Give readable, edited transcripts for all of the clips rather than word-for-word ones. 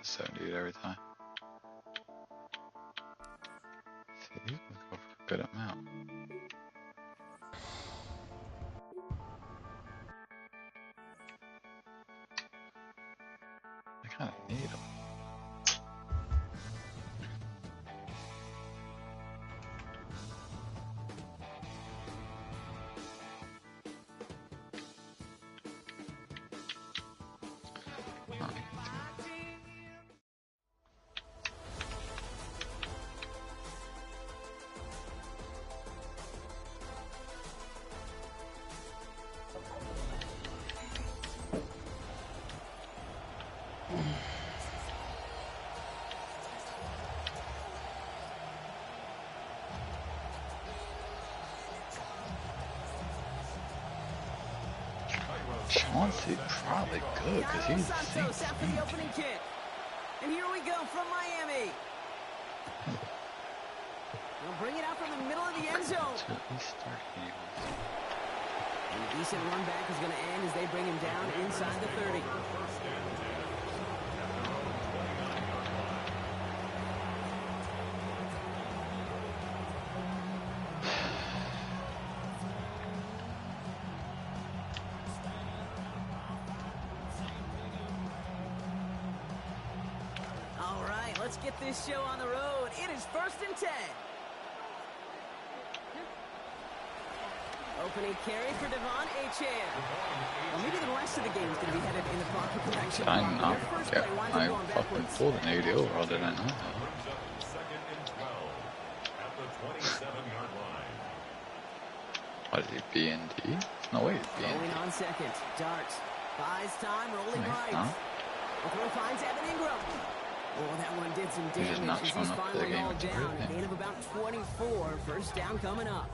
78 every time. See, he's gonna go for a good amount. I kind of need him. Chauncey probably good because he's the same after the opening kick. And here we go from Miami. They'll bring it out from the middle of the end zone. And a decent run back is going to end as they bring him down inside the 30. Let's get this show on the road. It is 1st and 10. Opening carry for Devon Achane. Well, maybe the rest of the game is going to be headed in the pocket protection. I fucking pulled an 80 overall, did I not? What is he, B&D? No way, he's B&D. Going on second. Dart. Buys time, rolling right. The throw finds Evan Ingram. Oh, that one did some damage. He's finally all down. A gain of about 24. First down coming up.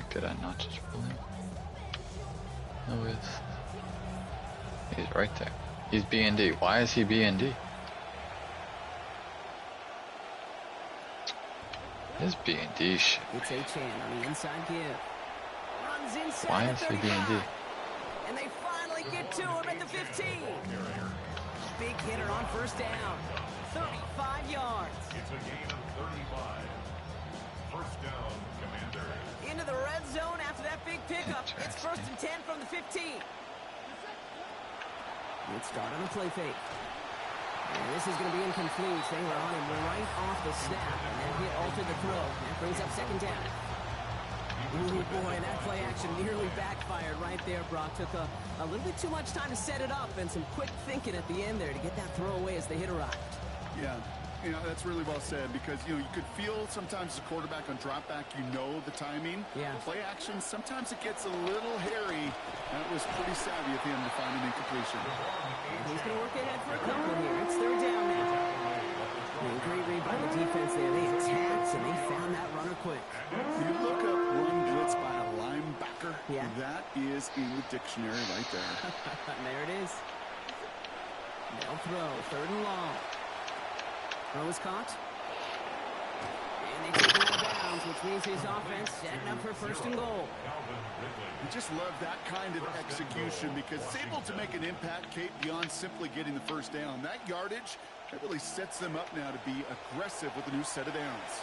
Did I not just pull him? No, he's right there. He's B&D. Why is he B&D? His B&D shit. It's Achane on the inside give. Runs inside. Why is he B&D? And they finally get to him at the 15. Big hitter on first down. 35 yards. It's a gain of 35. First down, Commander. Into the red zone after that big pickup. It's 1st and 10 from the 15. Good start on the play fake. And this is going to be incomplete. They were on him right off the snap. And that hit altered the throw. That brings up 2nd down. Ooh, boy, that play action nearly backfired right there, Brock. Took a little bit too much time to set it up and some quick thinking at the end there to get that throw away as the hit arrived. Yeah, you know, that's really well said because, you know, you could feel sometimes the quarterback on drop back, you know the timing. Yeah. Play action, sometimes it gets a little hairy. That was pretty savvy at the end to find an incompletion. He's going to work ahead for a couple here. It's 3rd down now. Great read by the defense there. They attacked and they found that runner quick. You look up run blitz by a linebacker. Yeah. That is in the dictionary right there. There it is. They'll throw. 3rd and long. Throw is caught. And they take it out of bounds, which means his offense setting up for 1st and goal. You just love that kind of execution because it's able to make an impact, Kate, beyond simply getting the 1st down. That yardage, that really sets them up now to be aggressive with a new set of downs.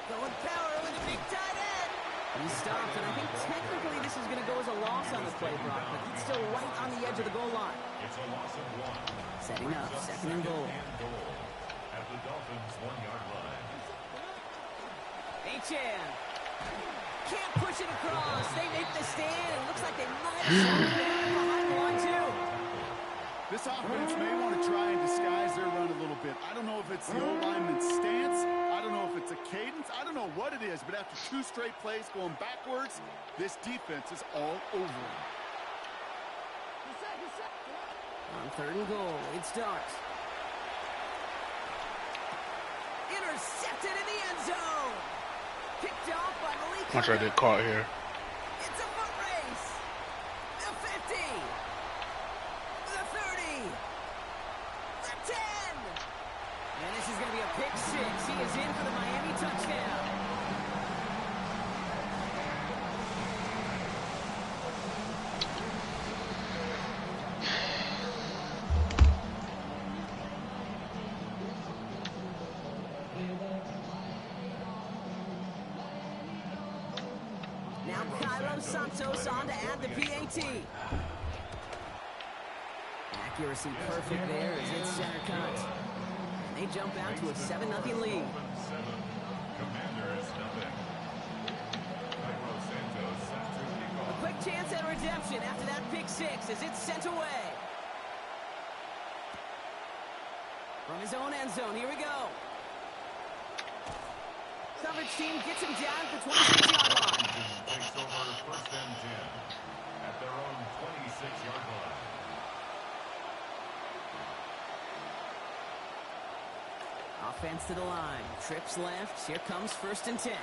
Going power with a big tight end. He stops, and I think technically this is going to go as a loss on the play, Brock, but he's still right on the edge of the goal line. It's a loss of 1. Setting up, 2nd and goal. At the Dolphins' 1-yard line. Achane. Can't push it across. They make the stand. It looks like they might have shot it down behind the line, too. This offense may want to try and disguise their run a little bit. I don't know if it's the old lineman's stance. I don't know if it's a cadence. I don't know what it is, but after 2 straight plays going backwards, this defense is all over him. On 3rd and goal, it starts. Intercepted in the end zone. Picked off by Malik. I'm trying to get caught here. It's a foot race. The 50. The 30. The 10. And this is going to be a pick 6. He is in for the Miami touchdown. Dos Santos on to add the PAT. Accuracy perfect there as it's center cut. And they jump out to a 7-0 lead. Commanders nothing. Dos Santos set to kick A off. quick chance at redemption after that pick six as it's sent away. From his own end zone, here we go. Coverage team gets him down at the 26-yard line. Takes over first and 10 at their own 26-yard line. Offense to the line. Trips left. Here comes first and 10.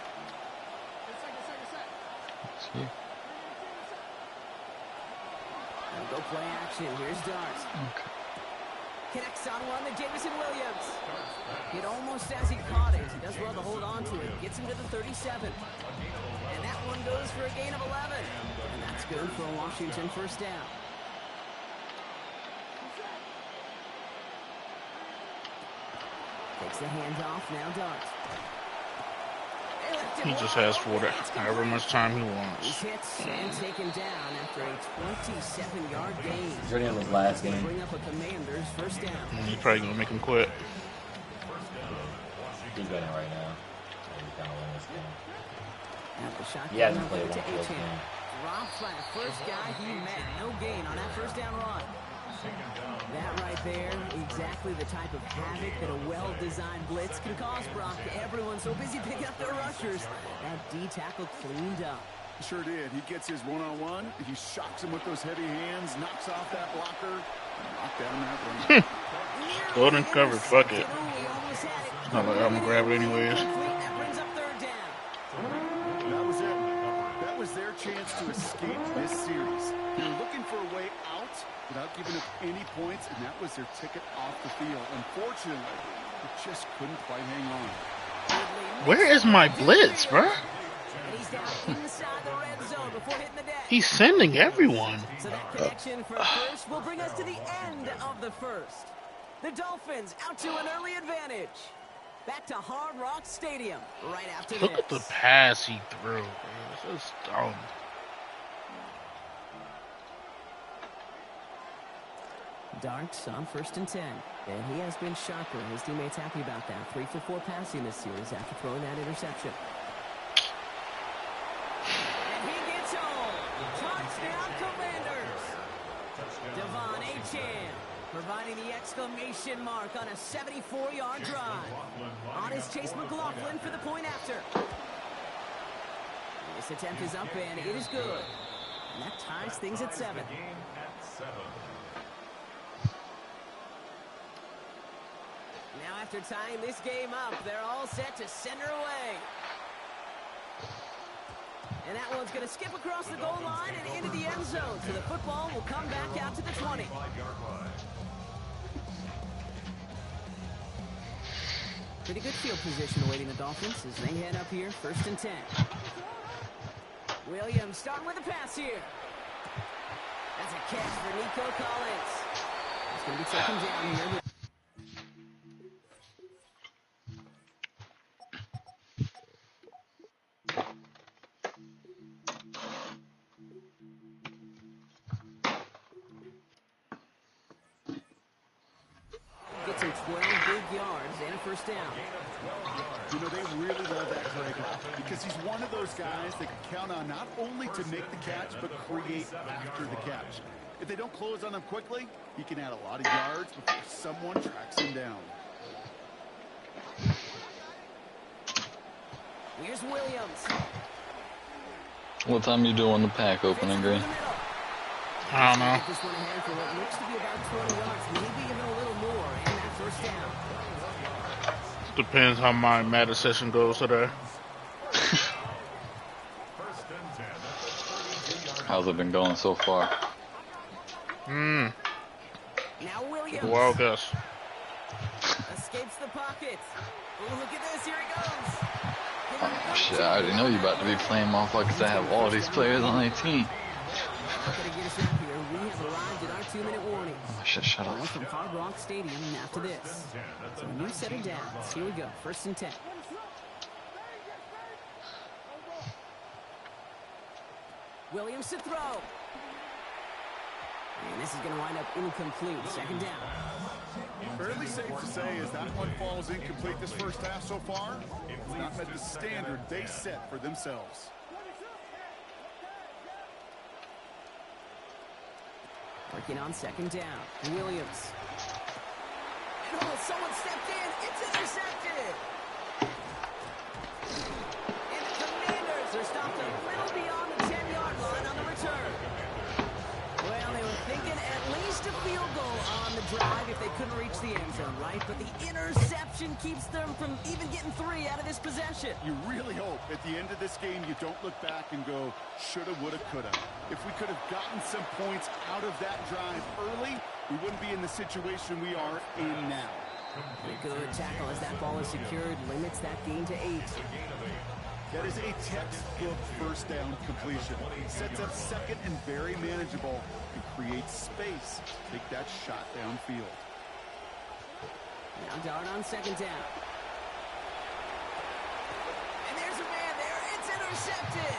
See? And go play action. Here's Dart. Okay. Connects on one to Jamison Williams. Hit almost as he caught it. He does well to hold on to it. Gets him to the 37. And that one goes for a gain of 11. And that's good for a Washington first down. Takes the handoff. Now Dart. He just has however much time he He's wants. hit and taken down after a 27-yard gain. He's already on his last game. Bring up a Commanders first down. And he's probably gonna make him quit. He's winning right now. So he's gonna win this game. Now the shotgun He hasn't up played to one close Achane. game. Drops by the first guy he met. No gain on that first down run. That right there, exactly the type of havoc that a well-designed blitz can cause, Brock. Everyone's so busy picking up their rushers. That D tackle cleaned up. Sure did. He gets his one-on-one. He shocks him with those heavy hands, knocks off that blocker. Knocked down that one. Golden cover, fuck it. Ooh, he almost had it. It's not like I'm gonna grab it anyways. That brings up third down. That was it. That was their chance to escape this series. They were looking for a way out without giving up any points, and that was their ticket off the field. Unfortunately, they just couldn't quite hang on. Where is my blitz, bruh? And he's down inside the red zone before hitting the deck. He's sending everyone. So that connection for first will bring us to the end of the first. The Dolphins out to an early advantage. Back to Hard Rock Stadium right after this. Look at the pass he threw, bro. It's just dumb. Darts on first and 10. And he has been sharper. His teammates happy about that. 3 for 4 passing this series after throwing that interception. And he gets home. Touchdown, Commanders. Devon Achane providing the exclamation mark on a 74-yard drive. On his Chase McLaughlin for the point after. This attempt is up and it is good. And that ties things at 7. Now after tying this game up, they're all set to send her away. And that one's going to skip across the goal line and into the end zone. So the football will come back out to the 20. Pretty good field position awaiting the Dolphins as they head up here, first and 10. Williams starting with a pass here. That's a catch for Nico Collins. It's going to be taken down here. Gets him 12 big yards and a first down. You know, they really love that Greg because he's one of those guys that can count on not only to make the catch, but create after the catch. If they don't close on him quickly, he can add a lot of yards before someone tracks him down. Here's Williams. What time you doing the pack opening, Green? I don't know. Get this one ahead for what looks to be about 20 yards, maybe even a little more, and that first down. Depends how my Madden session goes today. How's it been going so far? Now Williams Wild guess. escapes the pocket. Oh, look at this, here he goes. Oh shit, I already know you about to be playing motherfuckers that have all these players on their team. Not gonna get us out here. We have arrived at our 2-minute warning. Oh shit, shut Going up. from Hard Rock Stadium after this. So a new set of downs. Here we go, first and 10. Williams to throw. And this is going to wind up incomplete. Second down. Fairly safe to say as that one falls incomplete this first half so far, it's not met the standard they set for themselves. Working on second down. Williams. And oh, someone stepped in. It's intercepted. And the Commanders are stopped a little beyond the 10-yard line on the return. Well, they were thinking at least a field goal on the drive if they couldn't reach the end zone, right? But the interception keeps them from even getting 3 out of this possession. You really hope at the end of this game you don't look back and go, shoulda, woulda, coulda. If we could have gotten some points out of that drive early, we wouldn't be in the situation we are in now. A good tackle as that ball is secured, limits that gain to 8. That is a textbook first down completion. Sets up second and very manageable and creates space to take that shot downfield. Now Dart on second down. And there's a man there. It's intercepted.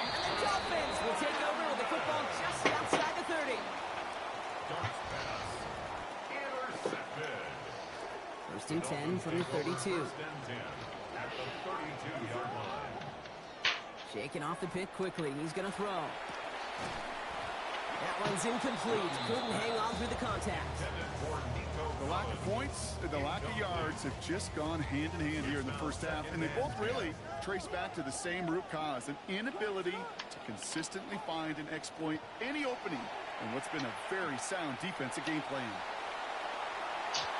And the Dolphins will take over with the football just outside the 30. Darts pass. Intercepted. First and 10 from the 32. First and 10 at the 32-yard line. Shaking off the pit quickly. He's going to throw. That one's incomplete. Couldn't hang on through the contact. The lack of points and the lack of yards have just gone hand in hand here in the first half, and they both really trace back to the same root cause, an inability to consistently find and exploit any opening in what's been a very sound defensive game plan.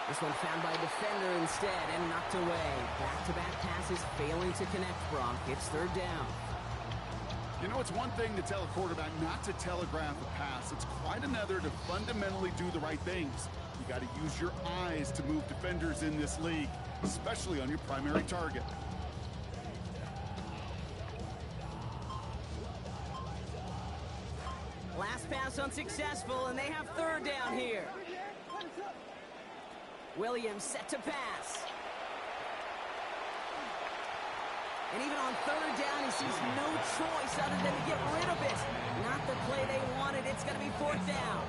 This one found by a defender instead and knocked away. Back-to-back passes failing to connect, Brock. It's third down. You know, it's one thing to tell a quarterback not to telegraph a pass. It's quite another to fundamentally do the right things. You got to use your eyes to move defenders in this league, especially on your primary target. Last pass unsuccessful, and they have third down here. Williams set to pass. And even on third down, he sees no choice other than to get rid of it. Not the play they wanted. It's going to be fourth down.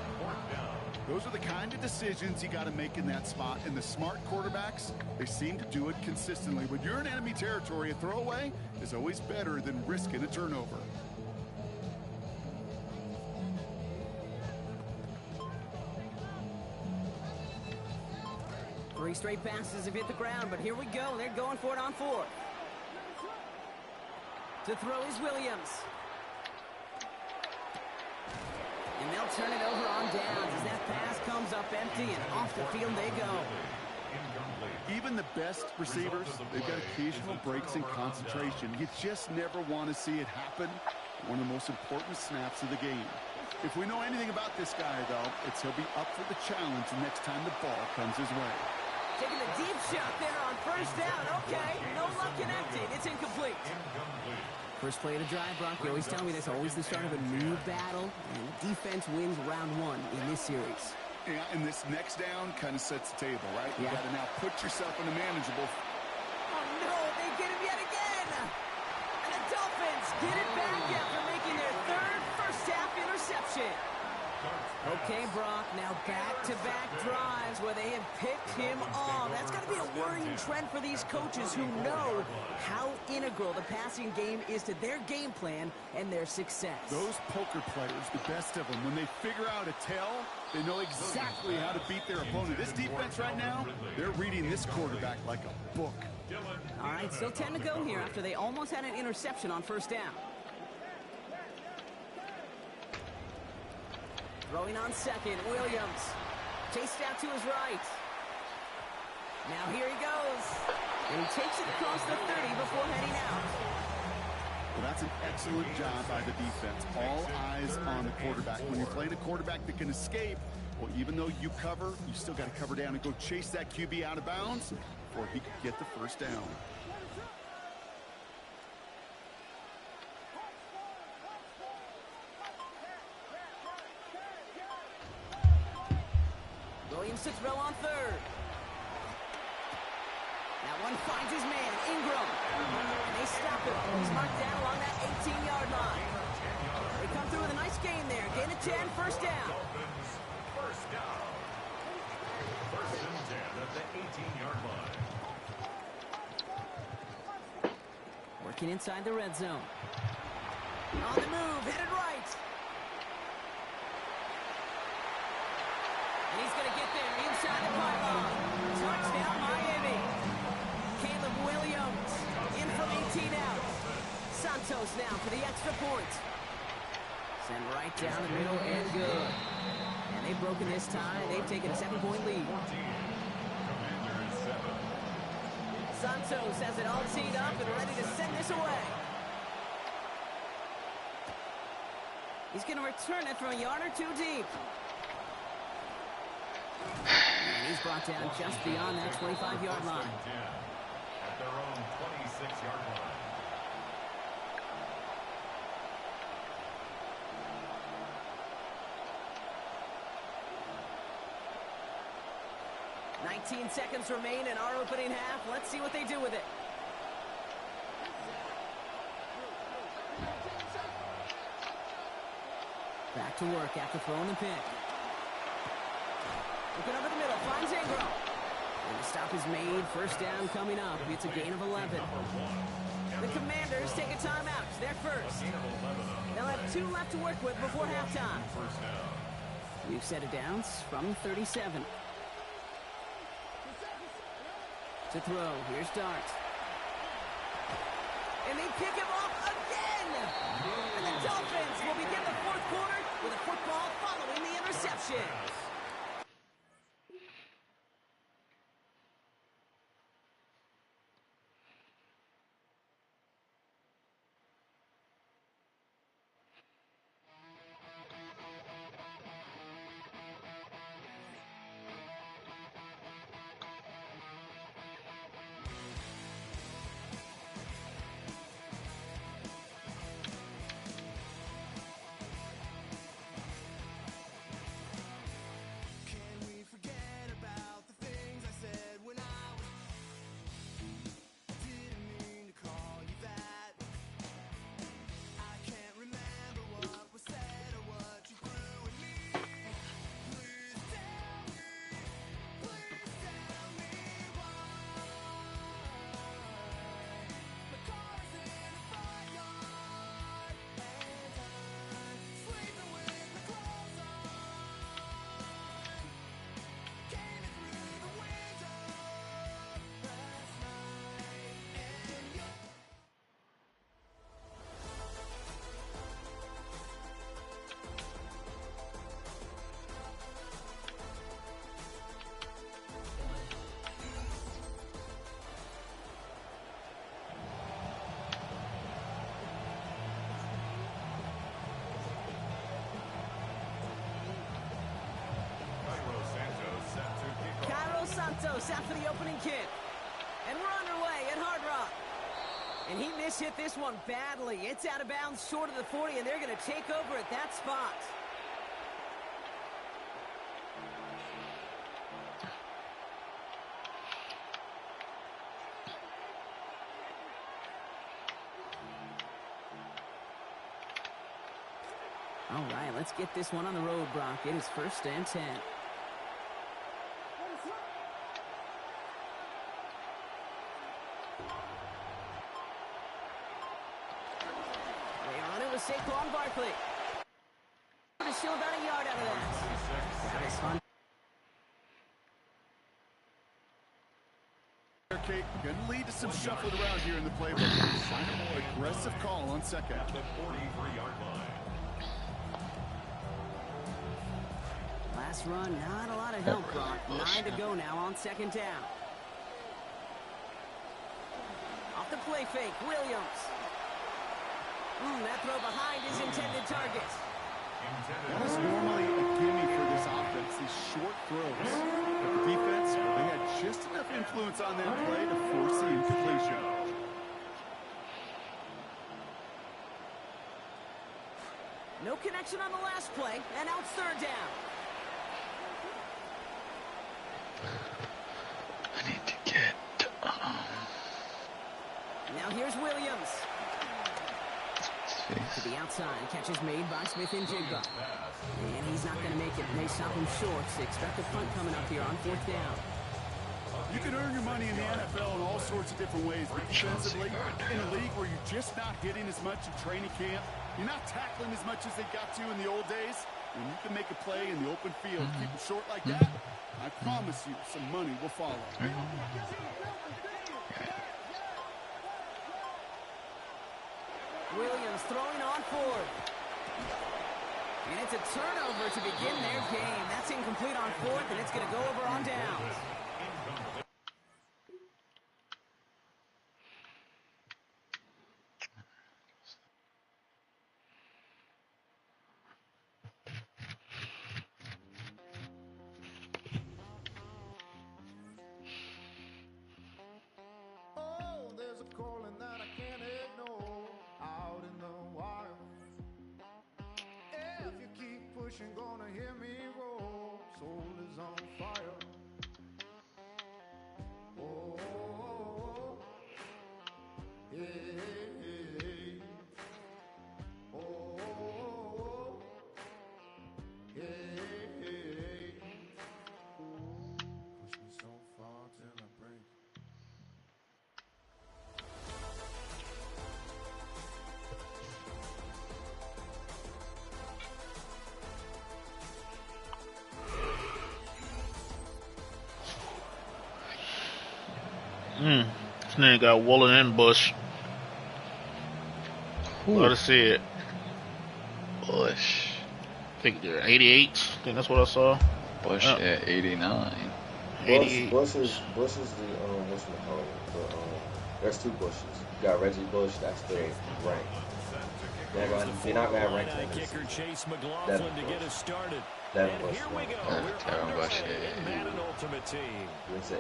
Those are the kind of decisions you got to make in that spot. And the smart quarterbacks, they seem to do it consistently. When you're in enemy territory, a throwaway is always better than risking a turnover. Three straight passes have hit the ground, but here we go. They're going for it on fourth. To throw is Williams. And they'll turn it over on downs as that pass comes up empty and off the field they go. Even the best receivers, they've got occasional breaks in concentration. You just never want to see it happen. One of the most important snaps of the game. If we know anything about this guy, though, it's he'll be up for the challenge the next time the ball comes his way. Taking a deep shot there on first down. Okay, no luck connecting. It's incomplete. First play of the drive, Brock. You always tell me that's always the start of a new battle, and defense wins round one in this series. Yeah, and this next down kind of sets the table, right? You Yeah. got to now put yourself in a manageable. Oh, no, they get him yet again. And the Dolphins get it back after making their third first-half interception. Okay, Brock, now back-to-back drives where they have picked him off. That's got to be a worrying trend for these coaches who know how integral the passing game is to their game plan and their success. Those poker players, the best of them, when they figure out a tell, they know exactly how to beat their opponent. This defense right now, they're reading this quarterback like a book. All right, still 10 to go here after they almost had an interception on first down. Throwing on second, Williams. Chased out to his right. Now here he goes. And he takes it across the 30 before heading out. Well, that's an excellent job by the defense. All eyes on the quarterback. When you're playing a quarterback that can escape, well, even though you cover, you still got to cover down and go chase that QB out of bounds before he could get the first down. Williams to throw on third. That one finds his man, Ingram. And they stop him. He's marked down along that 18-yard line. They come through with a nice gain there. Gain of 10, first down. Dolphins, first down. First and 10 at the 18-yard line. Working inside the red zone. On the move, headed right. And he's going to get there inside the pylon. Touchdown, Miami. Caleb Williams in from 18 out. Santos now for the extra point. Send right down the middle and good. And they've broken this tie. They've taken a 7-point lead. Commanders 7. Santos has it all teed up and ready to send this away. He's going to return it from a yard or two deep. And he's brought down just beyond that 25-yard line. First and 10 at their own 26-yard line. 19 seconds remain in our opening half. Let's see what they do with it. Back to work after throwing the pick. Looking over the middle, finds Ingram. And the stop is made. First down coming up. It's a gain of 11. The Commanders take a timeout. They're first. They'll have 2 left to work with before halftime. First down. We've set it down from 37. To throw, here's Dart. And they pick him off again! And the Dolphins will begin the fourth quarter with a football following the interception. Santos out for the opening kick. And we're underway at Hard Rock. And he mishit this one badly. It's out of bounds short of the 40, and they're going to take over at that spot. All right, let's get this one on the road, Brock. It is first and 10. Saquon Barkley. He's still about a yard out of that. That is fun. Kate, going to lead to some shuffling around here in the playbook. Find a more aggressive call on second. At the 43-yard line. Last run, not a lot of help, Brock. 9 to go now on second down. Off the play fake, Williams. That throw behind his intended target. That is normally a gimme for this offense, these short throws. But the defense, they had just enough influence on that play to force the incompletion. No connection on the last play, and now it's third down. I need to get... Now here's Williams. Jeez. To the outside, catches made by Smith and Jigba. And he's not going to make it. They stop him short. So expect a punt coming up here on 4th down. You can earn your money in the NFL in all sorts of different ways, but defensively, in a league where you're just not hitting as much in training camp, you're not tackling as much as they got to in the old days, when you can make a play in the open field, keep it short like that, I promise you some money will follow. Williams throwing on 4th. And it's a turnover to begin their game. That's incomplete on 4th, and it's going to go over on downs. Gonna hear me roll, soul is on fire. Oh, oh, oh. Hey, hey, hey. Oh, oh, oh. Hey, hey, hey. Push me so far till I break. This nigga got Woolen and Bush. Love to see it. Bush. I think they're 88. I think that's what I saw. Bush at 89. 88. Bush is the what's it called? There's two Bushes. You got Reggie Bush. That's their rank. They're not gonna rank him as Kicker Chase McLaughlin to get us started. Devin And Bush. here we go. Devin Bush, Madden Ultimate Team.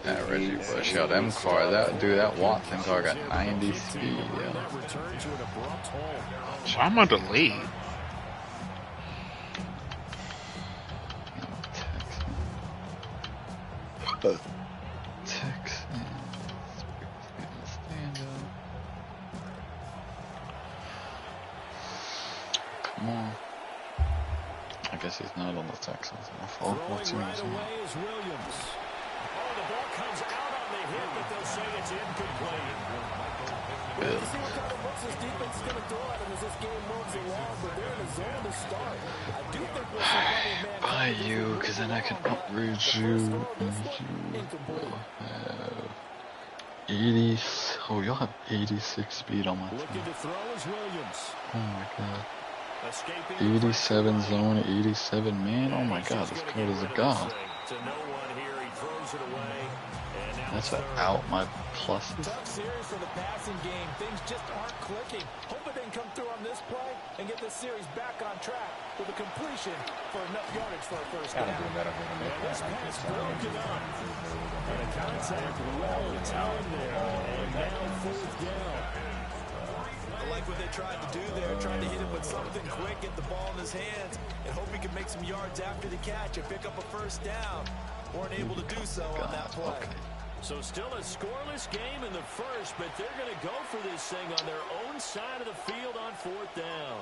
That Reggie Bush, yo, them car, that Watson car got 90 speed, yo. I'm on the lead. Texans. Stand up. Come on. I guess he's not on the Texans. What's he Right away is Williams. Oh, the ball comes out on the hit, but they'll say it's incomplete. We'll see what kind of looks this defense is going to throw at them as this game moves along, but they're in a zone to start. I do think we'll see plenty of man. By you, because then I can upgrade you. Incomplete. 80. Oh, you'll have 86 speed on my Looking phone. to throw is Williams. Oh my god. Escaping 87 zone, 87 man. Oh my god, this card is a god. to no one here. He throws it away. And now That's it's out my pluses. Tough series for the passing game. Things just aren't clicking. Hope it didn't come through on this play and get this series back on track with a completion for enough yardage for a first down. this pass broken up. And a contact well timed there. And now 4th down. I like what they tried to do there, tried to hit him with something quick, get the ball in his hands, and hope he can make some yards after the catch and pick up a first down. Weren't able to do so on that play. Okay. So still a scoreless game in the first, but they're going to go for this thing on their own side of the field on 4th down.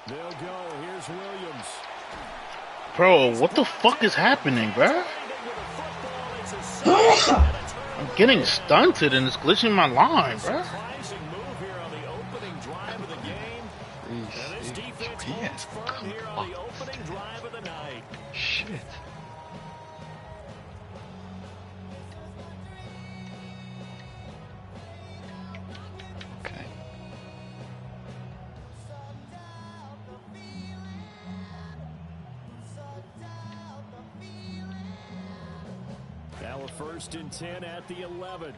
They'll go. Here's Williams. Bro, what the fuck is happening, bro? I'm getting stunted and it's glitching my line, bro. Surprising move here on the opening drive of the game. And this defense holds firm here on the opening drive of the night. Shit. Okay. Now a 1st and 10 at the 11.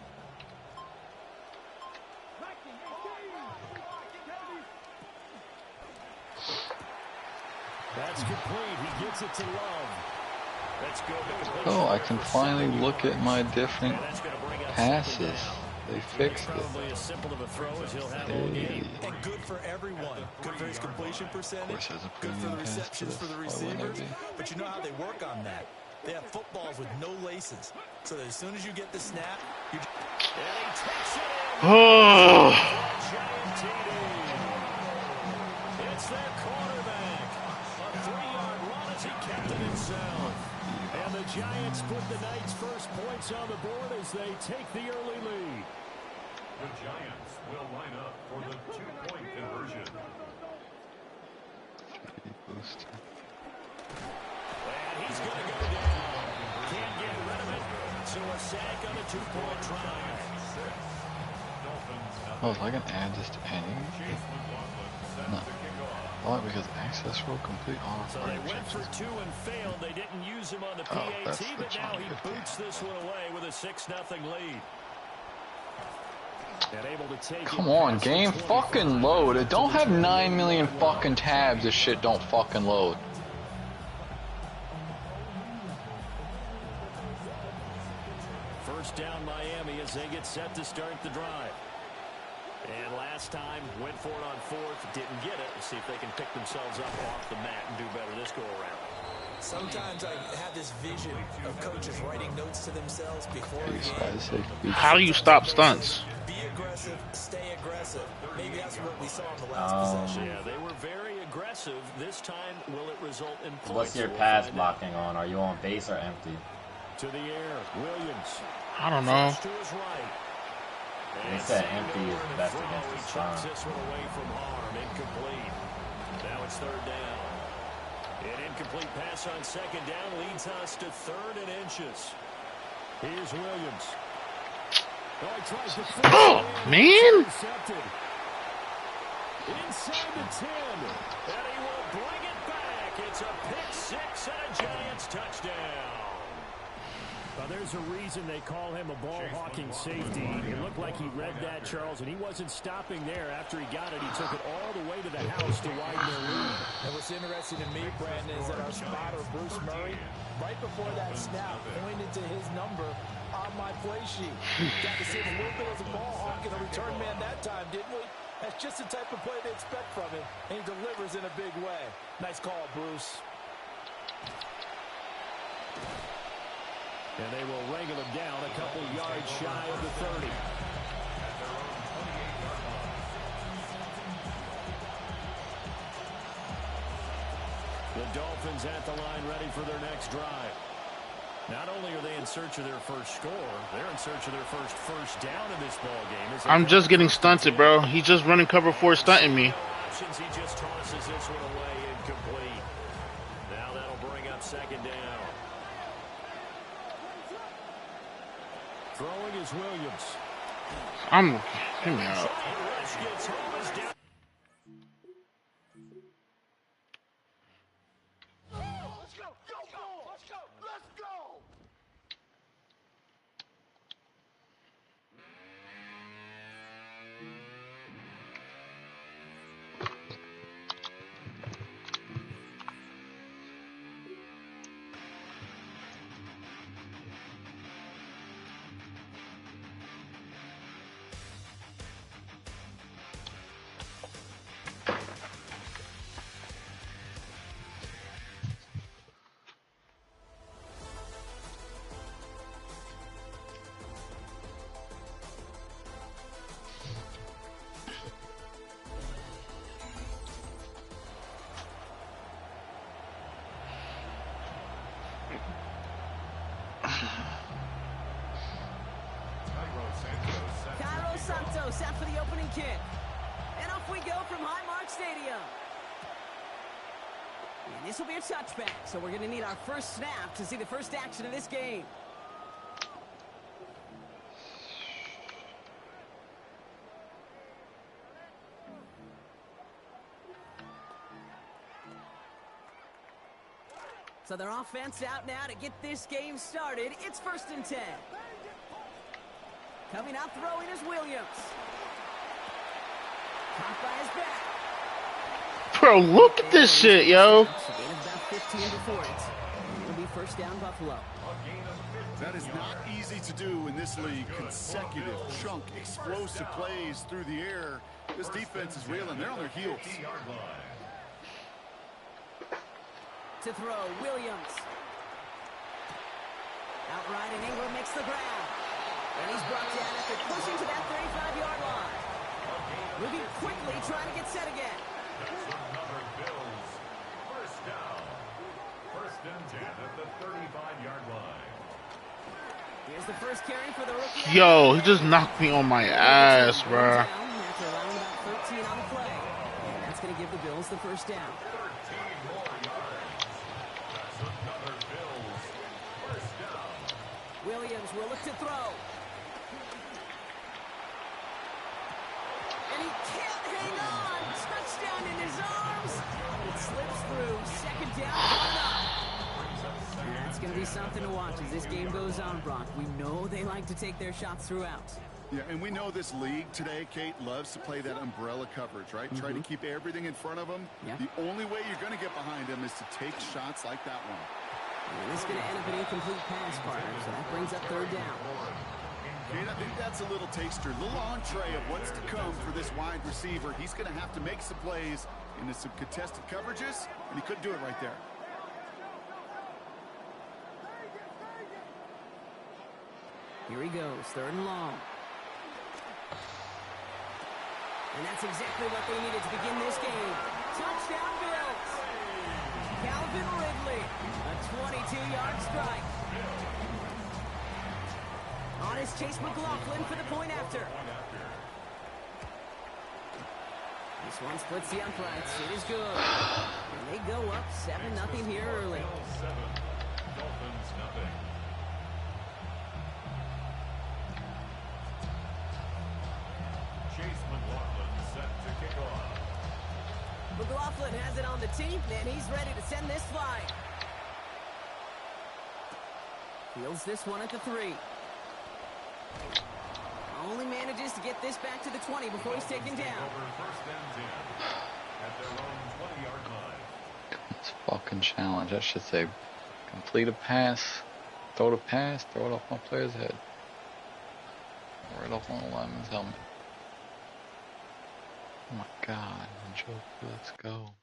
That's complete. He gets it to Love. That's good. Oh, I can finally look at my different passes. They fixed it. Probably as simple of a throw as he'll have all game. And good for everyone. Good for his completion percentage, good for the receptions for the receivers. But you know how they work on that. They have footballs with no laces. So that as soon as you get the snap, you Oh. It's their quarterback. A 3-yard run as he kept it himself. And the Giants put the Knights' first points on the board as they take the early lead. The Giants will line up for the 2-point conversion. And he's going to go down. Can't get rid of it. So a sack on a 2-point try. Oh, so I can add this to any? No. Why? Because access rule complete all So they went for 2 and failed. They didn't use him on the PAT, but now he boots this one away with a 6-0 lead. And able to take Come on, game, fucking load. It don't have 9 million fucking tabs. This shit don't fucking load. First down Miami as they get set to start the drive. And last time, went for it on 4th, didn't get it. Let's see if they can pick themselves up off the mat and do better this go-around. Sometimes I have this vision of coaches writing notes to themselves before a game. How do you stop stunts? Be aggressive, stay aggressive. Maybe that's what we saw in the last possession. Yeah, they were very aggressive. This time, will it result in points? What's your pass blocking on? Are you on base or empty? To the air, Williams. I don't know. To his right. They said empty is best against the sun. This one away from harm, incomplete. Now it's 3rd down. An incomplete pass on 2nd down leads us to 3rd and inches. Here's Williams. Oh, man! Inside the 10, and he will bring it back. It's a pick 6 and a Giants touchdown. There's a reason they call him a ball-hawking safety. It looked like he read that, Charles, and he wasn't stopping there. After he got it, he took it all the way to the house to widen their lead. And what's interesting to me, Brandon, is that our spotter, Bruce Murray, right before that snap, pointed to his number on my play sheet. Got to see him a little bit as a ball-hawk and a return man that time, didn't we? That's just the type of play they expect from him, and he delivers in a big way. Nice call, Bruce. And they will wrangle him down a couple yards shy of the 30. The Dolphins at the line ready for their next drive. Not only are they in search of their first score, they're in search of their first down in this ball game. I'm just getting stunted, bro. He's just running cover 4, stunting me. Options, he just tosses this one away, incomplete. Now that'll bring up 2nd down. Throwing is Williams. Hear me out. Santos set for the opening kick. And off we go from Highmark Stadium. And this will be a touchback, so we're going to need our first snap to see the first action of this game. So their offense out now to get this game started. It's 1st and 10. Coming out throwing is Williams. Caught by his back. Bro, look at this shit, yo. About 15 before it. It'll be 1st down, Buffalo. That is not easy to do in this league. Consecutive, chunk, explosive plays through the air. This defense is reeling. They're on their heels. To throw, Williams. Outright, and Ingram makes the grab. And he's brought down after pushing to that 35-yard line. Moving quickly, trying to get set again. That's another Bills. First down. First and 10 at the 35-yard line. Here's the first carry for the rookie. Yo, he just knocked me on my ass, bruh. After allowing about 13 on the play. And that's going to give the Bills the first down. 13 more yards. That's another Bills. First down. Williams will look to throw. And he can't hang on. Touchdown in his arms. It slips through. Second down coming up. That's going to be something to watch as this game goes on, Brock. We know they like to take their shots throughout. Yeah, and we know this league today, Kate, loves to play that umbrella coverage, right? Try to keep everything in front of them. Yep. The only way you're going to get behind them is to take shots like that one. And this is going to end up an incomplete pass, partner, so that brings up third down. Kate, I think that's a little taster, a little entree of what's to come for this wide receiver. He's going to have to make some plays into some contested coverages, and he couldn't do it right there. Here he goes, third and long. And that's exactly what they needed to begin this game. Touchdown Bills. Calvin Ridley, a 22-yard strike. On is Chase McLaughlin for the point after. This one splits the uprights. It is good. And they go up 7-0 here early. Bills 7. Dolphins nothing. Chase McLaughlin set to kick off. McLaughlin has it on the tee, and he's ready to send this flying. Fields this one at the 3. Only manages to get this back to the 20 before he's taken down. Over first and 10 at their own 20-yard line. It's a fucking challenge. I should say, complete a pass, throw the pass, throw it off my player's head. Right off on the lineman's helmet. Oh my god, Joker, let's go.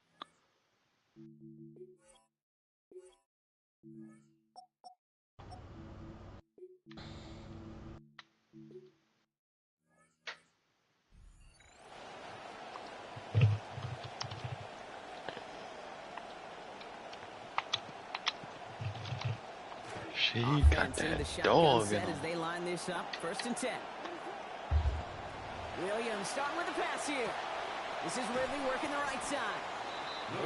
She got that dog in him. As they line this up, first and 10. Williams starting with the pass here. This is Ridley working the right side.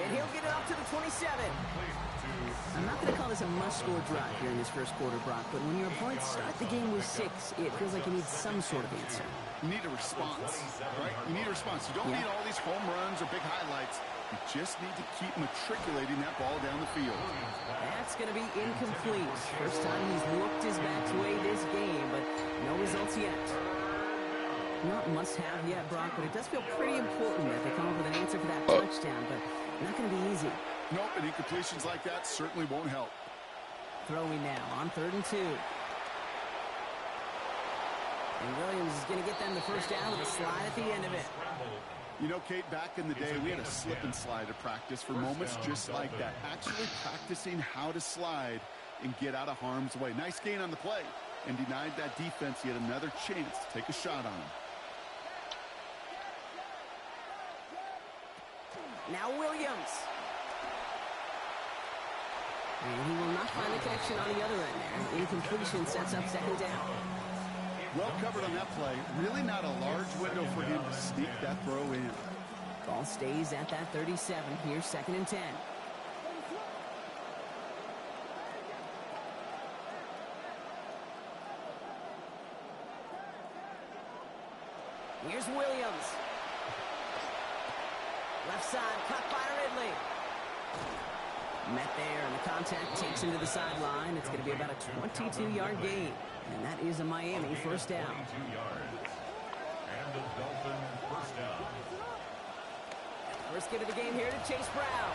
And he'll get it up to the 27. I'm not going to call this a must-score drive here in this first quarter, Brock, but when your opponents start the game with 6, it feels like you need some sort of answer. You need a response, right? You need a response. You don't need all these home runs or big highlights. You just need to keep matriculating that ball down the field. That's going to be incomplete. First time he's looked his best way this game, but no results yet. Not must-have yet, Brock, but it does feel pretty important that they come up with an answer for that touchdown, but not going to be easy. Nope, and incompletions like that certainly won't help. Throwing now on 3rd and 2. And Williams is going to get them the first down with a slide at the end of it. You know, Kate, back in the day, we had a slip and slide at practice for moments just like that. Actually practicing how to slide and get out of harm's way. Nice gain on the play, and denied that defense yet another chance to take a shot on him. Now Williams. And he will not find the connection on the other end there. Incompletion sets up second down. Well covered on that play. Really not a large window for him to sneak that throw in. Ball stays at that 37. Here's 2nd and 10. Here's Williams. Left side, cut by Ridley. Met there, and the contact takes him to the sideline. It's going to be about a 22-yard gain. And that is a Miami first down. 22 yards. And the Dolphins first down. First give of the game here to Chase Brown.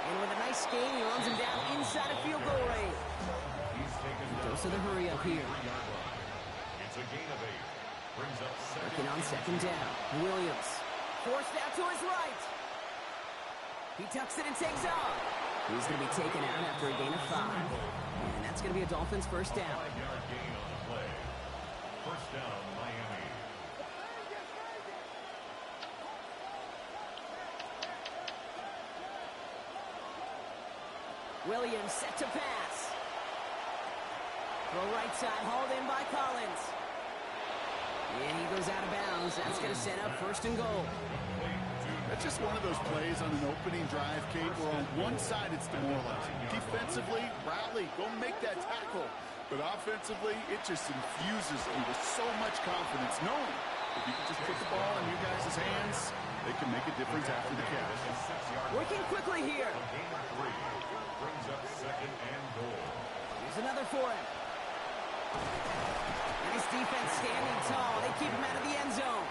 And with a nice gain, he runs him down inside of field goal range. He's taken Goes to the hurry up here. It's a gain of 8. Brings up Working on second down. Williams forced out to his right. He tucks it and takes off. He's going to be taken out after a gain of 5. And that's going to be a Dolphins first down. 5-yard gain on the play. First down, Miami. Williams set to pass. Throw right side, hauled in by Collins. And he goes out of bounds. That's going to set up first and goal. That's just one of those plays on an opening drive, Kate, where on one side it's demoralizing. Defensively, rally, go make that tackle. But offensively, it just infuses you with so much confidence, knowing if you can just put the ball in you guys' hands, they can make a difference after the catch. Working quickly here. Brings up second and goal. Here's another for him. Nice defense standing tall. They keep him out of the end zone.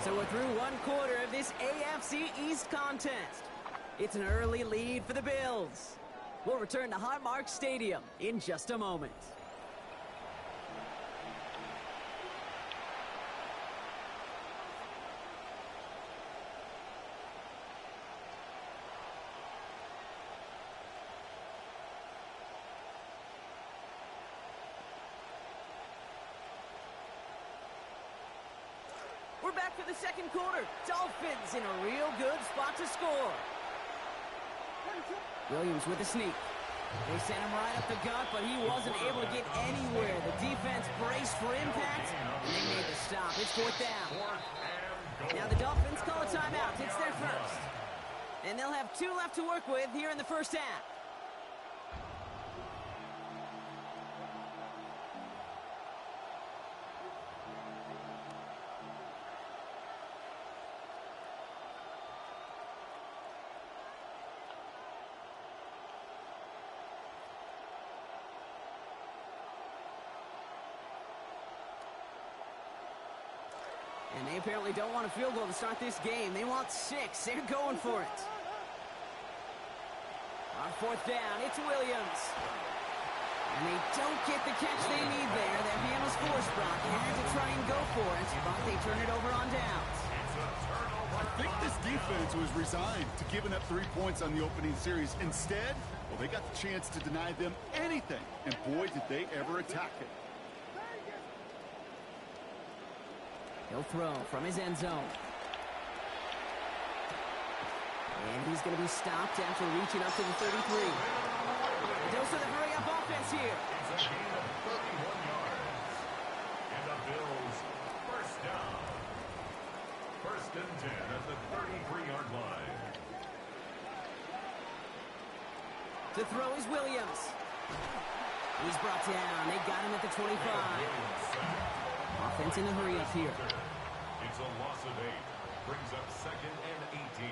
So we're through one quarter of this AFC East contest. It's an early lead for the Bills. We'll return to Highmark Stadium in just a moment. We're back for the second quarter. Dolphins in a real good spot to score. Williams with a sneak. They sent him right up the gut, but he wasn't able to get anywhere. The defense braced for impact, and they made the stop. It's fourth down. Now the Dolphins call a timeout. It's their first. And they'll have 2 left to work with here in the first half. And they apparently don't want a field goal to start this game. They want 6. They're going for it. On fourth down, it's Williams. And they don't get the catch they need there. Their hand was forced, Brock. They had to try and go for it, but they turn it over on downs. I think this defense was resigned to giving up 3 points on the opening series. Instead, well, they got the chance to deny them anything. And boy, did they ever attack it. He'll throw from his end zone. And he's going to be stopped after reaching up to the 33. Dose of the hurry-up offense here. It's a gain of 31 yards. And the Bills, first down. First and 10 at the 33-yard line. To throw is Williams. He's brought down. They got him at the 25. Offense in a hurry-up here. It's a loss of 8. Brings up second and 18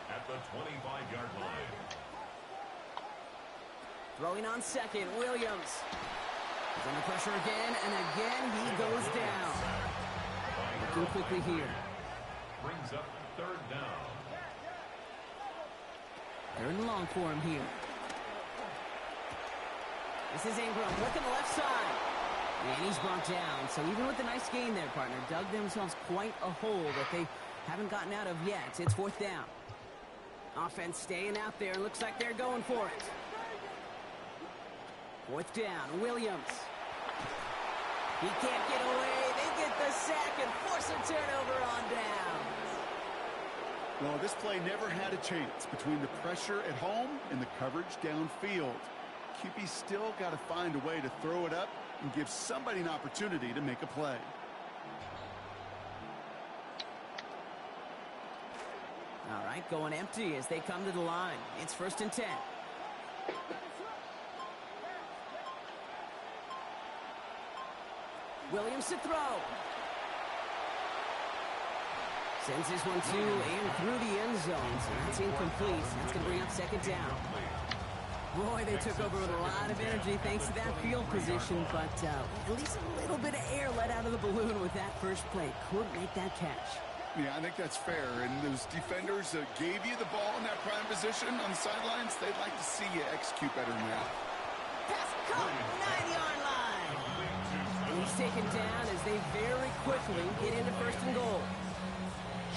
at the 25-yard line. Throwing on second, Williams. He's under pressure again, and again he goes down. Looking quickly here. Brings up third down. Third and long for him here. This is Ingram looking left side. And he's brought down. So even with the nice gain there, partner, dug themselves quite a hole that they haven't gotten out of yet. It's fourth down. Offense staying out there. Looks like they're going for it. Fourth down, Williams. He can't get away. They get the sack and force a turnover on down. Well, this play never had a chance between the pressure at home and the coverage downfield. QB still got to find a way to throw it up and give somebody an opportunity to make a play. All right, going empty as they come to the line. It's first and 10. Williams to throw. Sends this one to and through the end zone. So that's incomplete. That's going to bring up second down. Boy, they took over with a lot of energy thanks to that field position, but at least a little bit of air let out of the balloon with that first play. Couldn't make that catch. Yeah, I think that's fair. And those defenders gave you the ball in that prime position on the sidelines. They'd like to see you execute better than that. Pass caught, 9-yard line. And he's taken down as they very quickly get into first and goal.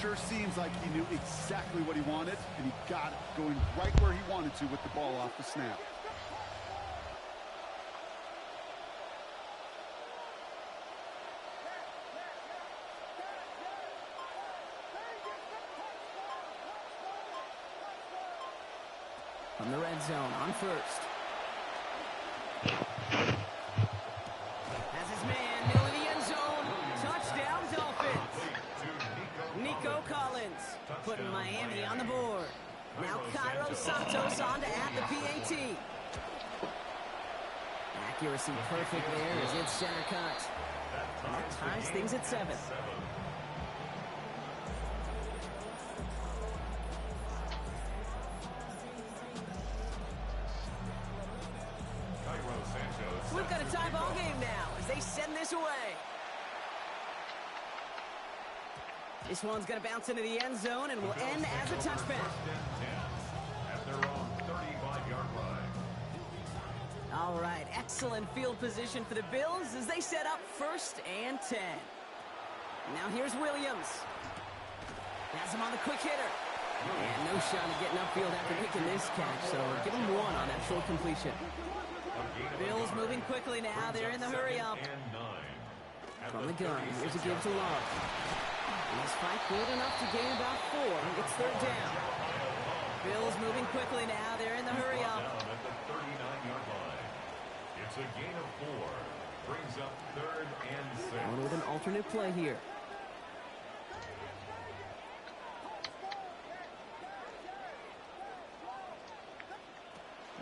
Sure seems like he knew exactly what he wanted, and he got it, going right where he wanted to with the ball off the snap. From the red zone on first. Has his man, middle of the end zone. Touchdown, Dolphins. Nico Collins putting Miami on the board. Now Cairo Santos on to add the PAT. Accuracy perfect there as it's center cut. And that ties things at 7. We've got a tie ball game now as they send this away. This one's going to bounce into the end zone and will end as a touchback. At their own 35-yard line. All right, excellent field position for the Bills as they set up 1st and 10. Now here's Williams. Has him on the quick hitter. And no shot at getting upfield after making this catch, so give him 1 on that short completion. Bills moving quickly now. They're in the hurry up. From the gun, here's a give to Love. He's fight good enough to gain about 4. It's 3rd down. Bills moving quickly now. They're in the hurry up. At the 39-yard line. It's a gain of 4. Brings up 3rd and 6. Going with an alternate play here.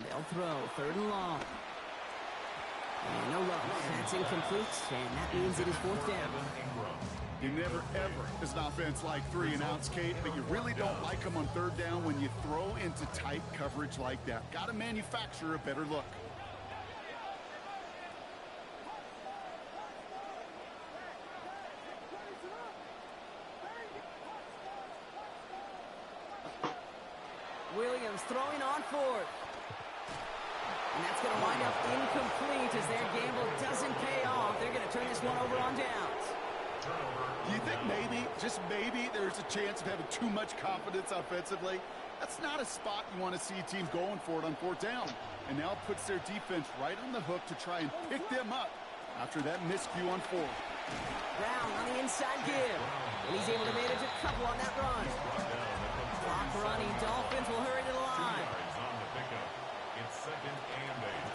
They'll throw 3rd and long. And no rush. That's incomplete, and that means it is 4th down. You never, ever, as an offense, like 3 and outs, Kate, but you really don't like them on 3rd down when you throw into tight coverage like that. Got to manufacture a better look. Williams throwing on 4th. And that's going to wind up incomplete as their gamble doesn't pay off. They're going to turn this one over on downs. Do you think maybe, just maybe, there's a chance of having too much confidence offensively? That's not a spot you want to see teams going for it on 4th down. And now it puts their defense right on the hook to try and pick them up after that miscue on 4th. Brown on the inside give. And he's able to manage a couple on that run. Clock running. Dolphins will hurry to the line.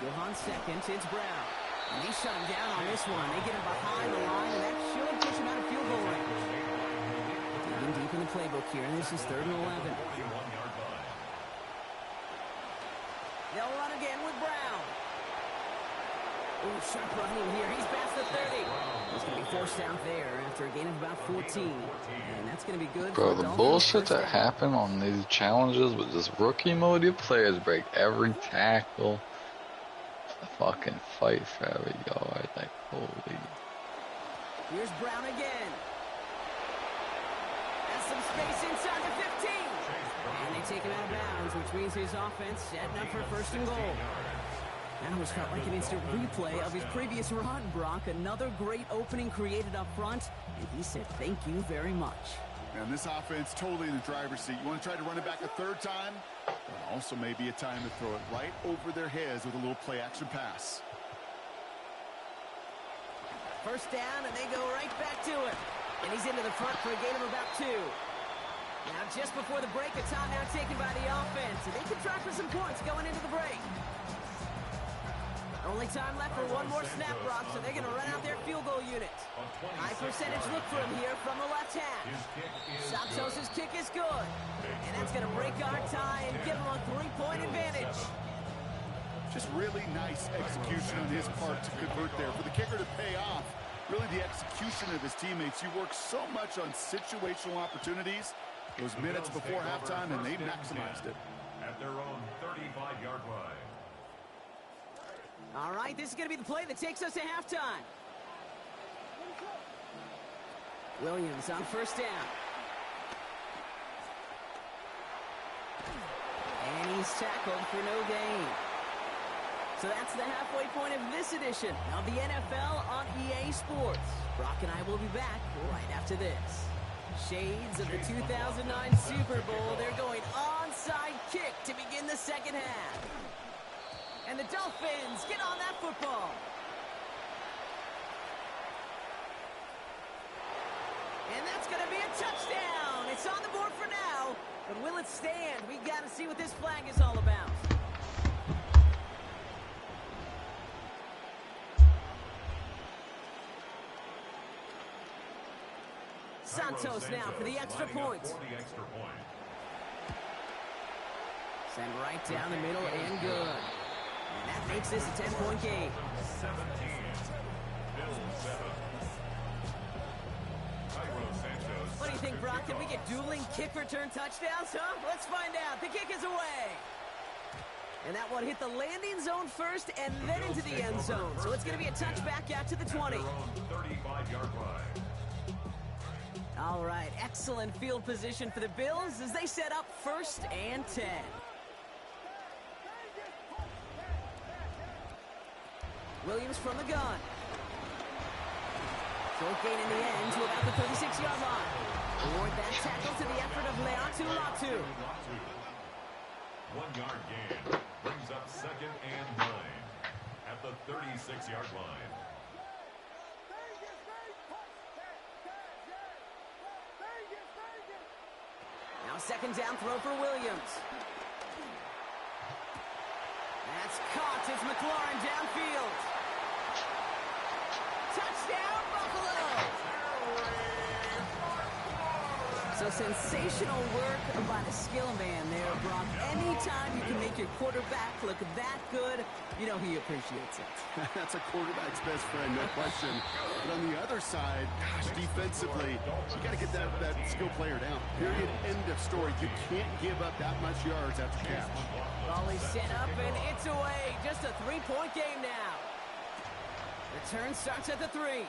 Give on 2nd, it's Brown. And they shut him down on this one. They get him behind the line, and that should push him out of field goal range. Digging deep in the playbook here, and this is 3rd and 11. They'll run again with Brown. Ooh, sharp running here. He's past the 30. It's going to be forced out there after a gain of about 14. And that's going to be good. Bro, the bullshit that happened on these challenges with this rookie mode, your players break every tackle. The fucking fight for every yard. Like, holy. Here's Brown again. Has some space inside the 15. And they take him out of bounds, which means his offense setting up for 1st and goal. That almost felt like an instant replay of his previous run, Brock. Another great opening created up front, and he said thank you very much. And this offense totally in the driver's seat. You want to try to run it back a 3rd time? But also maybe a time to throw it right over their heads with a little play-action pass. 1st down, and they go right back to it. And he's into the front for a gain of about 2. Now, just before the break, a timeout taken by the offense. And they can try for some points going into the break. Only time left for one more snap, Brock, so they're going to run out their field goal unit. High percentage look for him here from the left hash. Santos' kick is good. And that's going to break our tie and give him a 3-point advantage. Just really nice execution on his part to convert there. For the kicker to pay off, really the execution of his teammates. He works so much on situational opportunities those minutes before halftime, and they maximized it. At their own 35-yard line. All right, this is going to be the play that takes us to halftime. Williams on 1st down. And he's tackled for no gain. So that's the halfway point of this edition of the NFL on EA Sports. Brock and I will be back right after this. Shades of the 2009 Super Bowl. They're going onside kick to begin the 2nd half. And the Dolphins get on that football. And that's going to be a touchdown. It's on the board for now. But will it stand? We got to see what this flag is all about. Santos now for the extra point. Send right down the middle and good. And that makes this a 10-point game. 17. Bills 7. What do you think, Brock? Can we get dueling kick return touchdowns, huh? Let's find out. The kick is away. And that one hit the landing zone first and then into the end zone. So it's going to be a touchback out to the 20. 35-yard line. All right, excellent field position for the Bills as they set up 1st and 10. Williams from the gun. Short gain in the end to about the 36-yard line. Award that tackle to the effort of Leatu Latu. 1-yard gain brings up 2nd and 9 at the 36-yard line. Now 2nd down throw for Williams. That's caught as McLaurin downfield. Touchdown, Buffalo! So sensational work by the skill man there, Brock. Anytime you can make your quarterback look that good, you know he appreciates it. That's a quarterback's best friend, no question. But on the other side, gosh, defensively, you got to get that skill player down. Period, end of story. You can't give up that much yards after catch. Ball is set up, and it's away. Just a 3-point game now. Return starts at the 3.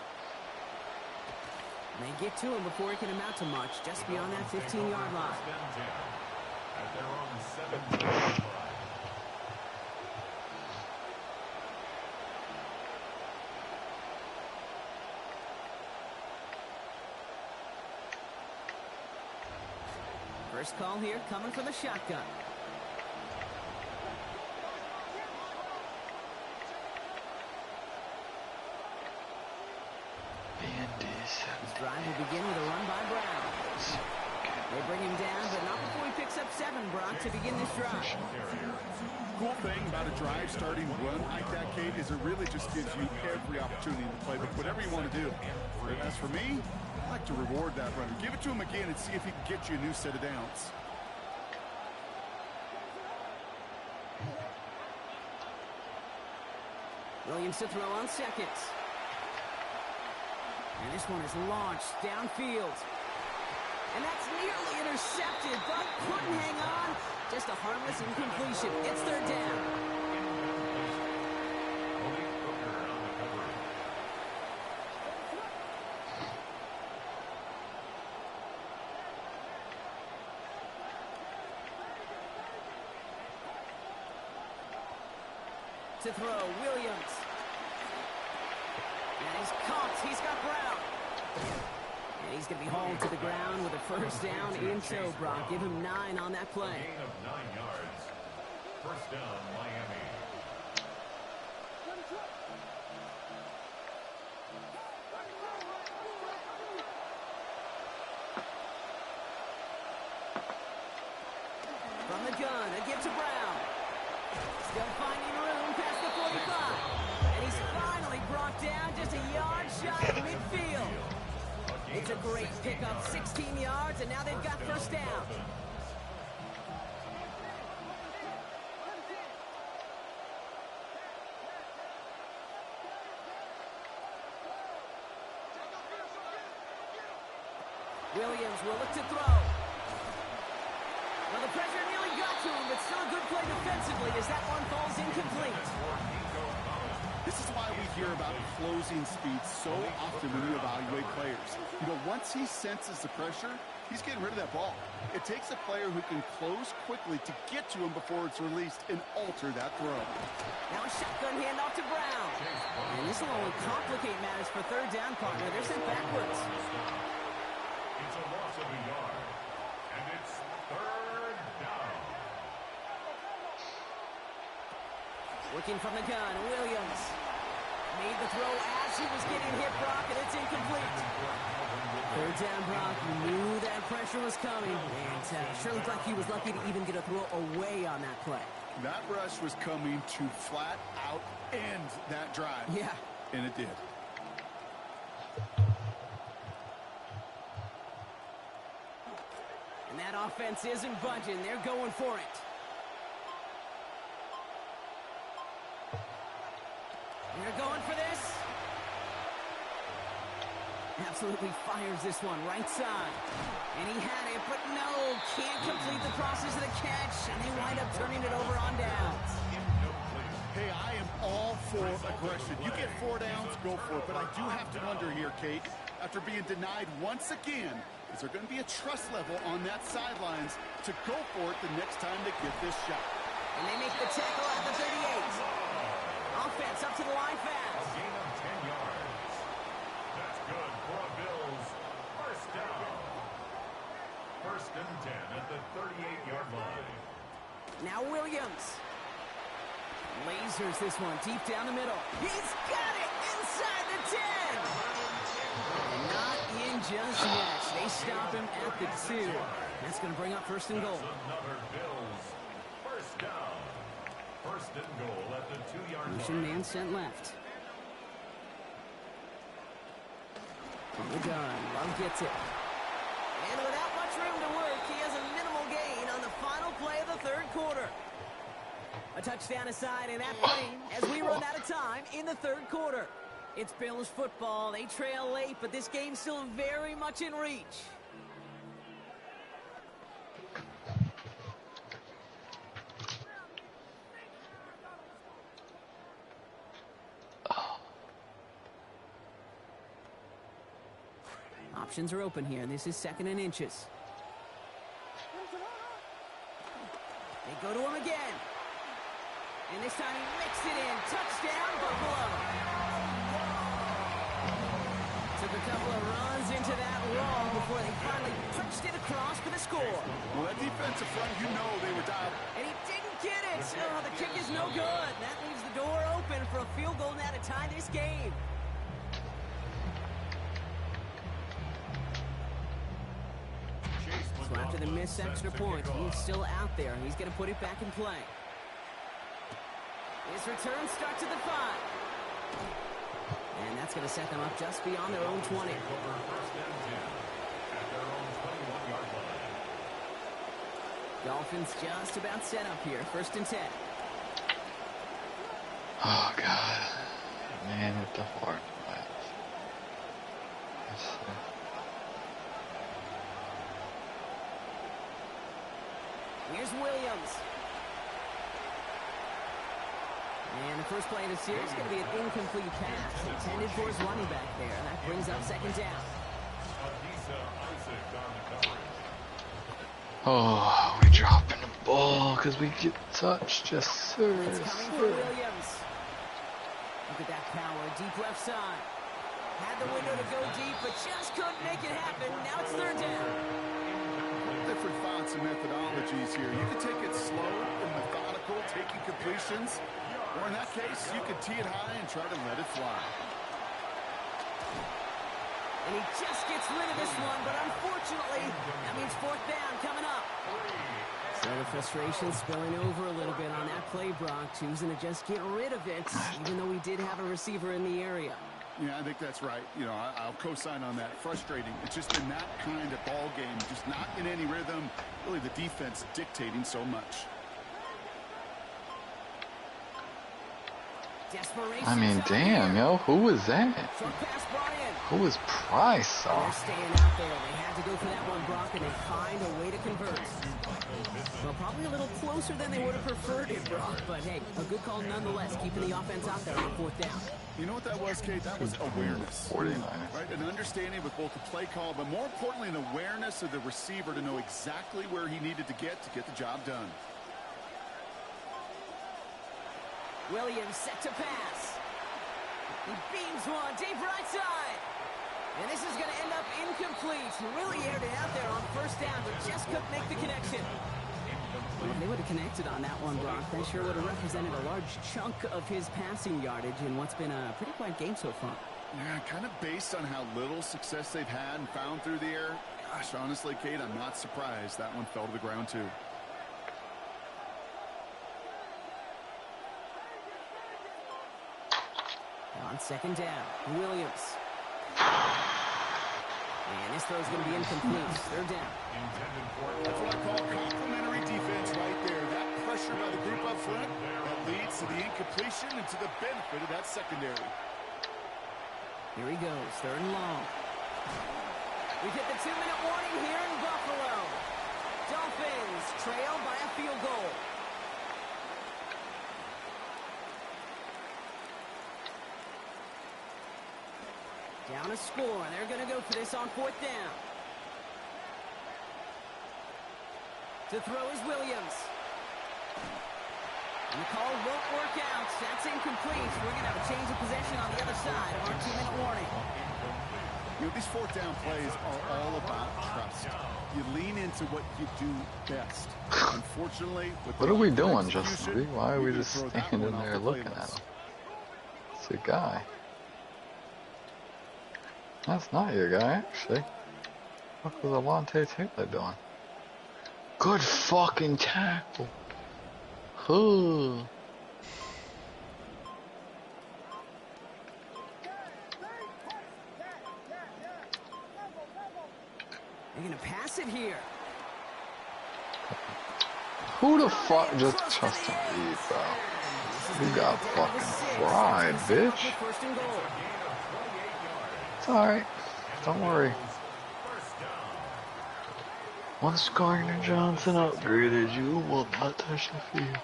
They get to him before he can amount to much, just beyond that 15-yard line. At their own 17-yard line. First call here coming from the shotgun. This drive will begin with a run by Brown. They bring him down, but not before he picks up 7, Brock, to begin this drive. Cool thing about a drive starting run like that, Kate, is it really just gives you every opportunity to play, but whatever you want to do. As for me, I like to reward that runner. Give it to him again and see if he can get you a new set of downs. Williams to throw on 2nd. And this one is launched downfield. And that's nearly intercepted, but couldn't hang on. Just a harmless incompletion. It's 3rd down. To throw, Williams. And he's caught. He's got Brown. And he's going to be hauled to the ground with a 1st down in tow, Brock. Give him 9 on that play. Gain of 9 yards. 1st down, Miami. From the gun, a give to Brown. Still finding room past the 45. And he's finally brought down just a yard shy of midfield. It's a great pickup, 16 yards, and now they've got 1st down. Williams will look to throw. Well, the pressure nearly got to him, but still a good play defensively as that one falls incomplete. This is why we hear about closing speed so often when you evaluate players. You know, once he senses the pressure, he's getting rid of that ball. It takes a player who can close quickly to get to him before it's released and alter that throw. Now a shotgun handoff to Brown. And this will only complicate matters for 3rd down, partner. They're sent backwards. It's a loss of a yard. And it's 3rd down. Working from the gun, Williams. Made the throw as he was getting hit, Brock, and it's incomplete. 3rd down, Brock. You knew that pressure was coming. And sure looked like he was lucky to even get a throw away on that play. That rush was coming to flat out end that drive. Yeah. And it did. offense isn't budging. They're going for it. They're going for this. Absolutely fires this one, right side. And he had it, but no, can't complete the process of the catch, and they wind up turning it over on downs. Hey, I am all for aggression. You get 4 downs, go for it. But I do have to wonder here, Kate, after being denied once again, is there going to be a trust level on that sidelines to go for it the next time they get this shot? And they make the tackle at the 38. Offense up to the line fast. Gain of 10 yards. That's good for a Bills first down. First and 10 at the 38-yard line. Now Williams. Lasers this one deep down the middle. He's got it inside the 10. And not in just yet. They stop him at the 2. That's going to bring up first and goal. Another Bills first down. First and goal at the 2-yard line. Motion man sent left. From the gun, Love gets it. And without much room to work, he has a minimal gain on the final play of the third quarter. A touchdown aside in that frame as we run out of time in the third quarter. It's Bills football. They trail late, but this game's still very much in reach. Options are open here. This is 2nd and inches. They go to him again. And this time he mixed it in. Touchdown, Buffalo. Took a couple of runs into that wall before they finally punched it across for the score. Well, that defensive front, you know they were dialed. And he didn't get it. Oh, the kick is no good. That leaves the door open for a field goal now to tie this game. So after the missed extra point, he's still out there. He's going to put it back in play. His return starts at the 5. And that's going to set them up just beyond their own 20. Dolphins just about set up here. 1st and 10. Oh, God. Man with the heart. Here's Williams. And the first play of the series is going to be an incomplete pass intended for his running back there. That brings up 2nd down. Oh, we dropping the ball because we get touched. Yes, sir. It's coming for Williams. Look at that power. Deep left side. Had the window to go deep, but just couldn't make it happen. Now it's 3rd down. Different thoughts and methodologies here. You can take it slow and methodical, taking completions. Or in that case, you could tee it high and try to let it fly. And he just gets rid of this one, but unfortunately, that means 4th down coming up. So the frustration spilling over a little bit on that play, Brock, choosing to just get rid of it, even though we did have a receiver in the area. Yeah, I think that's right. You know, I'll co-sign on that. Frustrating. It's just in that kind of ball game, just not in any rhythm. Really, the defense dictating so much. I mean, damn, yo, who was that? Short pass, Brian. Who was Price? They're staying out there. They had to go for that one, Brock, and they find a way to convert. Well, probably a little closer than they would have preferred it, Brock. But hey, a good call nonetheless, keeping the offense out there on 4th down. You know what that was, Kate? That was awareness. 49. Right? An understanding with both the play call, but more importantly, an awareness of the receiver to know exactly where he needed to get the job done. Williams set to pass. He beams one deep right side. And this is going to end up incomplete. Really aired it out there on 1st down, but just couldn't make the connection. Well, if they would have connected on that one, Brock, that sure would have represented a large chunk of his passing yardage in what's been a pretty quiet game so far. Yeah, kind of based on how little success they've had and found through the air. Gosh, honestly, Kate, I'm not surprised that one fell to the ground, too. On 2nd down, Williams. And this throw's going to be incomplete. Third down. That's what I call complimentary defense right there. That pressure by the group up front that leads to the incompletion and to the benefit of that secondary. Here he goes, third and long. We get the 2-minute warning here in Buffalo. Dolphins trail by a field goal. Down a score. They're going to go for this on fourth down. To throw is Williams. And the call won't work out. That's incomplete. We're going to have a change of possession on the other side of our 2-minute warning. You know, these fourth down plays are all about trust. You lean into what you do best. Unfortunately, what are we doing, Justin? Why are we just standing there looking at him? It's a guy. That's not your guy, actually. What was Alontae Taylor doing? Good fucking tackle. Huh. They're going to pass it here. Who the fuck just Justin Reed, bro? You got fucking fried, bitch. It's alright. Don't worry. Once Gardner Johnson upgraded, you will not touch the field.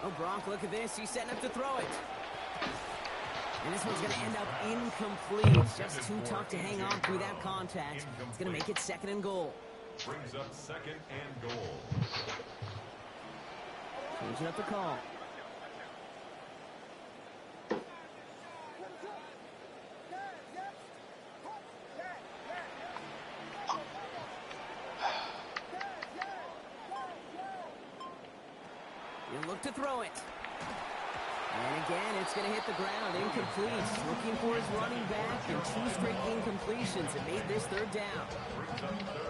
Oh, Gronk, look at this. He's setting up to throw it. And this one's going to end up incomplete. Just too tough to hang on through that contact. It's going to make it second and goal. Brings up second and goal. Changing up the call. You look to throw it. And again, it's going to hit the ground, incomplete. Looking for his running back, and 2 straight incompletions. It made this third down.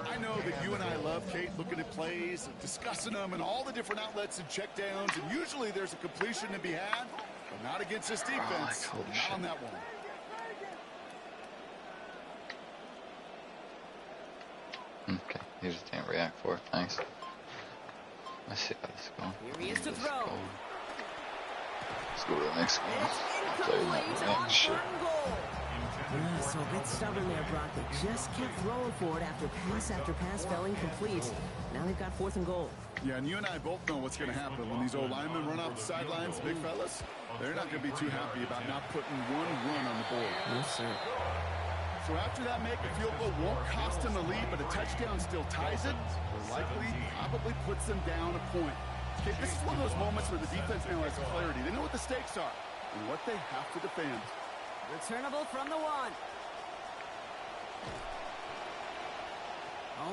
I know that you and I love, Kate, looking at plays, and discussing them, and all the different outlets and checkdowns, and usually there's a completion to be had, but not against this defense. Not on that one. Okay, he just can't react for it. Thanks. Let's see how this is going. Here he is to throw. Let's go to the next one. Play the next shit. So a bit stubborn there, Brock. They just kept throwing for it after pass fell incomplete. Now they've got fourth and goal. Yeah, and you and I both know what's going to happen when these old linemen run off the sidelines, big fellas. They're not going to be too happy about not putting one run on the board. Yes, sir. So after that make, a field goal won't cost them the lead, but a touchdown still ties it, or likely probably puts them down a point. Okay, this is one of those moments where the defense now has clarity. They know what the stakes are and what they have to defend. Returnable from the 1.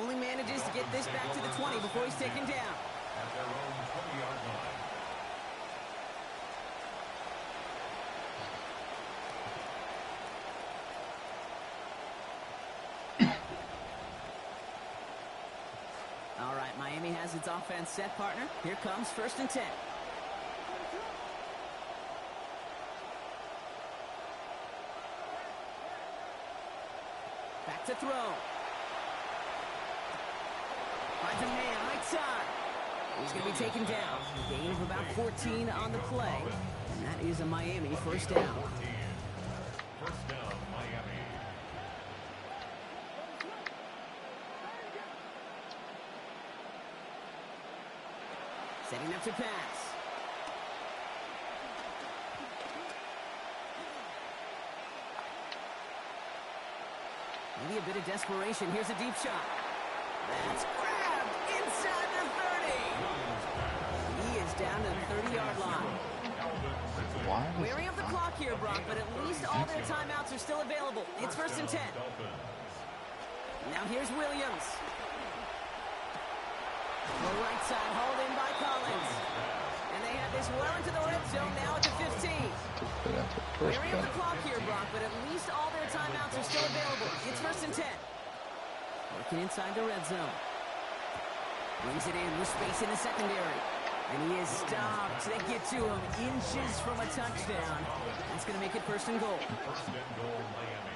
Only manages to get this back to the 20 before he's taken down. At their own 20-yard line. All right, Miami has its offense set, partner. Here comes first and 10. Back to throw. Finds a man right side. He's going to be taken down. Gain of about 14 on the play. And that is a Miami first down. First down, Miami. Setting up to pass. Maybe a bit of desperation. Here's a deep shot. That's grabbed inside the 30. He is down to the 30-yard line. Wearing up the clock here, Brock, but at least all their timeouts are still available. It's first and 10. Now here's Williams. The right side hauled in by Collins. And they have this well into the red zone now at the 15. Wearing up the clock here, Brock, but at least all their timeouts are still available. It's first and 10. Working inside the red zone. Brings it in with space in the secondary. And he is stopped. They get to him inches from a touchdown. That's going to make it first and goal. First and goal, Miami.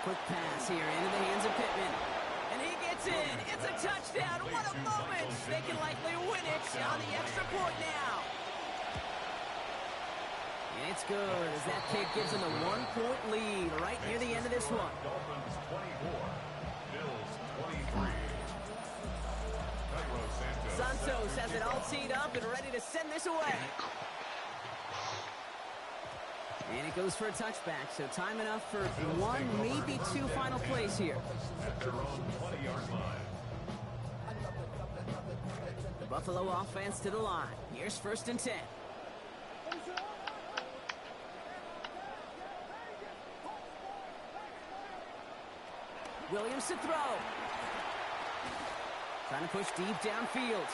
Quick pass here into the hands of Pittman. And he gets in. It's a touchdown. What a moment. They can likely win it on the extra point now. And it's good as that kick gives them a 1-point lead right near the end of this one. Dolphins 24, Bills 23. Santos has it all teed up and ready to send this away. And it goes for a touchback, so time enough for one, maybe two final plays here. At their own 20-yard line. The Buffalo offense to the line. Here's 1st and 10. Williams to throw. Trying to push deep downfield.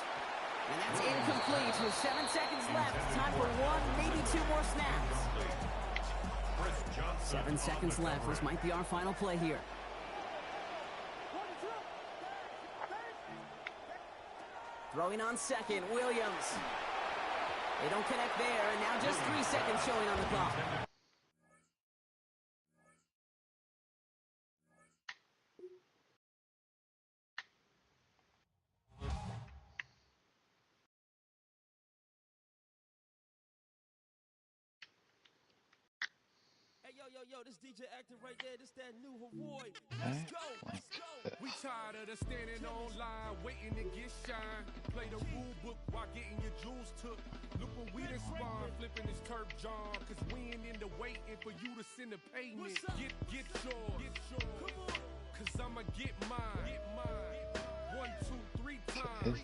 And that's incomplete with 7 seconds left. Time for one, maybe two more snaps. 7 seconds left. This might be our final play here. Throwing on second, Williams. They don't connect there, and now just 3 seconds showing on the clock. Hey, yo, this DJ acting right there. This that new Hawaii. Let's go. We tired of the standing online, waiting to get shine. Play the rule book while getting your jewels took. Look what we done spawn, flipping this turf John. Cause we ain't in the waiting for you to send a payment. Get yours. Come on. Cause I'ma get mine. 1, 2, 3 times.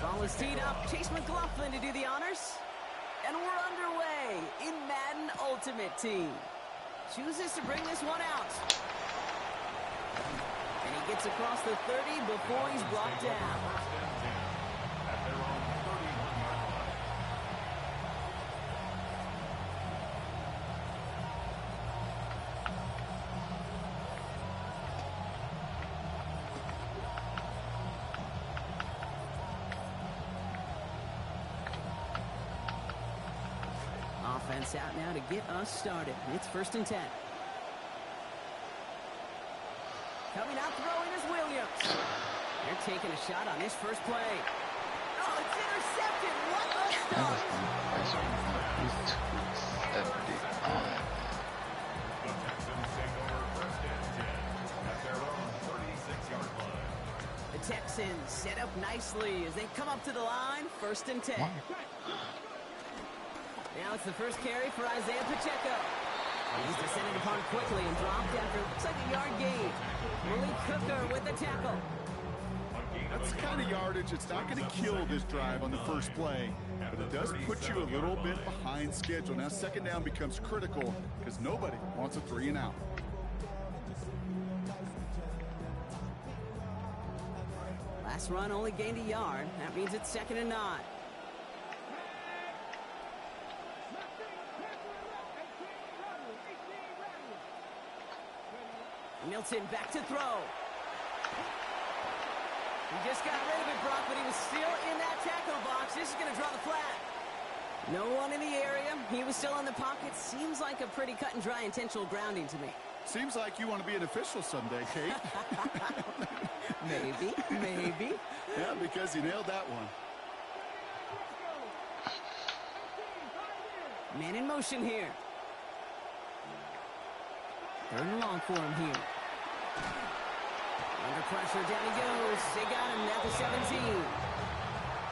Ball is teed up. Chase McLaughlin to do the honors. And we're underway in Madden Ultimate Team. Chooses to bring this one out. And he gets across the 30 before he's brought down. At their own 31-yard line. Offense out now to get us started. It's 1st and 10. Coming out throwing is Williams. They're taking a shot on his first play. Oh, it's intercepted. What a start. The Texans take over 1st and 10 at their own 36-yard line. The Texans set up nicely as they come up to the line. 1st and 10. Now it's the first carry for Isaiah Pacheco. He's descended upon quickly and dropped after looks like a yard gain. Malik Cooker with the tackle. That's the kind of yardage it's not going to kill this drive on the first play, but it does put you a little bit behind schedule. Now 2nd down becomes critical because nobody wants a 3 and out. Last run only gained a yard. That means it's 2nd and 9. Milton back to throw. He just got rid of it, Brock, but he was still in that tackle box. This is going to draw the flag. No one in the area. He was still in the pocket. Seems like a pretty cut and dry intentional grounding to me. Seems like you want to be an official someday, Kate. Maybe. Yeah, because you nailed that one. Man in motion here. 3rd and long for him here. Under pressure, down he goes. They got him at the 17.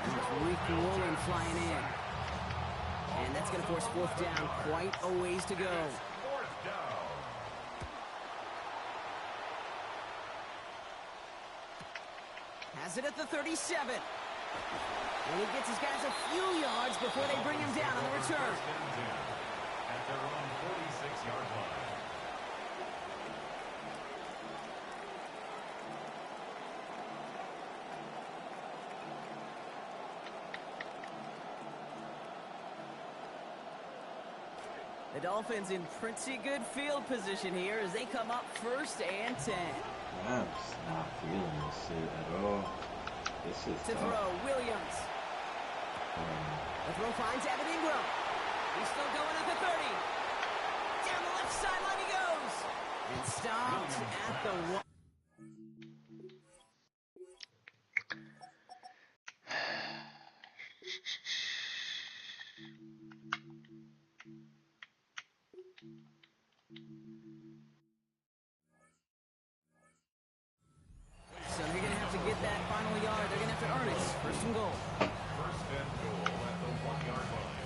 And Rick Woolen flying in. And that's going to force 4th down. Quite a ways to go. 4th down. Has it at the 37. And he gets his guys a few yards before they bring him down on the return. At their own 46-yard line. The Dolphins in pretty good field position here as they come up 1st and 10. I'm just not feeling this shit at all. This is To throw, Williams. The throw finds Evan Ingram. He's still going at the 30. Down the left sideline he goes. And stopped at the 1. So they're going to have to get that final yard. They're going to have to earn it. 1st and goal. 1st and goal at the 1-yard line.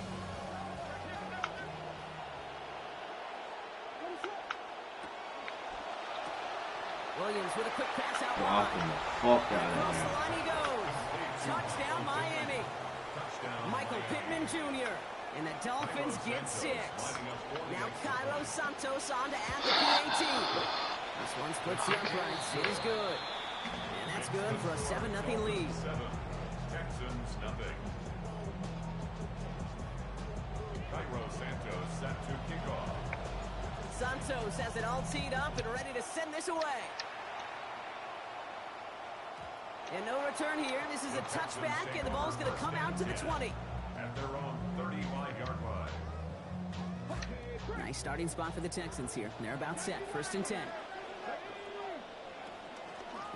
Williams with a quick pass out Dropping wide. the fuck out Across of the here. line he goes. Touchdown Miami. Touchdown. Michael Pittman Jr. And the Dolphins get 6. Now Cairo Santos on to add the PAT. This one splits the uprights. It is good. And that's good for a 7-0 lead. 7. Texans nothing. Cairo Santos set to kick off. Santos has it all teed up and ready to send this away. And no return here. This is a touchback, and the ball's going to come out to the 20. At their own 35-yard line. Nice starting spot for the Texans here. They're about set. 1st and 10.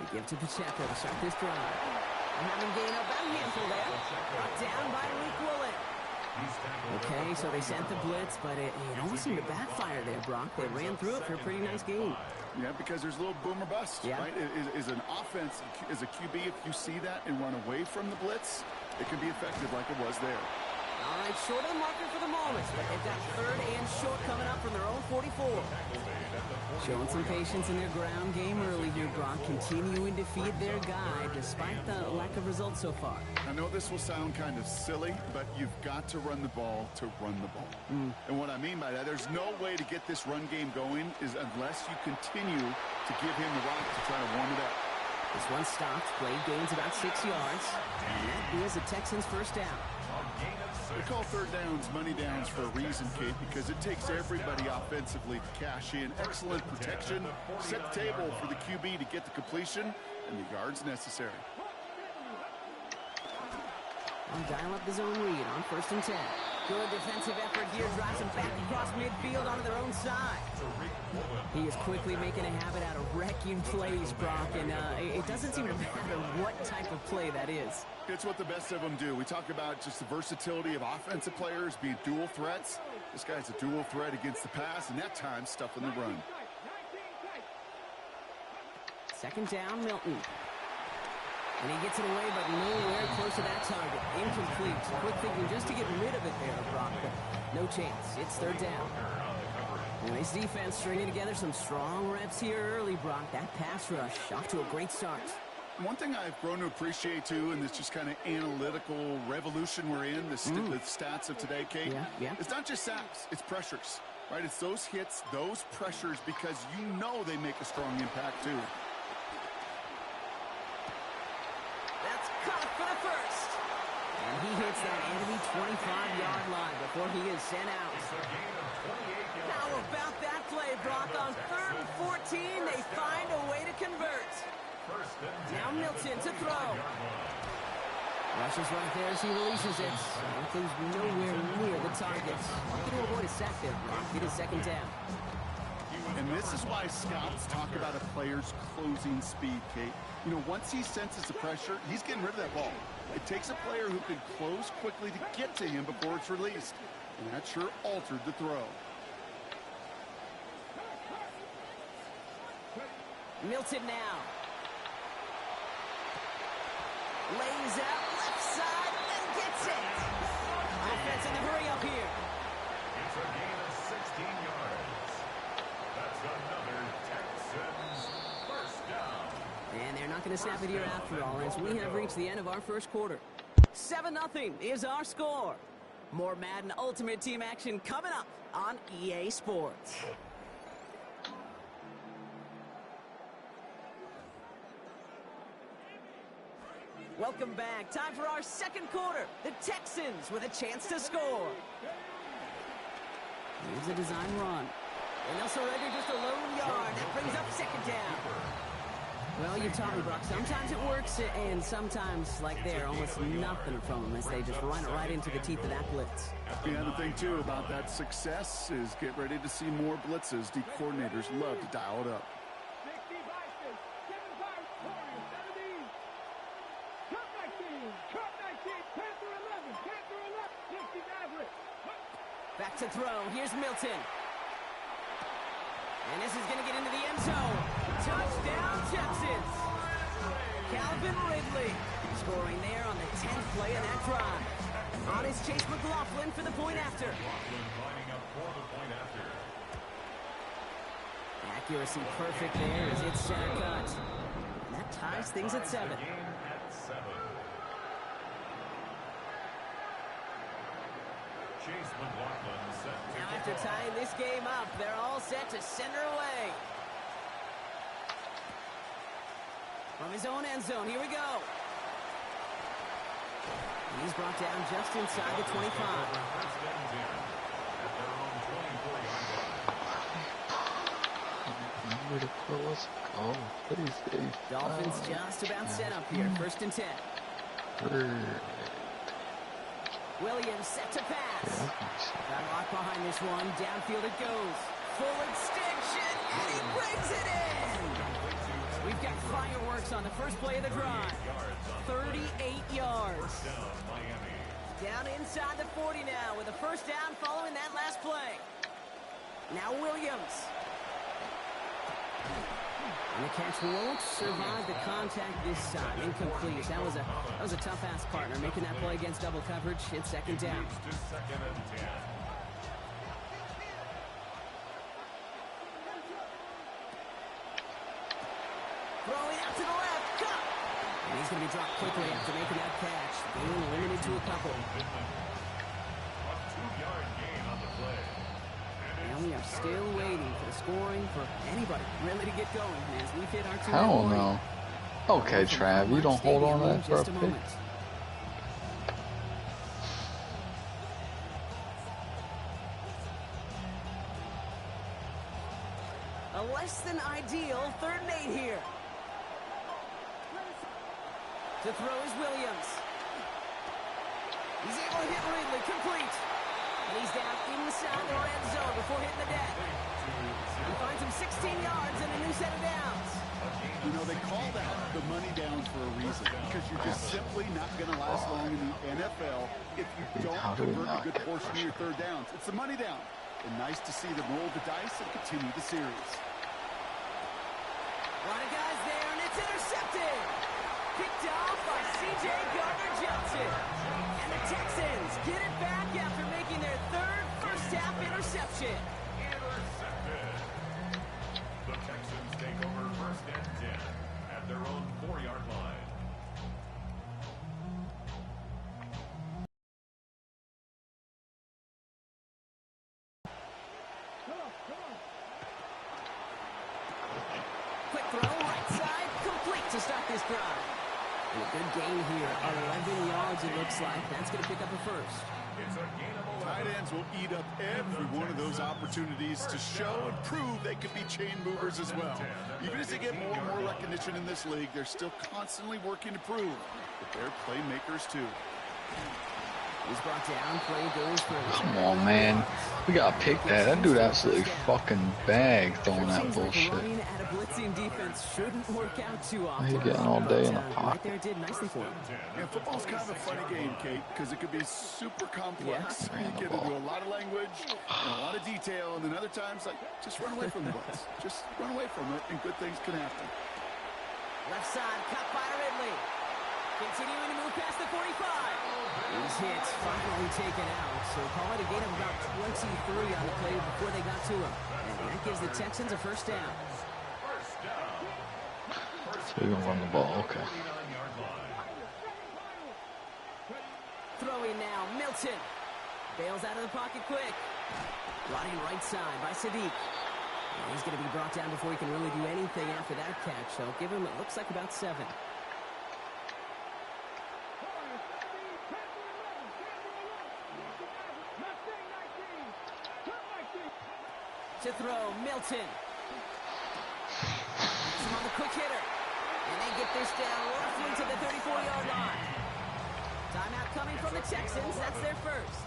They give to Pacheco to start this drive. And having gained about a handful there. Brought down by Luke Woolen. Okay, so they sent the blitz, but it almost seemed to backfire there, Brock. They ran through it for a pretty nice gain. Yeah, because there's a little boomer bust, Yeah. right? Is an offense, as a QB, if you see that and run away from the blitz, it can be effective like it was there. All right, short of the marker for the moment, but they've got 3rd and short coming up from their own 44. Showing some patience in their ground game early here, Brock, continuing to feed their guy despite the lack of results so far. I know this will sound kind of silly, but you've got to run the ball to run the ball. And what I mean by that, there's no way to get this run game going is unless you continue to give him the rock to try to warm it up. This one stopped, played gains about 6 yards, and that is the Texans' 1st down. They call 3rd downs money downs for a reason, Kate, because it takes everybody offensively to cash in. Excellent protection, set the table for the QB to get the completion and the yards necessary. And dial up the zone read on 1st and 10. Good defensive effort here, drives them back across midfield onto their own side. He is quickly making a habit out of wrecking plays, Brock, and it doesn't seem to matter what type of play that is. It's what the best of them do. We talk about just the versatility of offensive players being dual threats. This guy's a dual threat against the pass, and that time stuffing the run. 2nd down, Milton. And he gets it away, but nowhere close to that target. Incomplete. Quick thinking just to get rid of it there, Brock, but no chance. It's 3rd down. And this defense stringing together some strong reps here early, Brock. That pass rush off to a great start. One thing I've grown to appreciate, too, in this just kind of analytical revolution we're in, the stats of today, Kate, it's not just sacks, it's pressures, right? It's those hits, those pressures, because you know they make a strong impact, too. That's caught for the 1st. And he hits that enemy 25-yard line before he is sent out. How about that play, Brock? On 3rd and 14, they find a way to convert. Now Milton to throw. Rushes right there as he releases it. Milton's nowhere near the target. Looking to avoid a sack there, Brock. It is 2nd down. And this is why scouts talk about a player's closing speed, Kate. You know, once he senses the pressure, he's getting rid of that ball. It takes a player who can close quickly to get to him before it's released. And that sure altered the throw. Milton now. Lays out left side and gets it. Offense in the hurry up here. It's a gain of 16 yards. That's another Texans 1st down. And they're not going to snap it here after all, as we have reached the end of our 1st quarter. 7-0 is our score. More Madden Ultimate Team action coming up on EA Sports. Welcome back. Time for our second quarter. The Texans with a chance to score. Here's a design run. And they'll surrender just a lone yard. That brings up second down. Well, you taught me, Brock. Sometimes it works, and sometimes, like there, almost nothing from them as they just run it right into the teeth of that blitz. The other thing, too, about that success is get ready to see more blitzes. The coordinators love to dial it up. Back to throw. Here's Milton. And this is going to get into the end zone. Touchdown, Texans. Calvin Ridley scoring there on the 10th play of that drive. On his Chase McLaughlin for the point after. Accuracy perfect there as it's center cut. And that ties things at 7. Now after tying this game up, they're all set to send her away. From his own end zone, here we go. He's brought down just inside the 25. Let's go. Please, Dolphins just about set up here. 1st and 10. Williams set to pass. Got locked behind this one. Downfield it goes. Full extension, and he brings it in. We've got fireworks on the first play of the drive. 38 yards. Down inside the 40 now with a first down following that last play. Now Williams. And the catch won't survive the contact this time. Incomplete. That was a tough-ass partner making that play against double coverage. It's second down. Throwing out to the left. Cut. And he's going to be dropped quickly after making that catch. Gain limited to a couple. A 2-yard gain on the play. And we are still waiting for the scoring for anybody really to get going as we hit our 2. Hell no. Okay, Trav, you don't hold on to that for a pick. A less than ideal 3rd and 8 here. To throw is Williams. He's able to hit Ridley, complete. And he's down inside the red zone before hitting the deck. He finds him 16 yards and a new set of downs. You know, they call that the money downs for a reason, because you're just simply not going to last long in the NFL if you don't convert a good portion of your 3rd downs. It's the money down. And nice to see them roll the dice and continue the series. A lot of guys there, and it's intercepted. Picked off by C.J. Gardner-Johnson. And the Texans get it back after making their 3rd first-half interception. Intercepted. The Texans take over 1st and 10 at their own 4-yard line. Quick throw, right side, complete to start this drive. And a good gain here, 11 yards it looks like. That's going to pick up a first. It's a gain of 11. Tight ends will eat up every one of those opportunities to show and prove they could be chain movers as well. Even as they get more and more recognition in this league, they're still constantly working to prove that they're playmakers too. He's brought down, play goes for Come on, man. We gotta pick that. That dude absolutely fucking bagged throwing that bullshit. Running at a blitzing defense shouldn't work out too often. He's getting all day in the Right pocket. there did nicely for him. Yeah, football's kind of a funny game, Kate, because it could be super complex. Yeah. You get into a lot of language and a lot of detail, and then other times, like, just run away from the blitz. Just run away from it, and good things can happen. Left side, cut by Ridley. Continuing to move past the 45. He's hit, finally taken out. So call it a gain of about 23 on the play before they got to him. And that gives the Texans a first down. So you're gonna run the ball, okay. throwing now. Milton bails out of the pocket quick. Running right side by Sadiq. And he's going to be brought down before he can really do anything after that catch. So give him, it looks like about 7. To throw, Milton. Some on the quick hitter. And they get this down roughly to the 34-yard line. Timeout coming from the Texans. That's their first.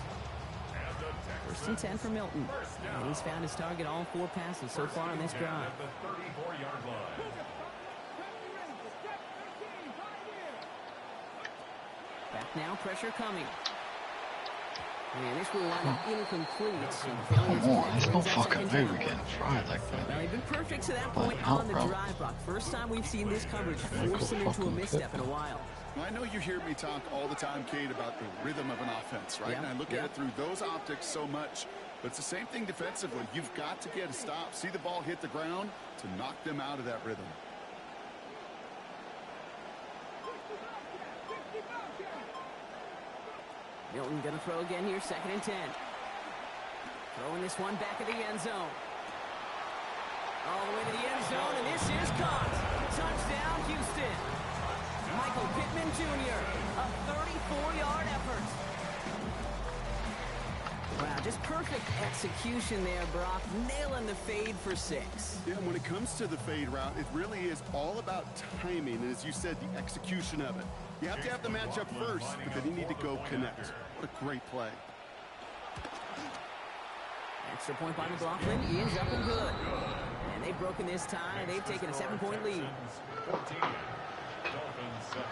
First and 10 for Milton. And he's found his target all 4 passes so far on this drive. Back now, pressure coming. And this will line up incomplete. Come on, there's no fucking way we're getting fried like that. Well, they've been perfect to that point on the drive, Brock. First time we've seen this coverage force them into a misstep in a while. I know you hear me talk all the time, Kate, about the rhythm of an offense, right? And I look at it through those optics so much. But it's the same thing defensively. You've got to get a stop, see the ball hit the ground to knock them out of that rhythm. Milton going to throw again here, 2nd and 10. Throwing this one back of the end zone. All the way to the end zone, and this is caught. Touchdown, Houston. Michael Pittman Jr., a 34-yard effort. Wow, just perfect execution there, Brock. Nailing the fade for 6. Yeah, when it comes to the fade route, it really is all about timing, and as you said, the execution of it. You have to have the matchup first, but then you need to go connect. What a great play. Extra point by McLaughlin is up and good. And they've broken this tie. They've taken a 7-point lead. 14, Dolphins 7.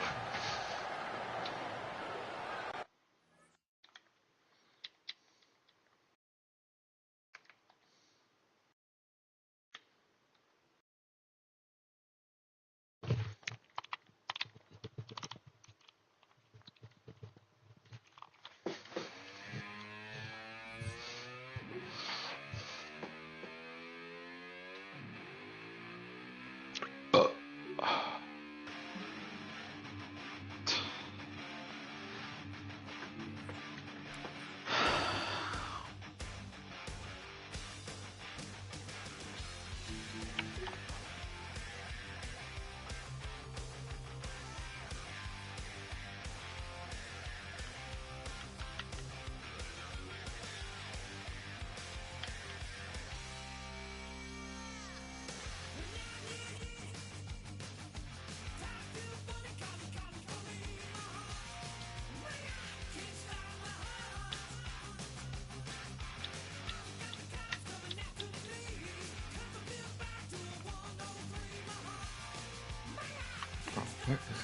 What is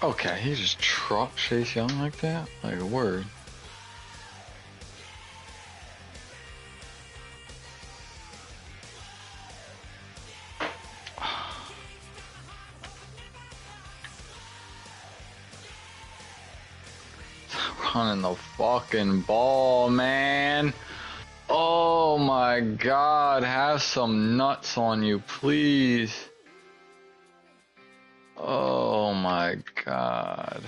Okay, he just trucked Chase Young like that? Like a word. Running the fucking ball, man. Oh my god, have some nuts on you, please. Oh my god.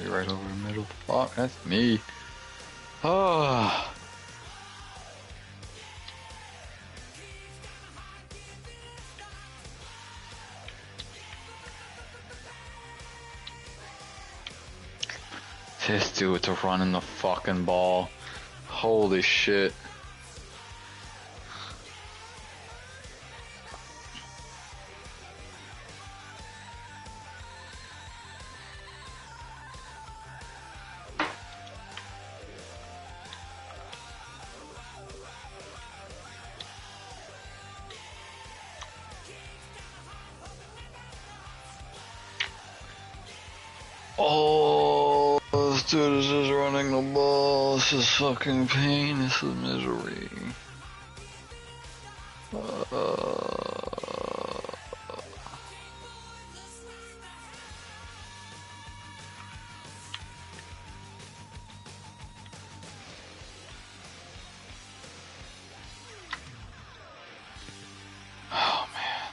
You're right over the middle. Fuck, that's me. Oh. This dude's running the fucking ball. Holy shit. Oh, this dude is just running the ball. This is fucking pain. This is misery. Oh man.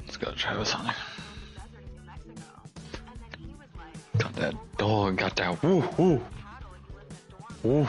Let's go, Travis Hunter. Got that dog, got that woo woo. Woo.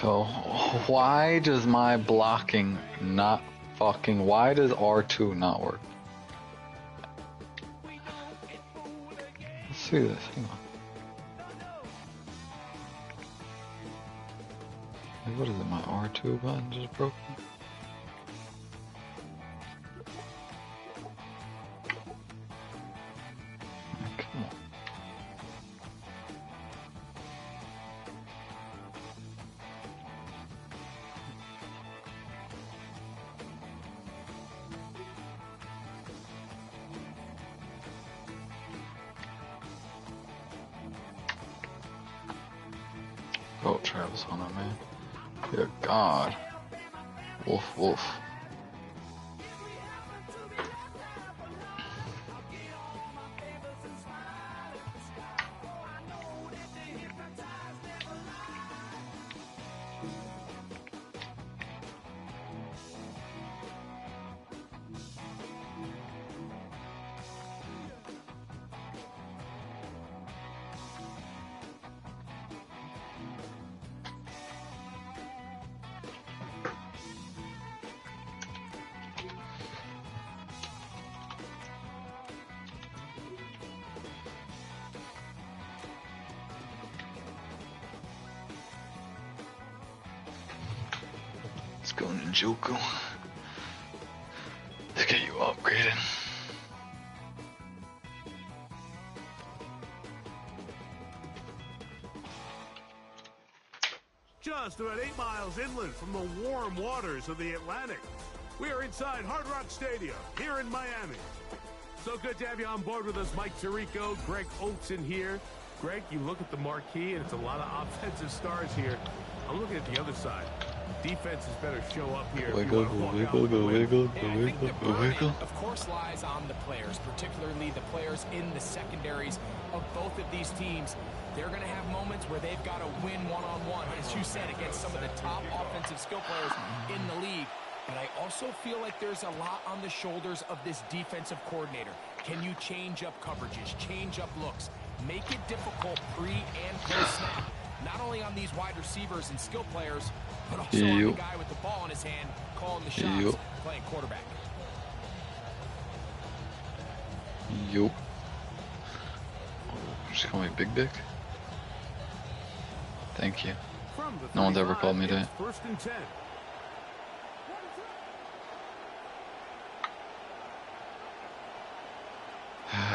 Yo, why does my blocking not fucking... Why does R2 not work? Let's see this. Hang on. What is it? My R2 button just broken? Come on. Oh, Travis on that, man. Dear God. Wolf, wolf. Let's go Ninjuku. Let's get you upgraded. Just about 8 miles inland from the warm waters of the Atlantic, we are inside Hard Rock Stadium here in Miami. So good to have you on board with us, Mike Tirico, Greg Olson here. Greg, you look at the marquee, and it's a lot of offensive stars here. I'm looking at the other side. Defenses better show up here. Wiggle, wiggle, go wiggle, go And I think wiggle, the go burden, wiggle. of course, lies on the players, particularly the players in the secondaries of both of these teams. They're going to have moments where they've got to win one-on-one, as you said, against some of the top offensive skill players in the league. But I also feel like there's a lot on the shoulders of this defensive coordinator. Can you change up coverages, change up looks, make it difficult pre and post-snap? Not only on these wide receivers and skill players, but also on the guy with the ball in his hand, calling the shots, playing quarterback. Yup. Just call me Big Dick. Thank you. No one's ever called me that. First and 10.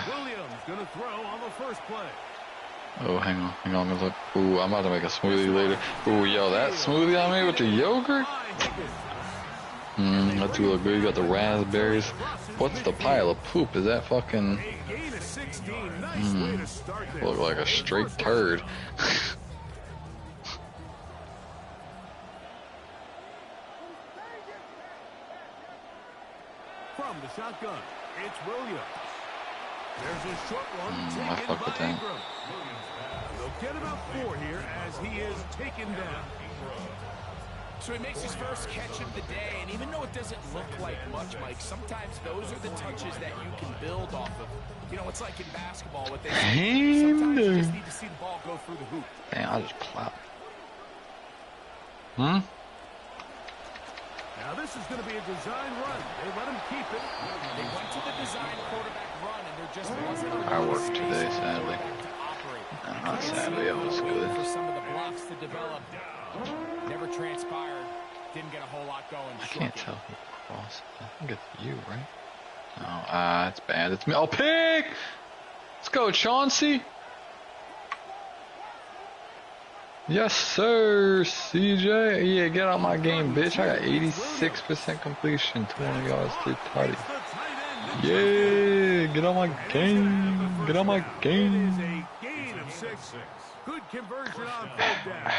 Williams gonna throw on the first play. Oh, hang on, I'm gonna look. Ooh, I'm about to make a smoothie later. Ooh, yo, that smoothie I made with the yogurt? That do look good. You got the raspberries. What's the pile of poop? Is that fucking... Look like a straight turd. From the shotgun, it's Williams. There's a short one I taken fuck with by that. Ingram. They'll get about 4 here as he is taken down. So he makes his first catch of the day, and even though it doesn't look like much, Mike, sometimes those are the touches that you can build off of. You know, it's like in basketball, what they say, sometimes you just need to see the ball go through the hoop. Dang, I just plop. Now this is going to be a design run. They let him keep it. They went to the design quarterback run, and there just wasn't I worked today, sadly. Not sadly, it was good. For some of the blocks to develop. Never transpired. Didn't get a whole lot going. I can't tell who crossed. I think it's you, right? No, it's bad. It's me. Oh, pick! Let's go, Chauncey. Yes, sir, CJ. Yeah, get out my game, bitch. I got 86% completion, 200 yards, 3 tutties. Yeah, get out my game. Get out my game. Gain of 6. Good conversion on third down.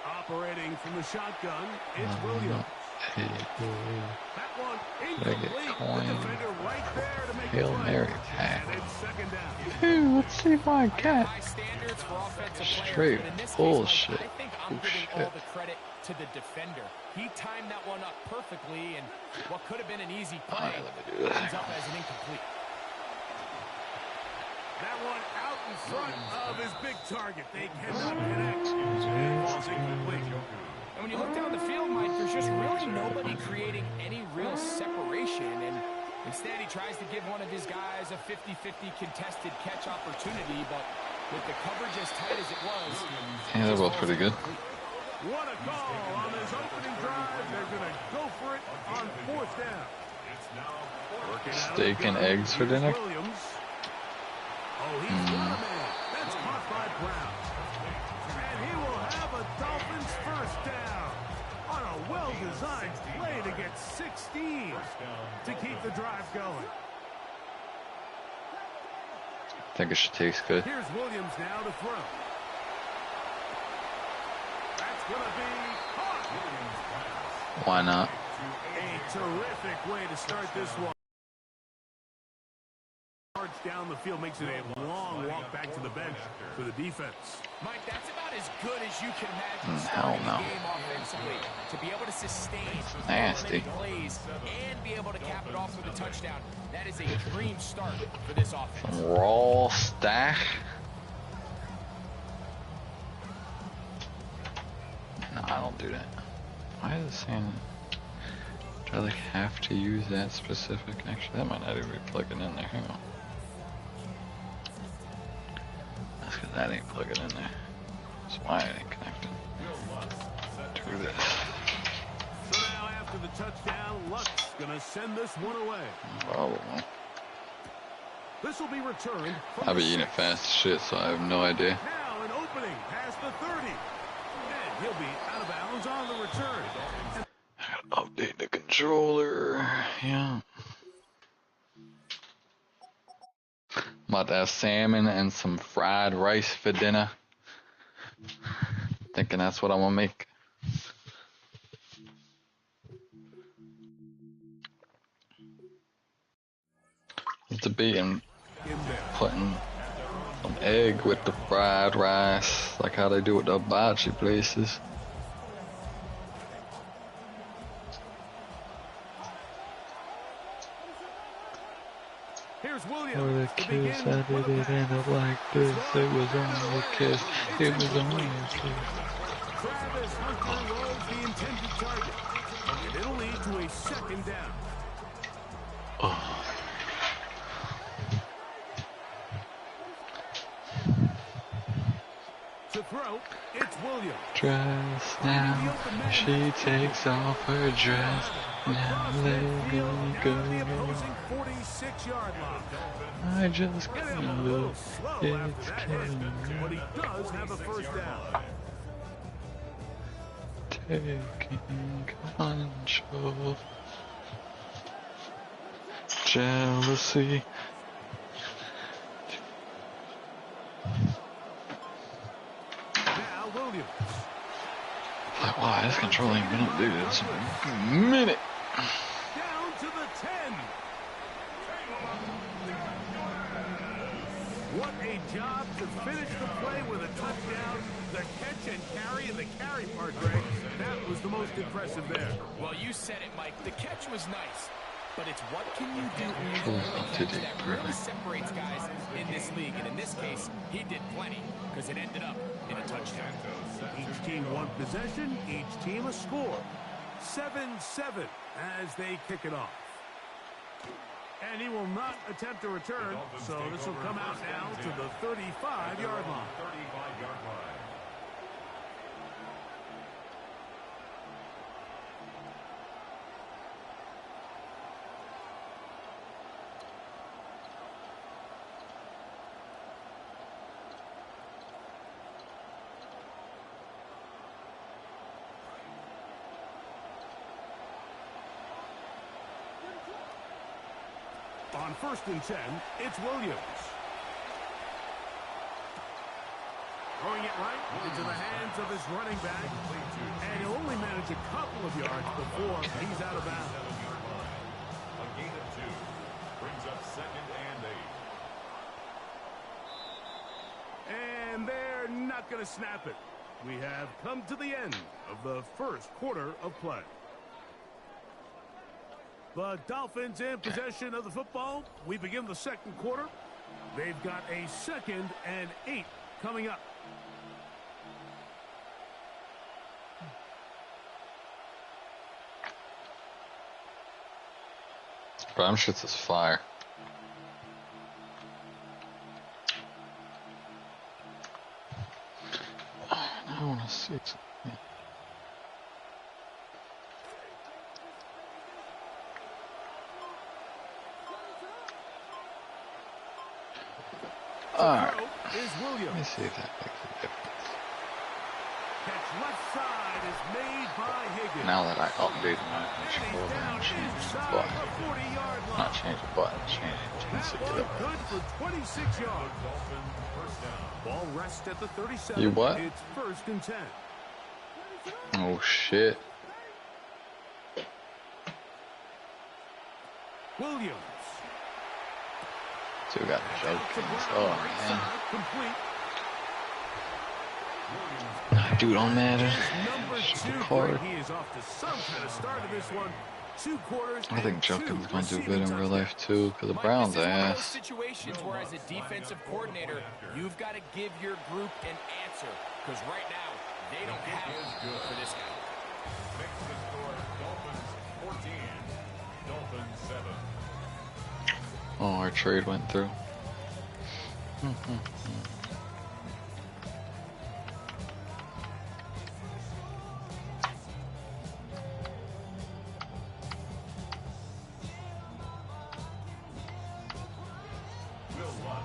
Operating from the shotgun, it's Williams. That one incomplete. The defender right there to make Hail Mary pass. and it's second down. Dude, let's see if I can. Straight bullshit. I think I'm giving all the credit to the defender. He timed that one up perfectly, and what could have been an easy play ends up as an incomplete. That one out in front of his big target. They cannot connect. Ball's incomplete. And when you look down the field, Mike, there's just really nobody creating any real separation, and instead he tries to give one of his guys a 50-50 contested catch opportunity, but with the coverage as tight as it was... Yeah, they're both pretty good. What a call on this opening drive. They're going to go for it on 4th down. Steak and eggs for dinner? Williams. Oh, he's got a man. That's caught by Brown. And he will have a Dolphins first down on a well-designed play to get 16 to keep the drive going. I think it should taste good. Here's Williams now to throw. That's going to be caught. Why not? A terrific way to start this one. Down the field makes it a long walk back to the bench for the defense. Mike, that's about as good as you can imagine Hell starting no. the game offensively. To be able to sustain Nasty. plays and be able to cap it off with a touchdown, that is a dream start for this offense. Some raw stack. No, I don't do that. Why is it saying do I like have to use that specific? Actually, that might not even be plugging in there. Hang on. That's because that ain't plugging in there. That's why it ain't connected. Do this. So now after the touchdown, Luck's gonna send this one away. Probably. This will be returned. I'll be eating it fast as shit, so I have no idea. Now an opening past the 30. And he'll be out of bounds on the return. I gotta update the controller. Yeah. I'm about to have salmon and some fried rice for dinner. Thinking that's what I'm gonna make. I'm debating putting some egg with the fried rice, like how they do with the hibachi places. Here's Williams. For the kiss, I did it end up like this. It was only a kiss. It was only a kiss. Travis Hunter was the intended target. And it'll lead to a second down. Oh. To throw, it's Williams. Dress now, she takes off her dress. Now let me go. 46-yard line. I just can't look. It's killing me. But he does have a first down. Taking control. Jealousy. Now Williams. Like, wow, this control ain't gonna do this in a minute. Down to the 10. What a job to finish the play with a touchdown. The catch and carry, and the carry part, Greg, that was the most impressive there. Well, you said it, Mike. The catch was nice. But it's what can you do when you make a catch that really separates guys in this league. And in this case, he did plenty because it ended up in a touchdown. Each team one possession, each team a score. 7-7 as they kick it off. And he will not attempt a return, so this will come out now to the 35-yard line. On 1st and 10, it's Williams. Throwing it right into the hands of his running back. And he'll only manage a couple of yards before he's out of bounds. A gain of 2 brings up 2nd and 8. And they're not going to snap it. We have come to the end of the first quarter of play. The Dolphins in possession of the football. We begin the second quarter. They've got a 2nd and 8 coming up. But I'm sure this is fire. I want to see it. Alright. Let me see if that makes a difference. Catch left side is made by Higgins. Now that I updated my control, I'm changing the button. Not change the button, change the intensity. Good for 26 yards. Ball rests at the 37. You what? It's 1st and 10. Oh shit. Williams. Still got the Jokins. Oh man. Dude, don't matter. He is off to some kind of start of this one. 2 quarters. I think Jokins gonna do good in real life too, because the Browns are ass. Situations where, as a defensive coordinator, you've got to give your group an answer, because right now they don't have it for this guy. Makes the score Dolphins 14, Dolphins 7. Oh, our trade went through.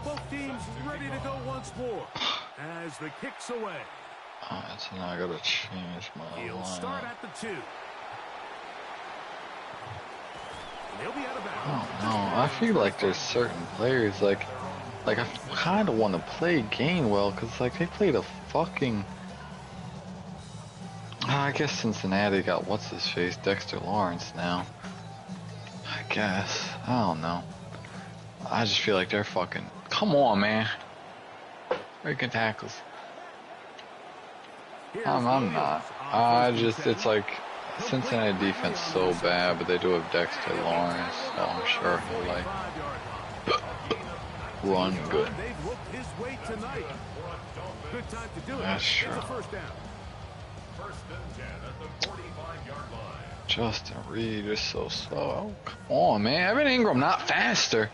Both teams ready to go once more as the kick's away. Alright, so now I gotta change my He'll line. start at the 2. He'll be out of bounds. I don't know. I feel like there's certain players like I kind of want to play Gainwell because like they played a fucking. I guess Cincinnati got what's his face, Dexter Lawrence now. I guess I don't know. I just feel like they're fucking. Come on, man. Breaking tackles. I'm not. It's like Cincinnati defense so bad, but they do have Dexter Lawrence, so I'm sure he'll like run good. That's true. Justin Reed is so slow. Oh, come on, man. Evan Ingram not faster.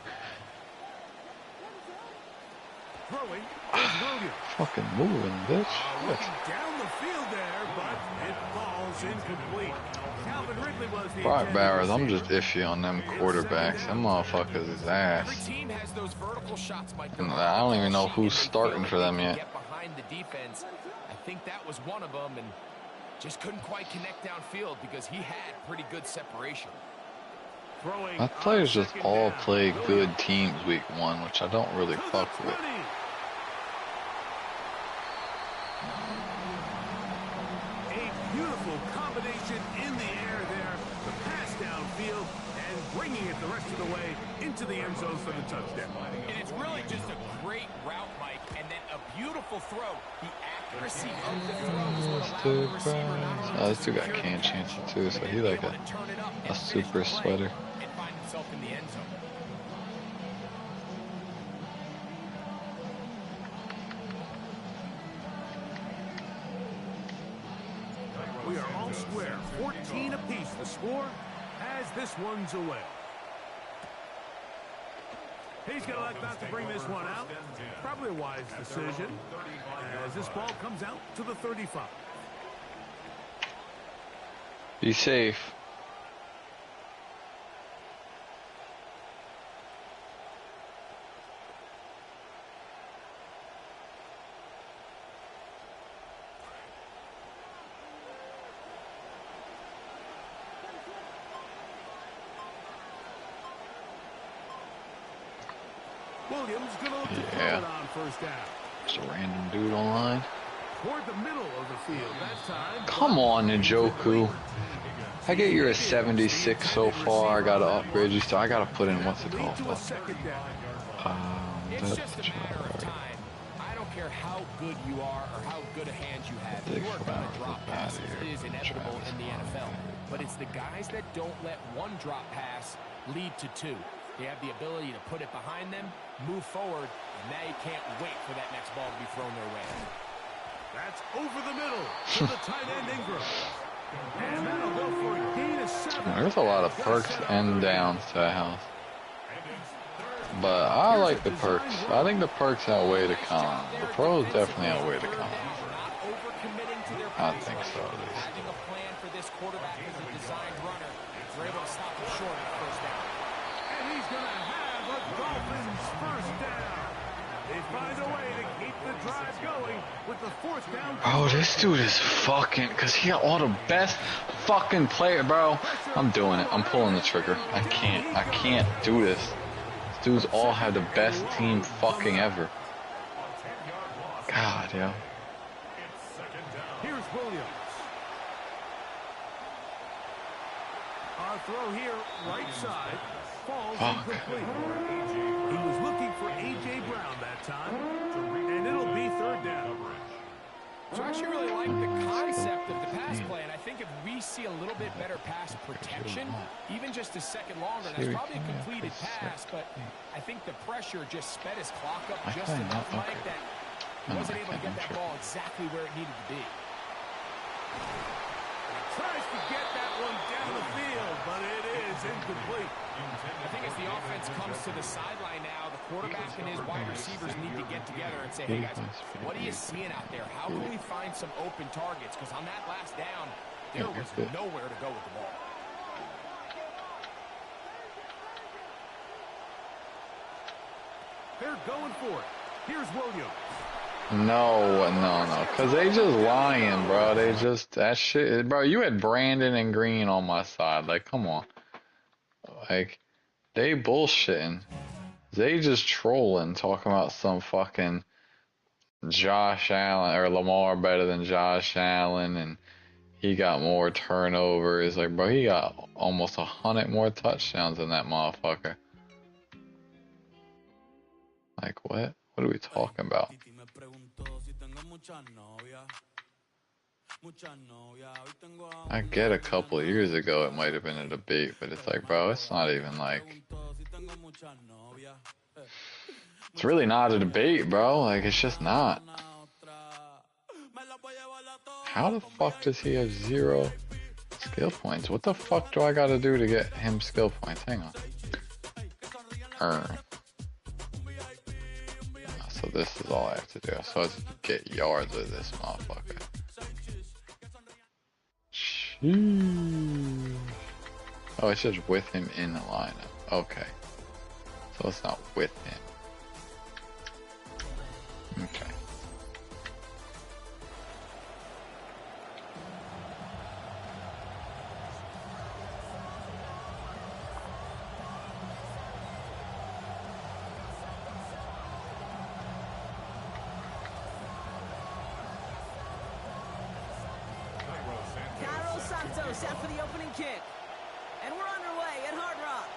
Fucking moving, bitch. Down the field there, but it falls incomplete. Calvin Ridley was the Brock Bowers, I'm just iffy on them quarterbacks. Them motherfuckers is ass. And I don't even know who's starting for them yet. Behind the defense, I think that was one of them, and just couldn't quite connect downfield because he had pretty good separation. My players just all play good teams week 1, which I don't really fuck with. The rest of the way into the end zone for the touchdown. And it's really just a great route, Mike, and then a beautiful throw. The accuracy of the throw is what allowed the receiver not only this dude got can chances too, so he like a super sweater. And find himself in the end zone. We are all square, 14 apiece the score as this one's away. He's going to elect not to bring this one out. Probably a wise decision as this ball comes out to the 35. Be safe. Williams gonna look to throw it on first down. Just a random dude online. Toward the middle of the field that time. Come on, Njoku. I get you're a 76 so far. I gotta upgrade you, so I gotta put in what's it called? It's just a matter of time. I don't care how good you are or how good a hand you have, you are going to drop passes. It is inevitable in the NFL. But it's the guys that don't let one drop pass lead to two. They have the ability to put it behind them, move forward, and now you can't wait for that next ball to be thrown their way. That's over the middle to the tight end Ingram. And that'll go for a gain of 7. There's a lot of perks and downs to that house. But I like the perks. I think the perks outweigh the cons. The pros definitely outweigh the cons. I think so, at least. Having a plan for this quarterback as a designed runner, they're able to stop him short of the first down. And he's going to have a Dolphins first down. They find a way to keep the drive going with the 4th down. Bro, this dude is fucking, because he got all the best fucking player, bro. I'm doing it. I'm pulling the trigger. I can't do this. These dudes all have the best team fucking ever. God, yo. Here's Williams. Our throw here, right side, falls incomplete. He was looking for A.J. Brown that time, and it'll be 3rd down. So I actually really like the concept of the pass play, and I think if we see a little bit better pass protection, even just a second longer, that's probably a completed pass, but I think the pressure just sped his clock up just enough, Mike, that he wasn't able to get that ball exactly where it needed to be. Tries to get that one down the field, but it is incomplete. I think as the offense comes to the sideline now, the quarterback and his wide receivers need to get together and say, hey guys, what are you seeing out there? How can we find some open targets? Because on that last down, there was nowhere to go with the ball. They're going for it. Here's Williams. No, because they just lying, bro. They just, that shit, bro, you had Brandon and Green on my side. Like, come on. Like, they bullshitting. They just trolling, talking about some fucking Josh Allen, or Lamar better than Josh Allen, and he got more turnovers. Like, bro, he got almost 100 more touchdowns than that motherfucker. Like, what? What are we talking about? I get a couple of years ago it might have been a debate, but it's like, bro, it's not even like, it's really not a debate, bro. Like, it's just not. How the fuck does he have 0 skill points? What the fuck do I gotta do to get him skill points? Hang on. So this is all I have to do. So I have to get yards with this motherfucker. Oh, it's just with him in the lineup. Okay. So it's not with him. Okay. Set for the opening kick. And we're underway at Hard Rock.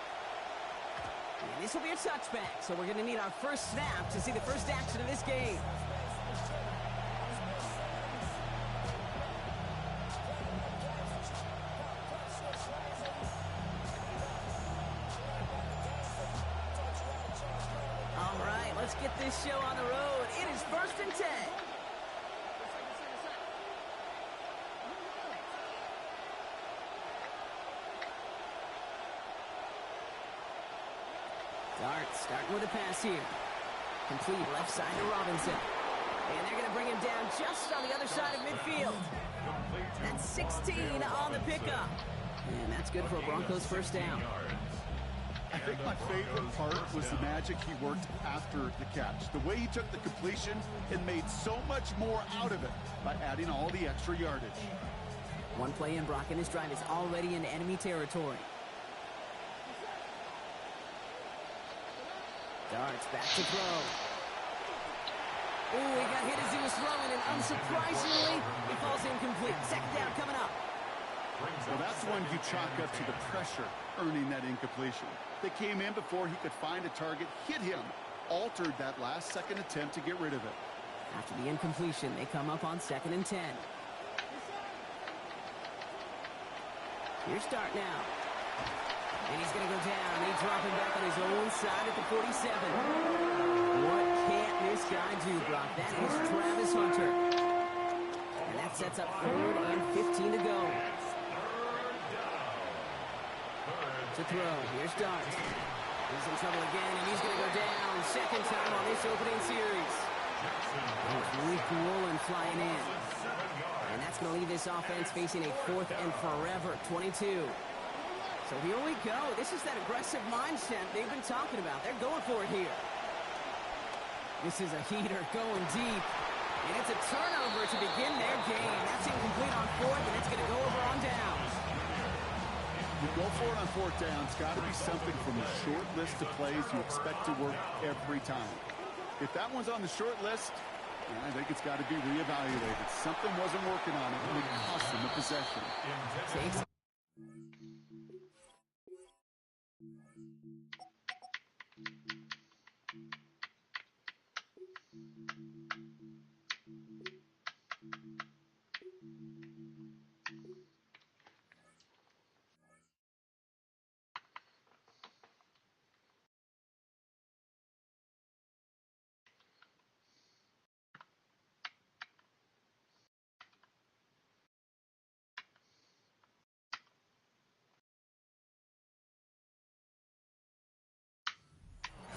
And this will be a touchback, so we're going to need our first snap to see the first action of this game. All right, let's get this show on the road. It is 1st and 10. Dart starting with a pass here. Complete left side to Robinson. And they're going to bring him down just on the other side of midfield. That's 16 on the pickup. And that's good for a Broncos first down. I think my favorite part was the magic he worked after the catch. The way he took the completion and made so much more out of it by adding all the extra yardage. One play in, Brock, and his drive is already in enemy territory. Darts back to throw. Ooh, he got hit as he was throwing, and unsurprisingly, he falls incomplete. 2nd down coming up. Well, that's one you chalk up to the pressure earning that incompletion. They came in before he could find a target, hit him, altered that last second attempt to get rid of it. After the incompletion, they come up on 2nd and 10. Here's start now. And he's going to go down. He's dropping back on his own side at the 47. What can't this guy do, Brock? That is Travis Hunter. And that sets up 3rd and 15 to go. To throw. Here's Dart. He's in trouble again, and he's going to go down. 2nd time on this opening series. Luke Woolen flying in. And that's going to leave this offense facing a 4th and forever 22. So here we go. This is that aggressive mindset they've been talking about. They're going for it here. This is a heater going deep. And it's a turnover to begin their game. That's incomplete on 4th, and it's going to go over on downs. You go for it on 4th down. It's got to be something from the short list of plays you expect to work every time. If that one's on the short list, I think it's got to be reevaluated. Something wasn't working on it, and it cost them the possession.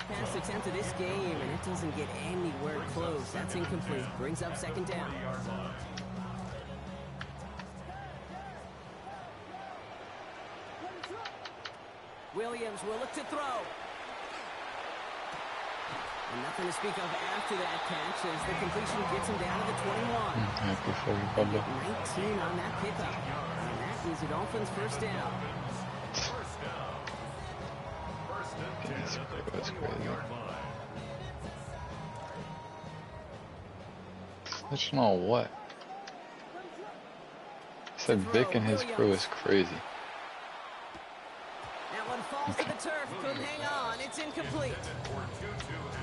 Last attempt of this game, and it doesn't get anywhere close. That's incomplete. Brings up 2nd down. Williams will look to throw. And nothing to speak of after that catch as the completion gets him down to the 21. Happy for you, brother. 19 on that pickup. And that is the Dolphins' 1st down. That's crazy. I just know what. I said Vic and his crew is crazy. That one falls to the turf. Couldn't hang on. It's incomplete.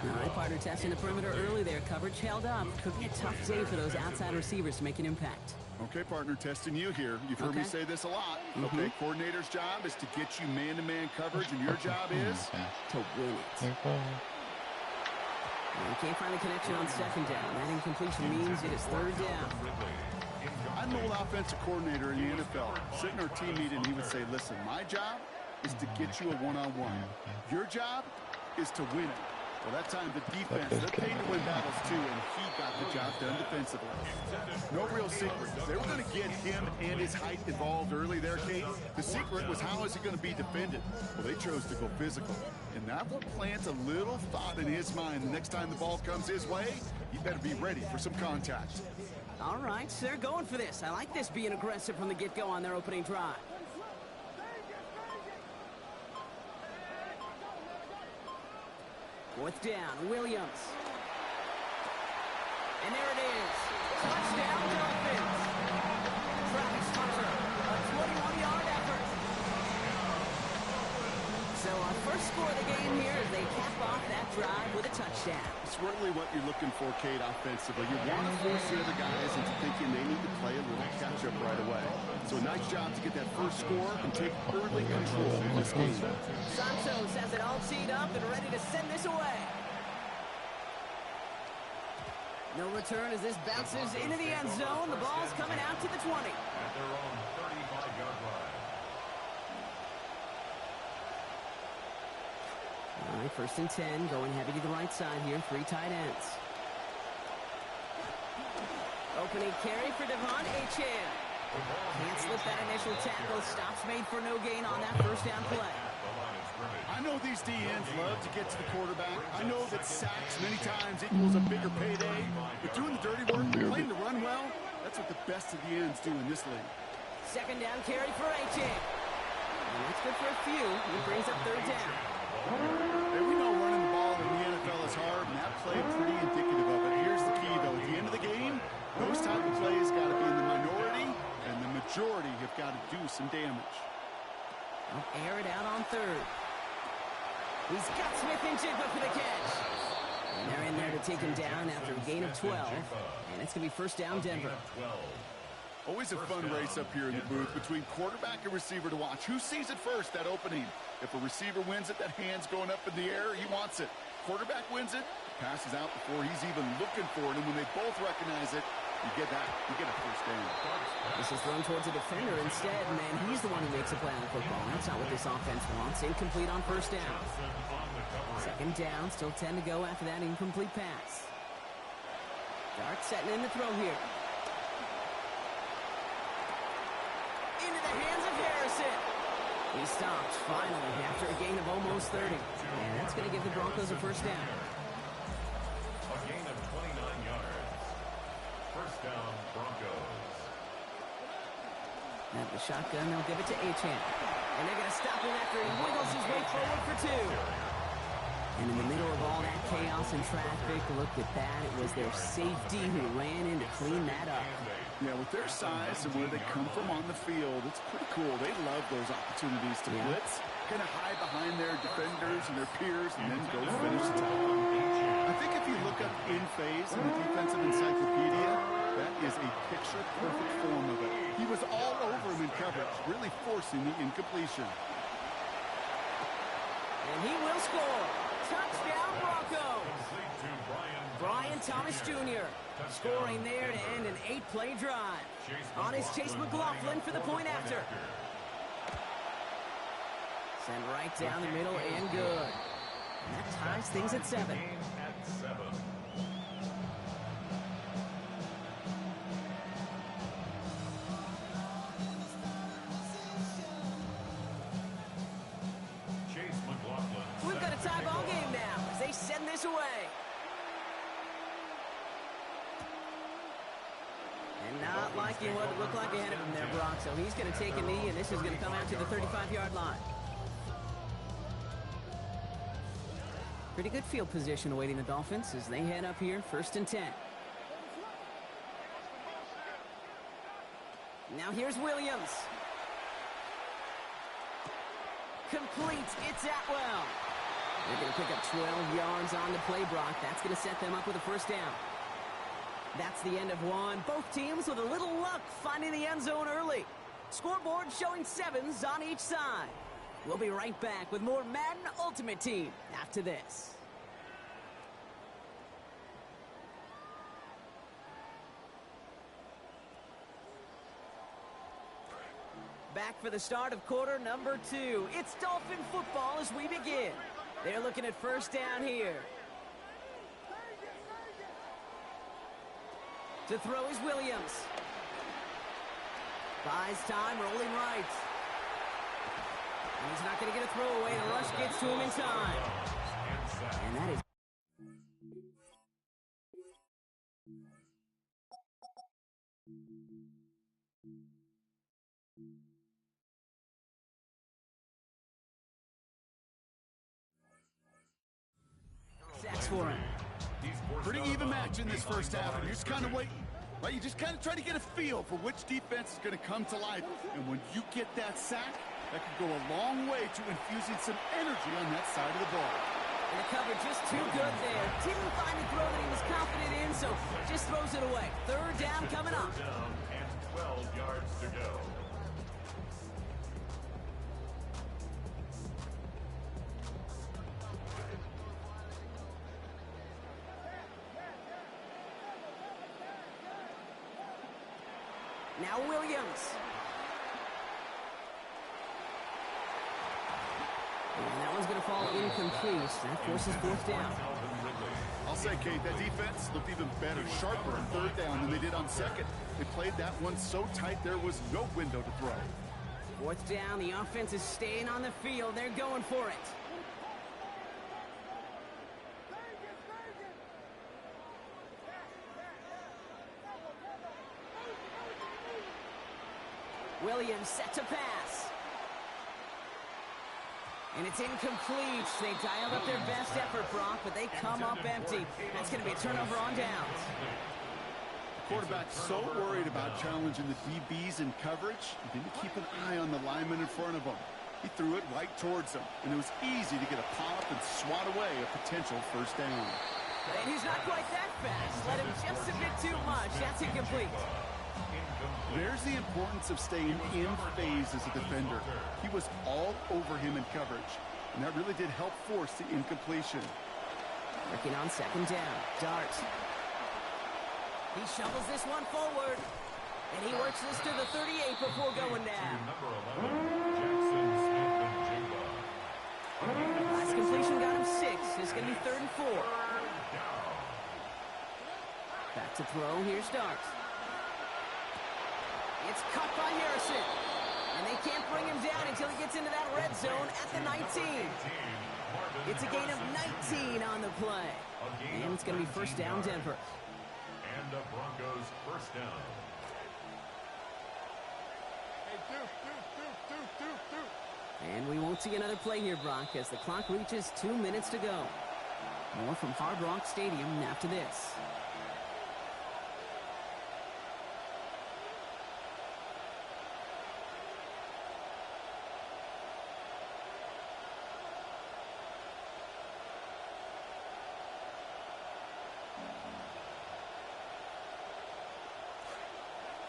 All right, partner testing the perimeter early there. Coverage held up. Could be a tough day for those outside receivers to make an impact. Okay, partner, testing you here. You've heard me say this a lot. Okay, coordinator's job is to get you man-to-man coverage, and your job is to win it. You can't find the connection on 2nd down. That incompletion means it is 3rd down. I'm an old offensive coordinator in the NFL. Sitting in our team meeting, he would say, listen, my job is to get you a one-on-one. Your job is to win it. Well, that time the defense, they're paid to win battles too, and he got the job done defensively. No real secret. They were going to get him and his height involved early there, Kate. The secret was how is he going to be defended? Well, they chose to go physical, and that will plant a little thought in his mind. The next time the ball comes his way, he better be ready for some contact. All right, so they're going for this. I like this being aggressive from the get-go on their opening drive. Fourth down, Williams. And there it is. Touchdown, Dolphins. Travis Hunter, a 21-yard effort. So our first score of the game here as they cap off that drive with a touchdown. It's really what you're looking for, Kate, offensively. You want to force the other guys into thinking they need to play a little catch-up right away. So a nice job to get that first score and take early control of this game. Santos has it all teed up and ready to send this away. No return as this bounces into the end zone. The ball's coming out to the 20. At their own 35-yard line. All right, 1st and 10, going heavy to the right side here. 3 tight ends. Opening carry for Devon Achane. Can't slip that initial tackle. Stops made for no gain on that 1st down play. I know these DNs love to get to the quarterback. I know that sacks many times equals a bigger payday. But doing the dirty work, playing the run well, that's what the best of the ends do in this league. 2nd down carry for Achane. And that's good for a few. He brings up 3rd down. Hey, we know running the ball in the NFL is hard, and that play pretty indicative of it. Here's the key, though. At the end of the game, those type of plays got to be in the minority, and the majority have got to do some damage. Air it out on 3rd. He's got Smith and Jigba for the catch. And they're in there to take him down after a gain of 12. And it's going to be first down, Denver. Always a fun race up here in the booth between quarterback and receiver to watch. Who sees it first, that opening? If a receiver wins it, that hand's going up in the air, he wants it. Quarterback wins it, passes out before he's even looking for it. And when they both recognize it, you get that. You get a first down. This is thrown towards a defender instead, man. He's the one who makes a play on the football. That's not what this offense wants. Incomplete on first down. Second down, still 10 to go after that incomplete pass. Dart setting in the throw here. Into the hands of Harrison. He stopped finally after a gain of almost 30. And that's going to give the Broncos a first down. A gain of 29 yards. First down, Broncos. At the shotgun, they'll give it to Achane. And they're going to stop him after he wiggles his way forward for 2. And in the middle of all that chaos and traffic, look at that. It was their safety who ran in to clean that up. Yeah, with their size and where they come from on the field, it's pretty cool. They love those opportunities to blitz, kind of hide behind their defenders and their peers, and then go finish the top. I think if you look up in phase in the defensive encyclopedia, that is a picture-perfect form of it. He was all over him in coverage, really forcing the incompletion. And he will score. Touchdown, Broncos. Brian Thomas Jr. scoring there to end an 8-play drive. On is Chase McLaughlin for the point after. Sent right down the middle and good. And that ties things at 7. We've got a tie ball game now as they send this away. And not liking what it looked like ahead of him there, Brock. So he's going to take a knee, and this is going to come out to the 35-yard line. Pretty good field position awaiting the Dolphins as they head up here, 1st and 10. Now here's Williams. Complete. It's Atwell. They're going to pick up 12 yards on the play, Brock. That's going to set them up with a first down. That's the end of one. Both teams with a little luck finding the end zone early. Scoreboard showing 7s on each side. We'll be right back with more Madden Ultimate Team after this. Back for the start of quarter number 2. It's Dolphin football as we begin. They're looking at first down here. To throw is Williams. Buys time, rolling right. And he's not going to get a throwaway. The rush gets to him in time. And that is... sacks for him. Pretty even match in this first half, and you're just kind of waiting. Right? You just kind of try to get a feel for which defense is going to come to life. And when you get that sack, that could go a long way to infusing some energy on that side of the ball. And the cover just too good there. Didn't find a throw that he was confident in, so just throws it away. Third down coming up. And 12 yards to go. Now Williams. And that one's going to fall incomplete. That forces fourth down. I'll say, Kate, that defense looked even better, sharper on third down than they did on second. They played that one so tight there was no window to throw. Fourth down, the offense is staying on the field. They're going for it. Williams set to pass. And it's incomplete. They dialed up their best effort, Brock, but they come up empty. That's going to be a turnover on downs. The quarterback's so worried about challenging the DBs in coverage, he didn't keep an eye on the lineman in front of him. He threw it right towards him, and it was easy to get a pop and swat away a potential first down. And he's not quite that fast. Let him just a bit too much. That's incomplete. There's the importance of staying in phase as a defender. He was all over him in coverage, and that really did help force the incompletion. Working on second down. Dart. He shovels this one forward. And he works this to the 38 before going down. Last completion got him 6. It's going to be 3rd and 4. Back to throw. Here's Dart. It's cut by Harrison. And they can't bring him down until he gets into that red zone at the 19. It's a gain of 19 on the play. And it's going to be first down, Denver. And the Broncos first down. And we won't see another play here, Brock, as the clock reaches 2 minutes to go. More from Hard Rock Stadium after this.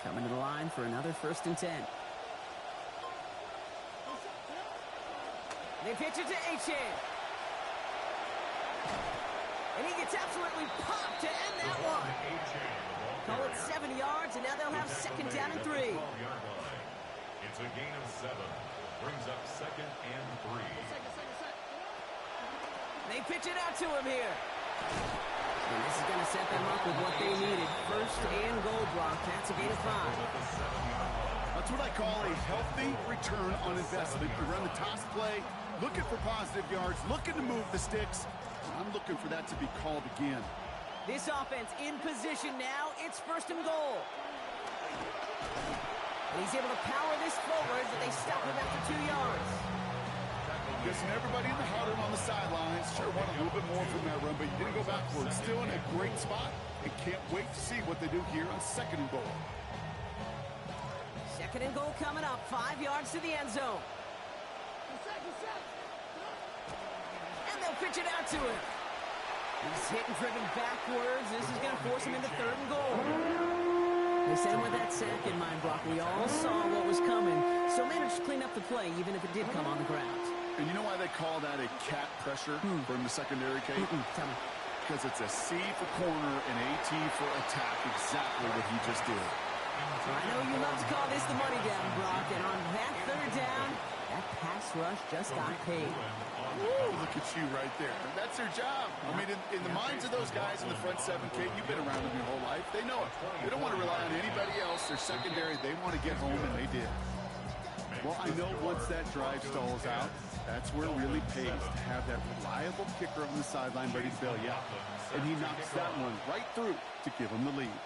Coming to the line for another 1st and 10. They pitch it to Achane. And he gets absolutely popped to end that one. Call it 7 yards, and now they'll have second down and 3. It's a gain of 7. Brings up 2nd and 3. They pitch it out to him here. And this is going to set them up with what they needed. 1st and goal, Brock. That's a gain of 5. That's what I call a healthy return on investment. You run the toss play, looking for positive yards, looking to move the sticks. I'm looking for that to be called again. This offense in position now. It's 1st and goal. And he's able to power this forward, but they stop him after 2 yards. Listen, everybody in the huddle on the sidelines sure want a little bit more from that run, but you didn't go backwards. Still in a great spot, and can't wait to see what they do here on 2nd and goal. 2nd and goal coming up. 5 yards to the end zone. And they'll pitch it out to him. He's hit and driven backwards. This is going to force him into 3rd and goal. They sent him with that sack in mind, Brock. We all saw what was coming, so managed to clean up the play, even if it did come on the ground. And you know why they call that a cat pressure from the secondary, Kate? Tell me. Because it's a C for corner and AT for attack, exactly what he just did. I know you love to call this the money down, Brock, and on that 3rd down, that pass rush just got paid. Woo, look at you right there. That's their job. I mean, in the minds of those guys in the front 7, Kate, you've been around them your whole life. They know it. They don't want to rely on anybody else. Their secondary, they want to get home, and they did. Well, I know once that drive stalls out, that's where it really pays to have that reliable kicker on the sideline ready to bail you out. And he knocks that one right through to give him the lead.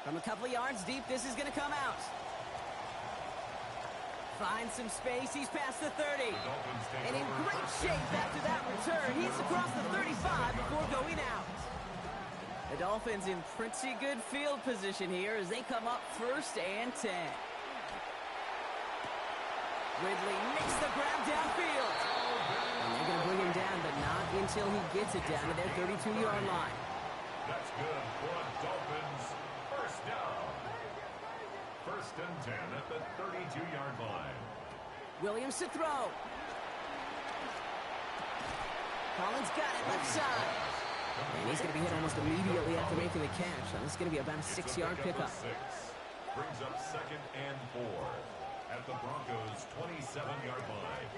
From a couple of yards deep, this is going to come out. Finds some space. He's past the 30. And in great shape after that return. He's across the 35 before going out. The Dolphins in pretty good field position here as they come up 1st and 10. Ridley makes the grab downfield. And they're going to bring him down, but not until he gets it down to their 32-yard line. That's good for a Dolphins first down. 1st and 10 at the 32-yard line. Williams to throw. Collins got it left side. And he's going to be hit almost immediately after making the catch. So this is going to be about a 6-yard pickup. Brings up 2nd and 4 at the Broncos' 27-yard line.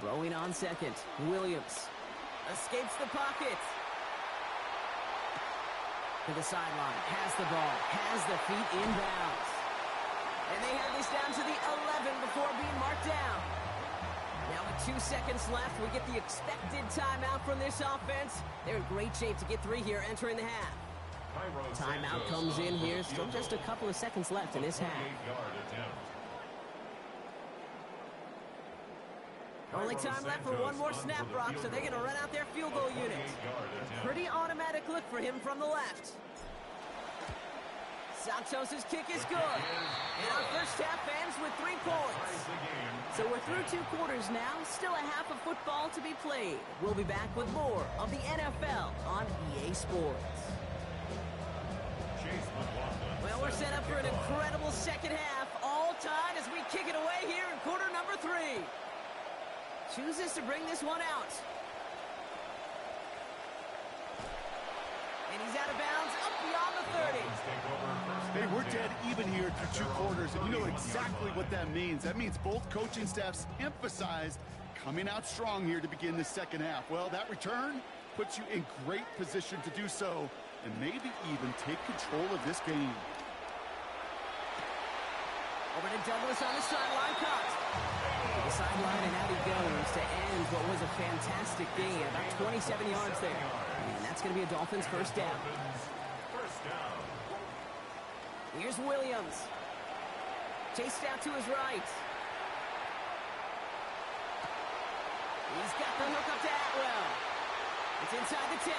Throwing on 2nd. Williams escapes the pocket. To the sideline. Has the ball. Has the feet inbounds. And they have this down to the 11 before being marked down. Now with 2 seconds left, we get the expected timeout from this offense. They're in great shape to get 3 here entering the half. Timeout comes in here. Still just a couple of seconds left in this half. Only time left for one more snap, Brock, so they're going to run out their field goal unit. Pretty automatic look for him from the left. Santos' kick is good. And our first half ends with 3 points. So we're through 2 quarters now. Still a half of football to be played. We'll be back with more of the NFL on EA Sports. Well, we're set up for an incredible second half. All tied as we kick it away here in quarter number 3. Chooses to bring this one out. And he's out of bounds, up beyond the 30. Hey, we're dead even here through 2 quarters, and you know exactly what that means. That means both coaching staffs emphasized coming out strong here to begin the second half. Well, that return puts you in great position to do so, and maybe even take control of this game. Over to Douglas on the sideline cut. The sideline, and out he goes to end what was a fantastic game. About 27 yards there. And that's going to be a Dolphins first down. Here's Williams. Chased out to his right. He's got the hook up to Atwell. It's inside the 10.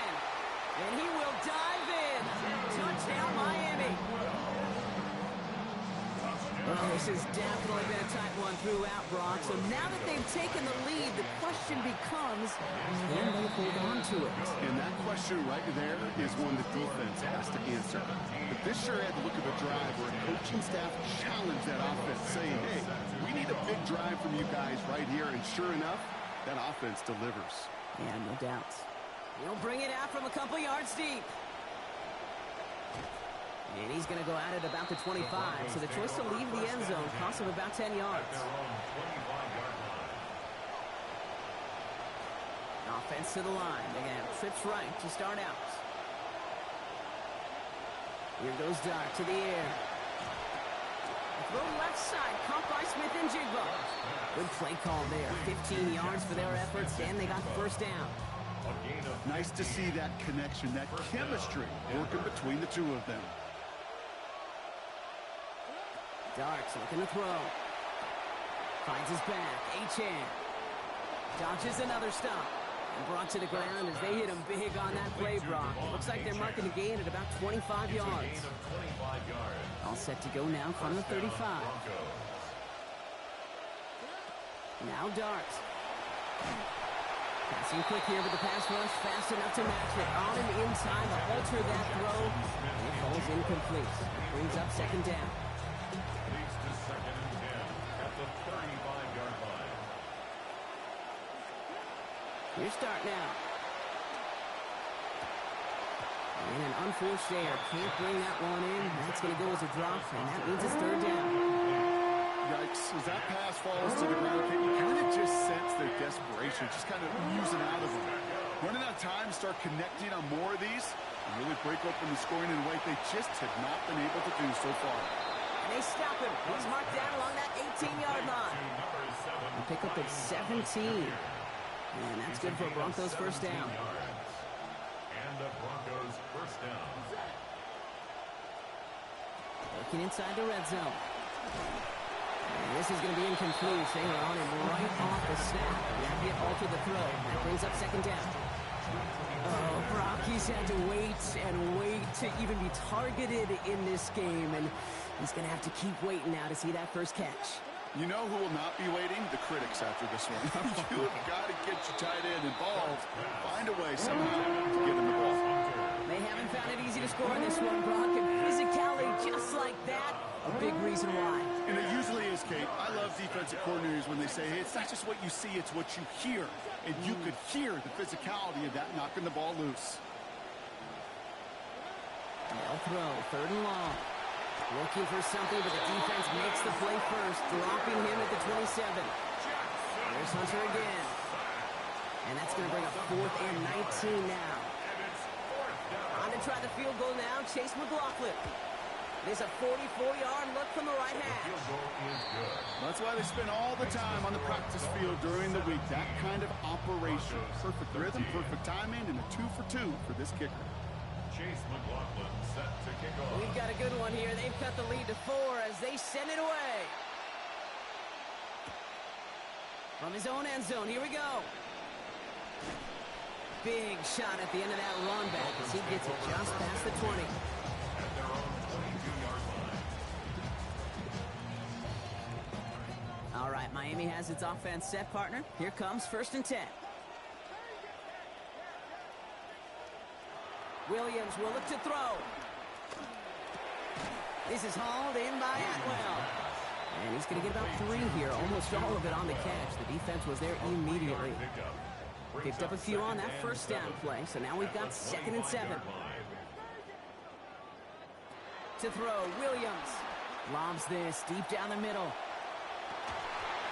And he will dive in. Touchdown, Miami. Well, this has definitely been a tight one throughout, Brock. So now that they've taken the lead, the question becomes, can they hold on to it? And that question right there is one the defense has to answer. But this sure had the look of a drive where a coaching staff challenged that offense, saying, hey, we need a big drive from you guys right here. And sure enough, that offense delivers. Yeah, no doubt. He'll bring it out from a couple yards deep. And he's going to go at it about the 25. So the choice to leave the end zone costs him about 10 yards. Offense to the line. They're going to have trips right to start out. Here goes Dart to the air. Throw left side, caught by Smith and Jigba. Good play call there. 15 yards for their efforts, and they got the first down. Nice to see that connection, that chemistry working between the two of them. Darts looking to throw. Finds his back. Achane. Dodges another stop. And brought to the ground as they hit him big on that play, Brock. It looks like they're marking the gain at about 25 yards. All set to go now from the 35. Now Dart. Passing quick here with the pass rush. Fast enough to match it. On and inside to alter that throw. And it falls incomplete. Brings up second down. Here's Dart now. And an unforced error. Can't bring that one in. That's going to go as a drop, and that means it's third down. Yikes. As that pass falls to the ground, you kind of just sense their desperation, just kind of oozing out of them. Running out of time, start connecting on more of these, and really break open the scoring in a way they just have not been able to do so far. And they stop him. He's marked down along that 18-yard line. They pick up at 17. And that's good for Broncos first down. And the Broncos first down. Looking inside the red zone. And this is going to be incomplete. They were on him right off the snap. And that hit altered the throw. That brings up second down. Oh, Brock, he's had to wait and wait to even be targeted in this game. And he's going to have to keep waiting now to see that first catch. You know who will not be waiting? The critics after this one. You have got to get your tight end involved. Find a way somehow to get him the ball. They haven't found it easy to score in this one, Brock. And physicality just like that, a big reason why. And it usually is, Kate. I love defensive coordinators when they say, hey, it's not just what you see, it's what you hear. And you could hear the physicality of that knocking the ball loose. They'll throw, third and long. Looking for something, but the defense makes the play first, dropping him at the 27. There's Hunter again. And that's going to bring up 4th and 19 now. On to try the field goal now, Chase McLaughlin. There's a 44-yard look from the right hash. That's why they spend all the time on the practice field during the week. That kind of operation. Perfect rhythm, perfect timing, and a 2-for-2 for this kicker. Chase McLaughlin set to kick off. We've got a good one here. They've cut the lead to 4 as they send it away. From his own end zone, here we go. Big shot at the end of that run back as he gets it just past the 20. At their own 22-yard Miami has its offense set, partner. Here comes 1st and 10. Williams will look to throw. This is hauled in by Atwell. And he's going to get about 3 here, almost all of it on the catch. The defense was there immediately. Picked up a few on that 1st down play, so now we've got 2nd and 7. To throw, Williams. Lobs this deep down the middle.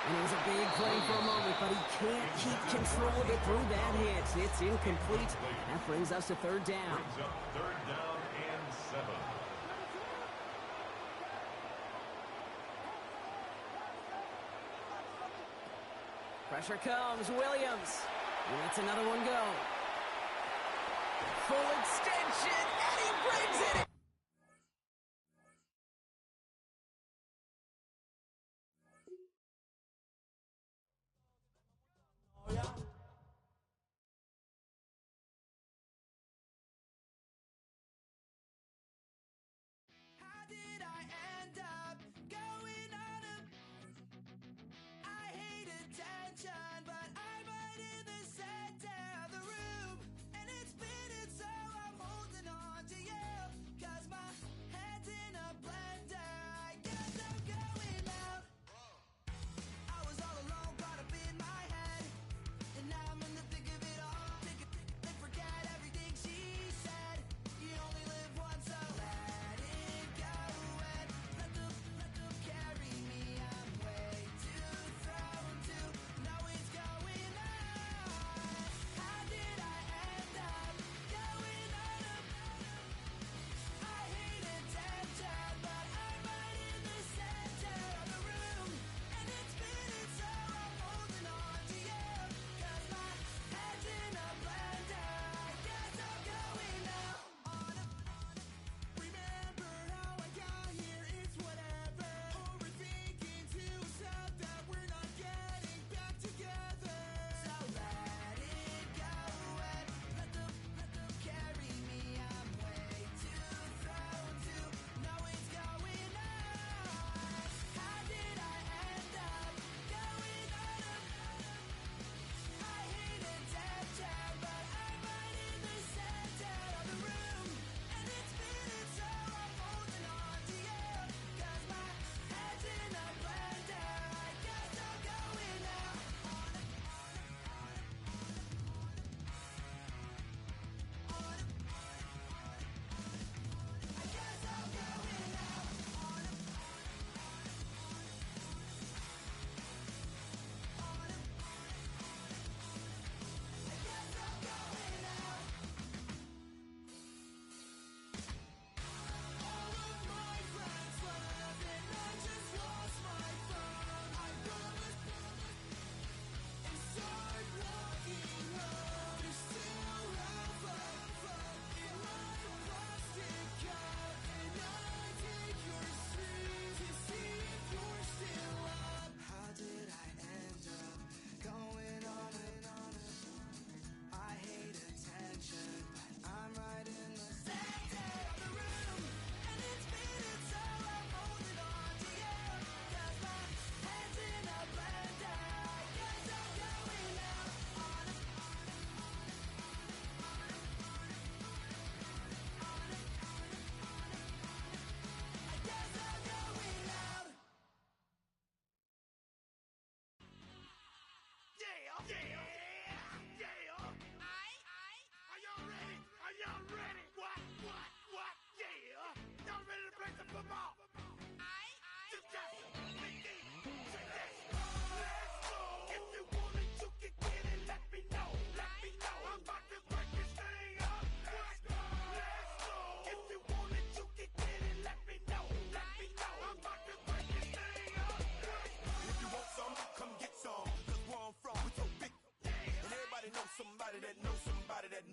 And it was a big play for a moment, but he can't keep control of it through that hit. It's incomplete. That brings us to 3rd down. 3rd down and 7. Pressure comes, Williams. He lets another one go. Full extension, and he brings it in.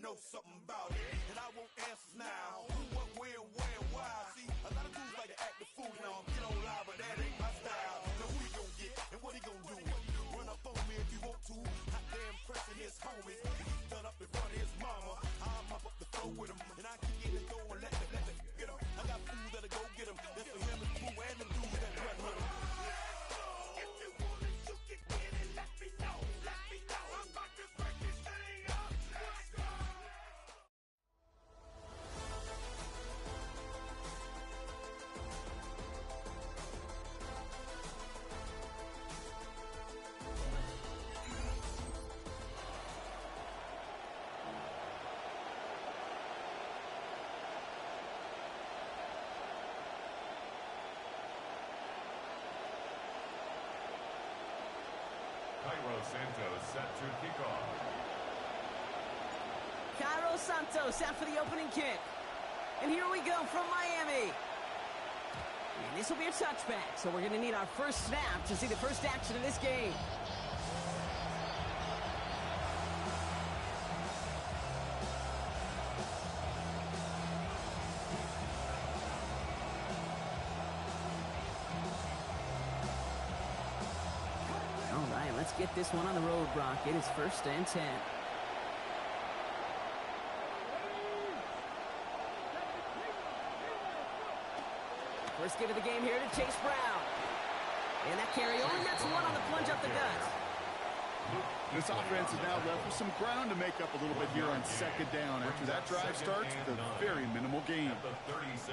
Know something about it, and I won't answer now. Who, what, where, why? See, a lot of dudes like to act the fool now. Get on live, but that ain't my style. Now who he gon' get, and what he gon' do? Run up on me if you want to. Hot damn pressing his homies. He's done up in front of his mama. I'm up the floor with him, and I can get the door and let the get him. I got fools that'll go get him. That's for him and Pooh and them dudes that run with him. If you want it, you can to kick off. Cairo Santos out for the opening kick. And here we go from Miami. And this will be a touchback, so we're going to need our first snap to see the first action of this game. All right, let's get this one on the road, Brock. It is 1st and 10. First give of the game here to Chase Brown. And that carry only gets one on the plunge up the gut. This offense is now left with some ground to make up a little bit here on 2nd down. After that drive starts with a very minimal gain.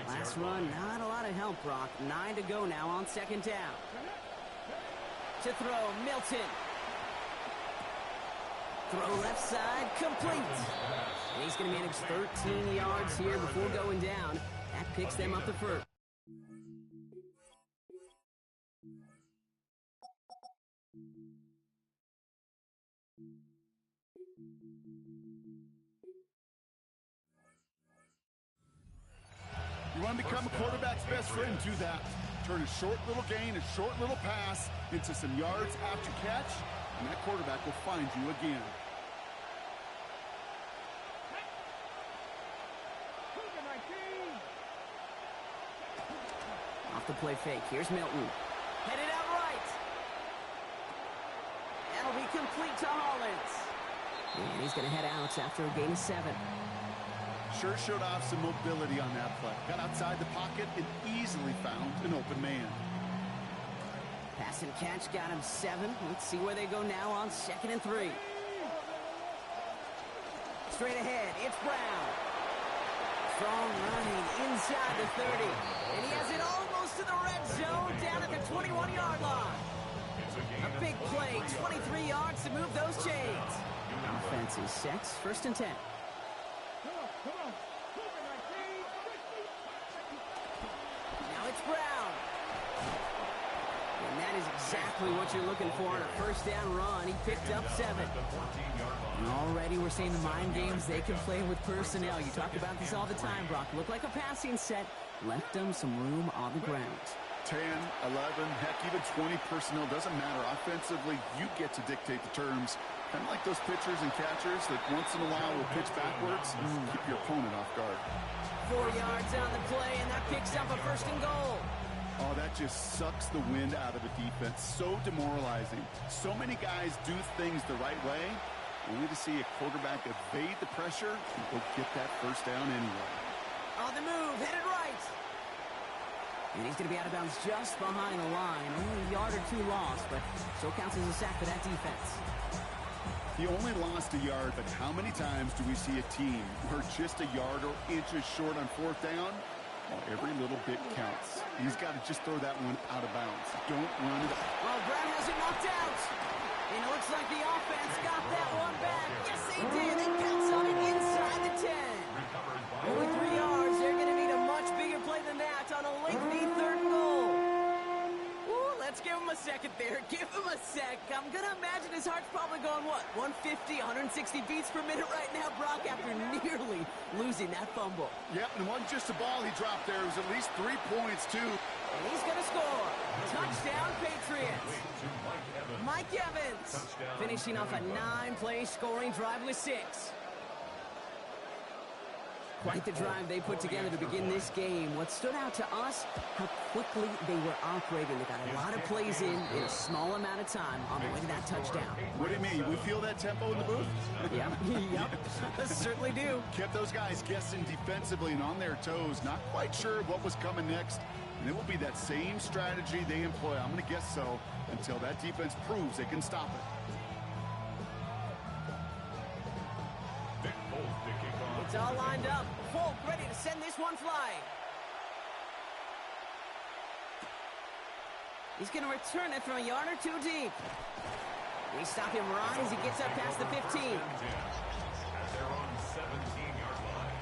Last run, not a lot of help, Brock. 9 to go now on 2nd down. To throw, Milton. Throw left side, complete. And he's going to manage 13 yards here before going down. That picks them up the first. You want to become a quarterback's best friend, do that. Turn a short little gain, a short little pass into some yards after catch, and that quarterback will find you again. Off the play fake. Here's Milton. Headed out right. That'll be complete to Hollins. And he's going to head out after a gain of 7. Sure showed off some mobility on that play. Got outside the pocket and easily found an open man. Pass and catch got him 7. Let's see where they go now on 2nd and 3. Straight ahead, it's Brown. Strong running inside the 30. And he has it almost to the red zone down at the 21-yard line. A big play, 23 yards to move those chains. Offense is set, 1st and 10. Now it's Brown. And that is exactly what you're looking for on a 1st down run. He picked up 7. And already we're seeing the mind games they can play with personnel. You talk about this all the time, Brock. Looked like a passing set. Left them some room on the ground. 10, 11, heck, even 20 personnel, doesn't matter. Offensively, you get to dictate the terms. Kind of like those pitchers and catchers that once in a while will pitch backwards and keep your opponent off guard. 4 yards on the play, and that picks up a 1st and goal. Oh, that just sucks the wind out of a defense. So demoralizing. So many guys do things the right way, only to see a quarterback evade the pressure and go get that 1st down anyway. On the move, headed right. And he's going to be out of bounds just behind the line. Only a yard or 2 lost, but still counts as a sack for that defense. He only lost a yard, but how many times do we see a team where just a yard or inches short on 4th down? Well, every little bit counts. He's got to just throw that one out of bounds. Don't run it. Well, Brown has it knocked out. And it looks like the offense got that one back. Yes, they did. They bounce on it inside the 10. Only 3 yards. They're going to need a much bigger play than that on a lengthy 3rd goal. Ooh, let's give him a second there. Give him a sec. I'm going to imagine his heart's probably going, what, 150, 160 beats per minute right now, Brock, after nearly losing that fumble. Yep, and it wasn't just a ball he dropped there. It was at least 3 points, too. And he's going to score. Touchdown, Patriots. Mike Evans finishing off a 9-play scoring drive with 6. Quite the drive they put together to begin this game. What stood out to us, how quickly they were operating. They got a lot of plays in a small amount of time on the way to that touchdown. What do you mean? We feel that tempo in the booth? Yep, certainly do. Kept those guys guessing defensively and on their toes, not quite sure what was coming next. And it will be that same strategy they employ, I'm going to guess so, until that defense proves they can stop it. It's all lined up. Folk ready to send this one flying. He's going to return it from a yard or 2 deep. We stop him right as he gets up past the 15. They're on 17-yard line.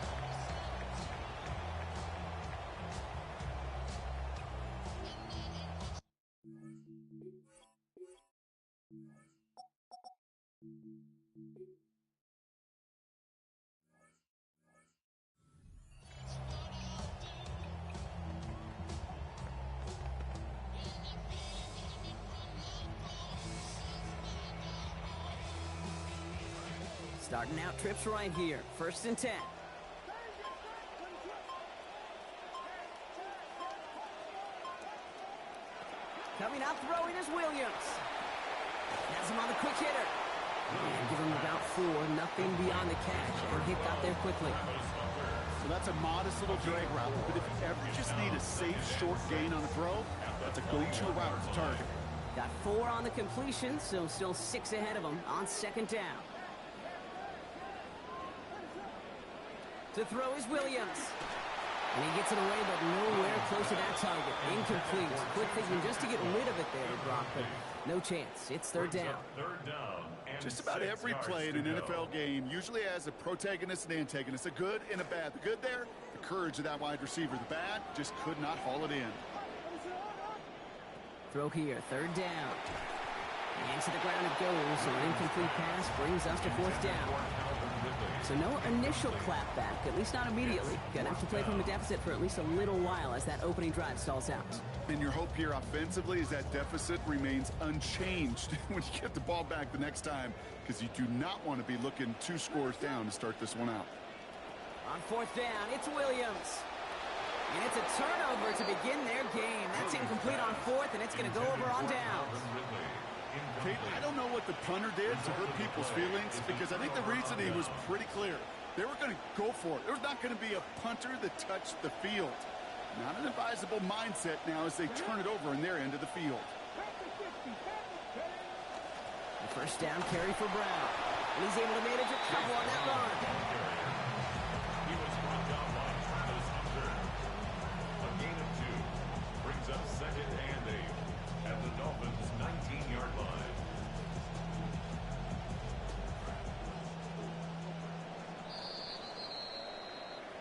Starting out trips right here. 1st and 10. Coming out throwing is Williams. Has him on the quick hitter. And give him about 4, nothing beyond the catch. And hit got there quickly. So that's a modest little drag route, but if you ever just need a safe, short gain on a throw, that's a go-to route to target. Got 4 on the completion, so still 6 ahead of him on 2nd down. To throw is Williams. And he gets it away, but nowhere close to that target. Incomplete. Quick thinking just to get rid of it there, Brock, but no chance. It's 3rd down. Just about every play in an NFL game usually has a protagonist and antagonist, a good and a bad. The good there, the courage of that wide receiver. The bad, just could not haul it in. Throw here, 3rd down. And to the ground it goes, so an incomplete pass brings us to 4th down. So no initial clapback, at least not immediately. Gonna have to play from a deficit for at least a little while as that opening drive stalls out. And your hope here offensively is that deficit remains unchanged when you get the ball back the next time, because you do not want to be looking 2 scores down to start this one out. On 4th down, it's Williams. And it's a turnover to begin their game. That's incomplete on 4th, and it's going to go over on downs. Kate, I don't know what the punter did to hurt people's feelings, because I think the reasoning was pretty clear. They were going to go for it. There was not going to be a punter that touched the field. Not an advisable mindset now as they turn it over in their end of the field. The 1st down carry for Brown. And he's able to manage a couple on that run. He was brought down by Travis Hunter. A gain of 2 brings up 2nd and 8 at the Dolphins' 19-yard line.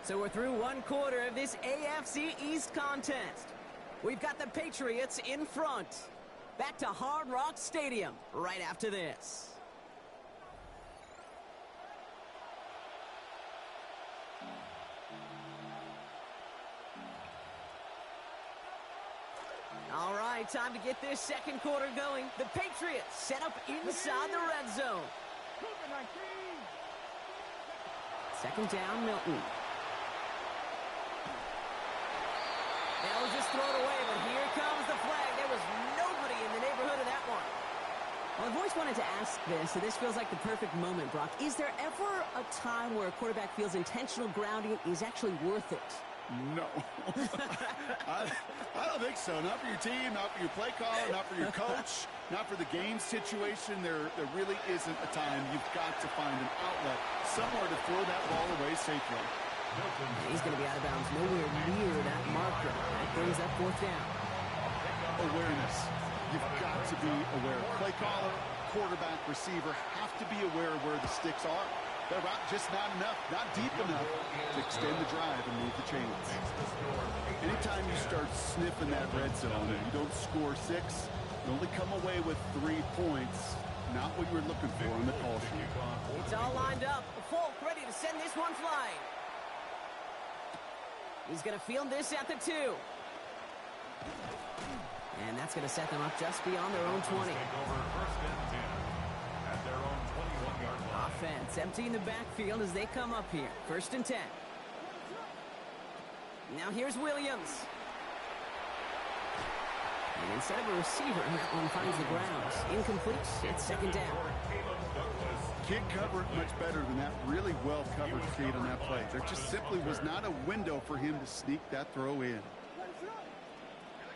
So we're through 1 quarter of this AFC East contest. We've got the Patriots in front. Back to Hard Rock Stadium right after this. All right, time to get this 2nd quarter going. The Patriots set up inside the red zone. 2nd down, Milton. They'll just throw it away, but here comes the flag. There was nobody in the neighborhood of that one. Well, I've always wanted to ask this, so this feels like the perfect moment, Brock. Is there ever a time where a quarterback feels intentional grounding is actually worth it? No. I don't think so. Not for your team, not for your play caller, not for your coach, not for the game situation. There really isn't a time. You've got to find an outlet, somewhere to throw that ball away safely. He's going to be out of bounds nowhere near that marker. That brings up 4th down. Awareness. You've got to be aware. Play caller, quarterback, receiver have to be aware of where the sticks are. They're just not enough, not deep enough to extend the drive and move the chains. Anytime you start sniffing that red zone and you don't score 6, you only come away with 3 points. Not what you were looking for in the call sheet. It's all lined up. Folk ready to send this one flying. He's going to field this at the 2. And that's going to set them up just beyond their own 20. Offense emptying the backfield as they come up here. 1st and 10. Now here's Williams. And instead of a receiver, that one finds the ground. Incomplete. It's 2nd down. Can't cover it much better than that. Really well covered feed on that play. There just simply was not a window for him to sneak that throw in.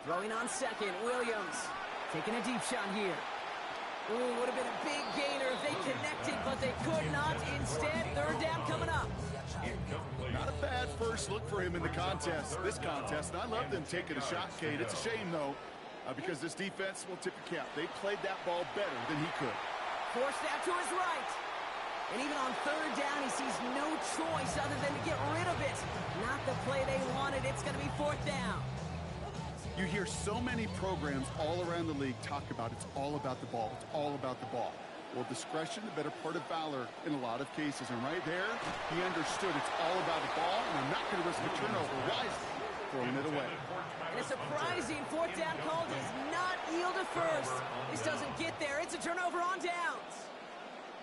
Throwing on 2nd, Williams. Taking a deep shot here. Ooh, would have been a big gainer if they connected, but they could not. Instead, 3rd down coming up. Not a bad first look for him in the contest, this contest. And I love them taking a shot, Kate. It's a shame, though, because this defense will tip your cap. They played that ball better than he could. Forced out to his right. And even on 3rd down, he sees no choice other than to get rid of it. Not the play they wanted. It's going to be 4th down. You hear so many programs all around the league talk about it's all about the ball. It's all about the ball. Well, discretion, the better part of valor in a lot of cases. And right there, he understood it's all about the ball, and I'm not going to risk a turnover. Wisely throwing it away. And a surprising 4th down call does not yield a first. This doesn't get there. It's a turnover on downs.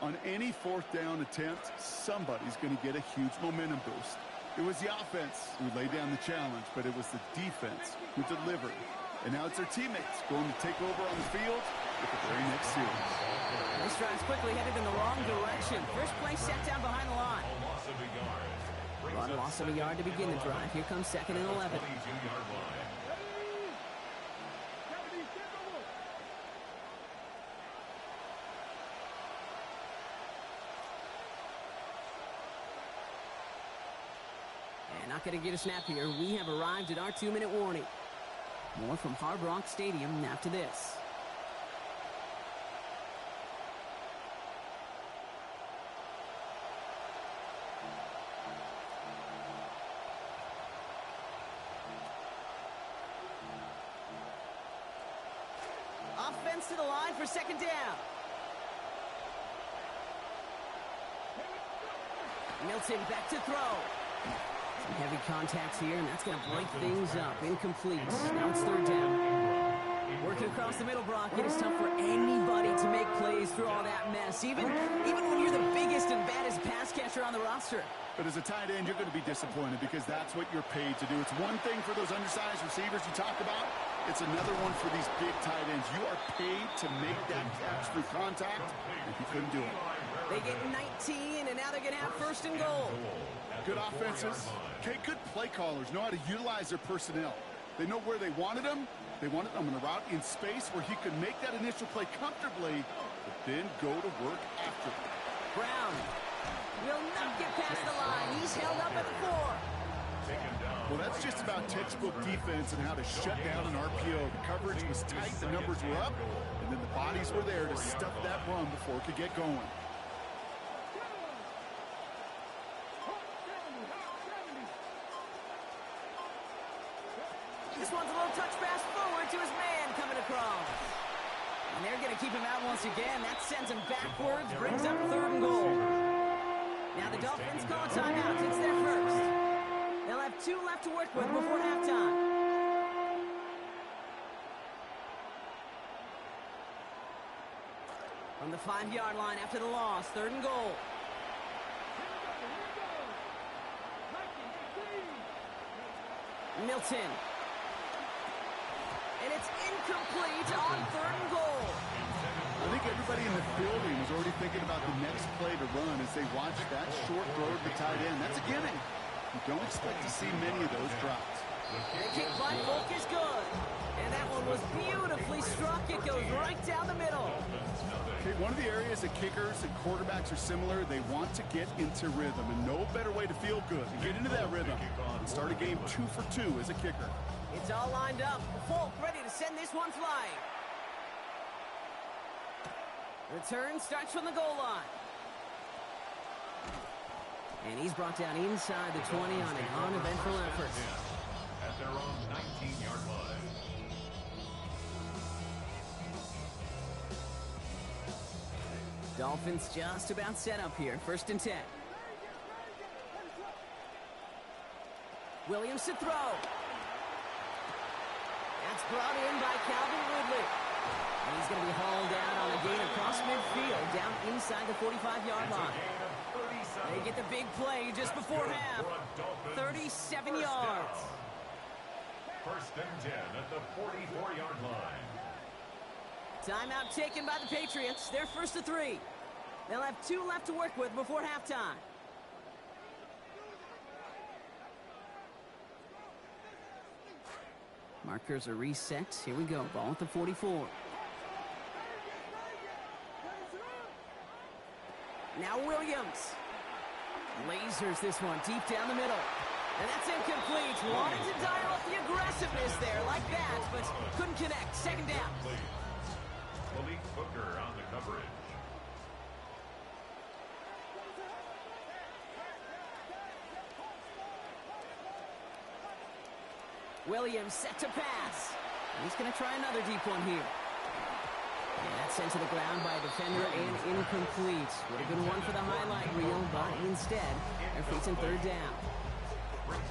On any fourth down attempt, somebody's going to get a huge momentum boost. It was the offense who laid down the challenge, but it was the defense who delivered. And now it's their teammates going to take over on the field with the very next series. This drive's quickly headed in the wrong direction. First play set down behind the line. Run loss of a yard to begin the drive. Here comes 2nd and 11. And not going to get a snap here. We have arrived at our 2-minute warning. More from Hard Rock Stadium after this. Offense to the line for 2nd down. Milton back to throw. Some heavy contacts here, and that's going to break things up. Incomplete. Now it's 3rd down. Working across the middle, Brock. It is tough for anybody to make plays through all that mess, even when you're the biggest and baddest pass catcher on the roster. But as a tight end, you're going to be disappointed because that's what you're paid to do. It's one thing for those undersized receivers you talk about. It's another one for these big tight ends. You are paid to make that catch through contact, and he couldn't do it. They get 19, and now they're going to have 1st and goal. Good offenses. Okay, good play callers know how to utilize their personnel. They know where they wanted them. They wanted them in a route in space where he could make that initial play comfortably, but then go to work after. Brown will not get past the line. He's held up at the 4. Well, that's just about textbook defense and how to shut down an RPO. The coverage was tight, the numbers were up, and then the bodies were there to stuff that run before it could get going. This one's a little touch pass forward to his man coming across. And they're going to keep him out once again. That sends him backwards, brings up 3rd and goal. Now the Dolphins call a timeout. It's their first. They'll have 2 left to work with before halftime. From the 5-yard line after the loss, 3rd and goal. Milton. And it's incomplete on 3rd and goal. I think everybody in the building was already thinking about the next play to run as they watched that short throw to the tight end. That's a gimme. You don't expect to see many of those drops. The kick by Folk is good. And that one was beautifully struck. It goes right down the middle. Okay, one of the areas that kickers and quarterbacks are similar, they want to get into rhythm. And no better way to feel good than get into that rhythm and start a game 2 for 2 as a kicker. It's all lined up. Folk ready to send this one flying. Return starts from the goal line. And he's brought down inside the 20 on an uneventful effort. At their own 19-yard line. Dolphins just about set up here. 1st and 10. Williams to throw. That's brought in by Calvin Ridley. And he's going to be hauled out on a gain across midfield, down inside the 45-yard line. They get the big play just before half. 37 yards. 1st and 10 at the 44-yard line. Timeout taken by the Patriots. They're 1st to 3. They'll have 2 left to work with before halftime. Markers are reset. Here we go. Ball at the 44. Now Williams. Lasers this one deep down the middle. And that's incomplete. Wanted to dial up the aggressiveness there like that, but couldn't connect. 2nd down. Malik Booker on the coverage. Williams set to pass. And he's going to try another deep one here. And that's sent to the ground by a defender and incomplete. Would have been one for the highlight reel, but instead, they're facing 3rd down.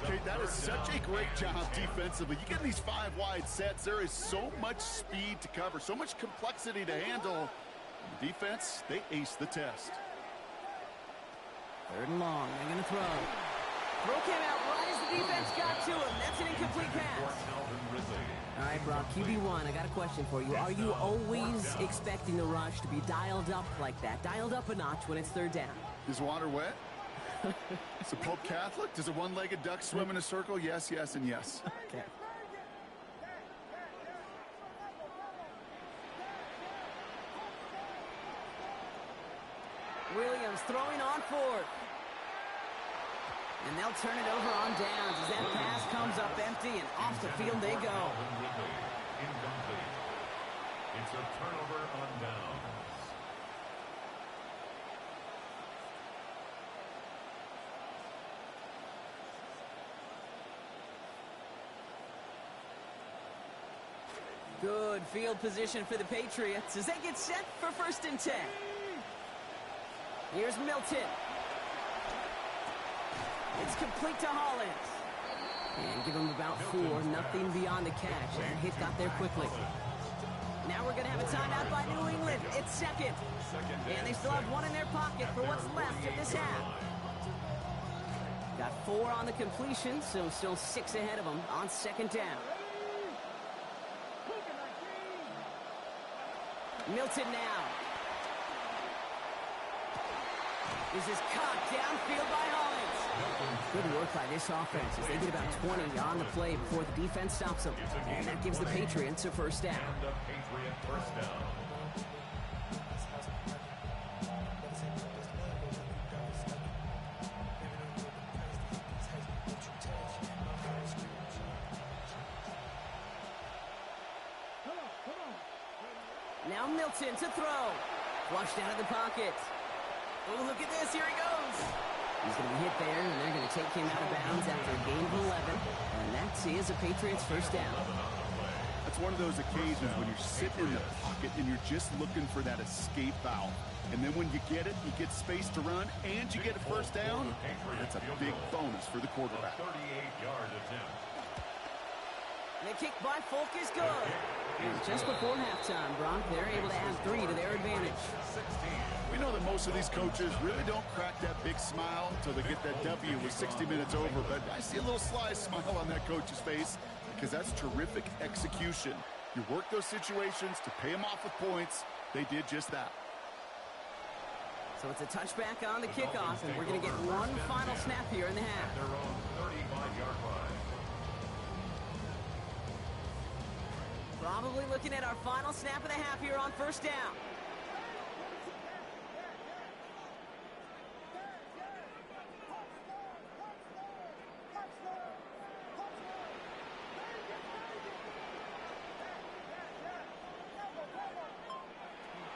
Okay, that is such a great job defensively. You get these 5 wide sets, there is so much speed to cover, so much complexity to handle. Defense, they ace the test. 3rd and long. They're going to throw. Throw came out right as the defense got to him. That's an incomplete pass. All right, Brock, QB1, I got a question for you. Are you always expecting the rush to be dialed up like that? Dialed up a notch when it's 3rd down? Is water wet? Is the Pope Catholic? Does a one-legged duck swim in a circle? Yes, yes, and yes. Okay. Williams throwing on 4th. And they'll turn it over on downs as that pass comes up empty and off the field they go. Incomplete. It's a turnover on downs. Good field position for the Patriots as they get set for 1st and 10. Here's Milton. It's complete to Hollins. And give him about 4, nothing beyond the catch. That hit got there quickly. Now we're going to have a timeout by New England. It's 2nd. And they still have 1 in their pocket for what's left of this half. Got 4 on the completion, so still 6 ahead of them on 2nd down. Milton now. This is caught downfield by Hollins. Good work by this offense as they get about 20 on the play before the defense stops them. And that gives the Patriots a 1st down. Now Milton to throw. Flushed out of the pocket. Oh, look at this. Here he goes. He's going to be hit there, and they're going to take him out of bounds after a gain of 11. And that is a Patriots 1st down. That's one of those occasions when you're sitting in the pocket and you're just looking for that escape valve. And then when you get it, you get space to run, and you get a 1st down. That's a big bonus for the quarterback. 38-yard attempt. The kick by Folk is good. And just before halftime, Brock, they're able to add 3 to their advantage. We know that most of these coaches really don't crack that big smile until they get that W with 60 minutes over, but I see a little sly smile on that coach's face because that's terrific execution. You work those situations to pay them off with points. They did just that. So it's a touchback on the kickoff, and we're going to get 1 final snap here in the half. Their own 35-yard line. Probably looking at our final snap of the half here on 1st down.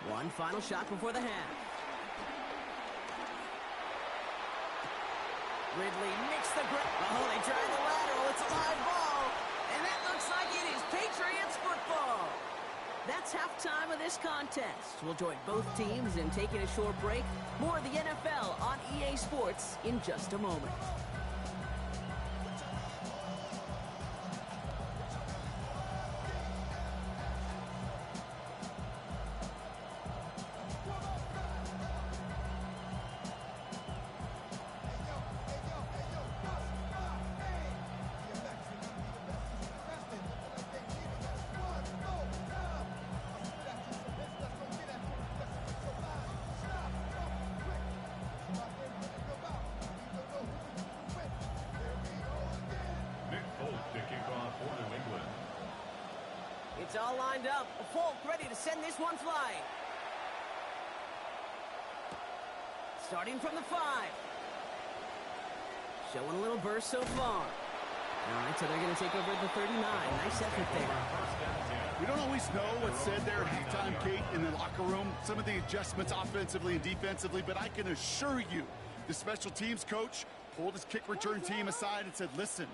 One final shot before the half. Ridley nicks the grip. Oh, they drive the lateral. It's a live ball. And that looks like it is Patriots football. That's halftime of this contest. We'll join both teams in taking a short break. More of the NFL on EA Sports in just a moment. It's all lined up. Folk ready to send this one flying. Starting from the 5. Showing a little burst so far. All right, so they're going to take over at the 39. Nice effort there. We don't always know what's said there at halftime, Kate, in the locker room. Some of the adjustments offensively and defensively, but I can assure you the special teams coach pulled his kick return team aside and said, listen,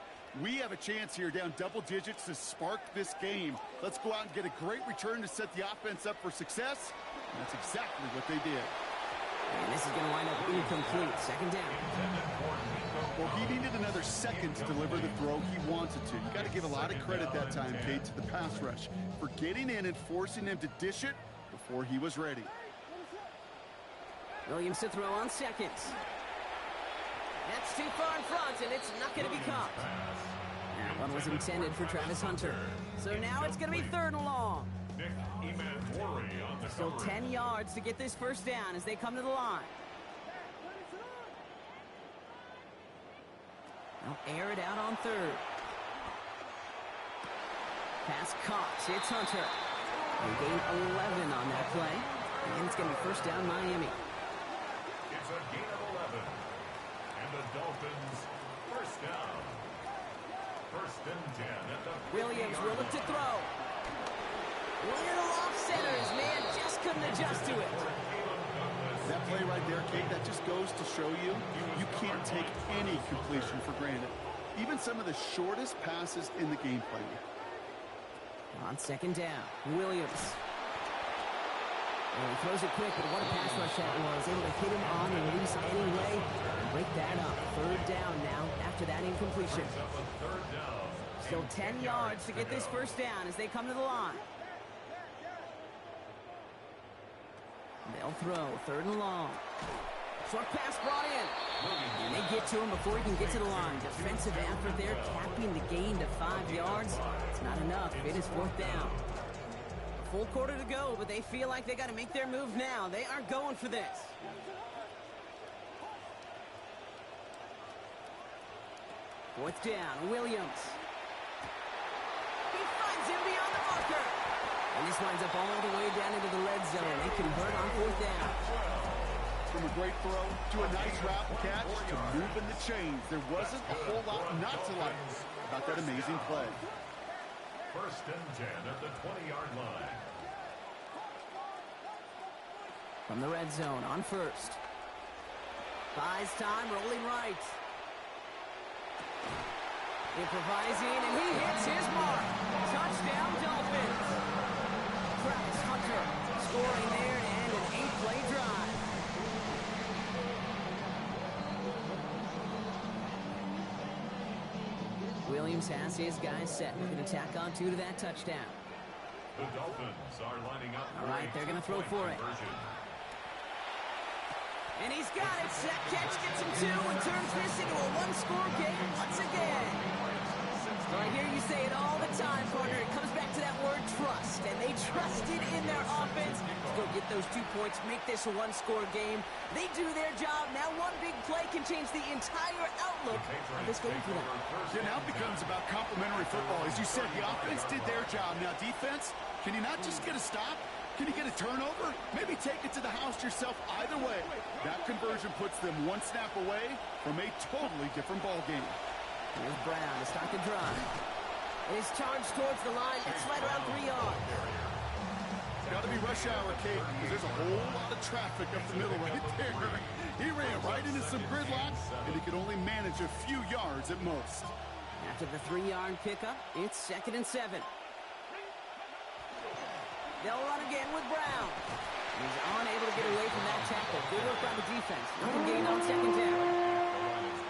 we have a chance here down double digits to spark this game. Let's go out and get a great return to set the offense up for success. And that's exactly what they did. And this is going to wind up incomplete. 2nd down. Well, he needed another second to deliver the throw he wanted to. You got to give a lot of credit that time, Kate, to the pass rush for getting in and forcing him to dish it before he was ready. Williams to throw on seconds. That's too far in front, and it's not going to be caught. That one was intended for Travis Hunter. So now it's going to be 3rd and long. Still 10 yards to get this first down as they come to the line. They'll air it out on 3rd. Pass caught. It's Hunter. They gain 11 on that play. And it's going to be first down Miami. It's a gain of 11. And the Dolphins first down. 1st and 10 at the Williams will look to throw. Little off center. His man just couldn't adjust to it. That play right there, Kate, that just goes to show you, you can't take any completion for granted. Even some of the shortest passes in the gameplay. On 2nd down, Williams. Well, he throws it quick, but what a pass rush that was. Able to hit him on the release anyway and break that up. 3rd down now after that incompletion. Still 10 yards to get this first down as they come to the line. They'll throw 3rd and long. Short pass brought in. And they get to him before he can get to the line. Defensive effort there, capping the gain to 5 yards. It's not enough. It is 4th down. A full quarter to go, but they feel like they got to make their move now. They are going for this. Fourth down, Williams. He finds him beyond the marker. And this winds up all the way down into the red zone. They convert on 4th down. From a great throw to a nice route catch to moving the chains. There wasn't a whole lot not to like about that amazing play. 1st and 10 at the 20-yard line. From the red zone on 1st. Buys time, rolling right. Improvising, and he hits his mark. Touchdown, Dolphins. Travis Hunter scoring there to end an 8-play drive. Williams has his guys set. Looking to tack on 2 to that touchdown. The Dolphins are lining up. All right, they're going to throw for it. And he's got it. That catch gets him 2 and turns this into a 1-score game once again. Well, I hear you say it all the time, partner. It comes back to that word trust. And they trusted in their offense to go get those 2 points, make this a 1-score game. They do their job. Now one big play can change the entire outlook of this game for them. Yeah, now it becomes about complementary football. As you said, the offense did their job. Now defense, can you not just get a stop? Can you get a turnover? Maybe take it to the house yourself. Either way, that conversion puts them 1 snap away from a totally different ball game. Here's Brown to start the drive. And he's charged towards the line. It's right around 3 yards. Got to be rush hour, Kate, because there's a whole lot of traffic up the middle right there. He ran right into some gridlock, and he could only manage a few yards at most. After the 3-yard pickup, it's 2nd and 7. They'll run again with Brown. He's unable to get away from that tackle. Good work by the defense. Nothing gained on 2nd down.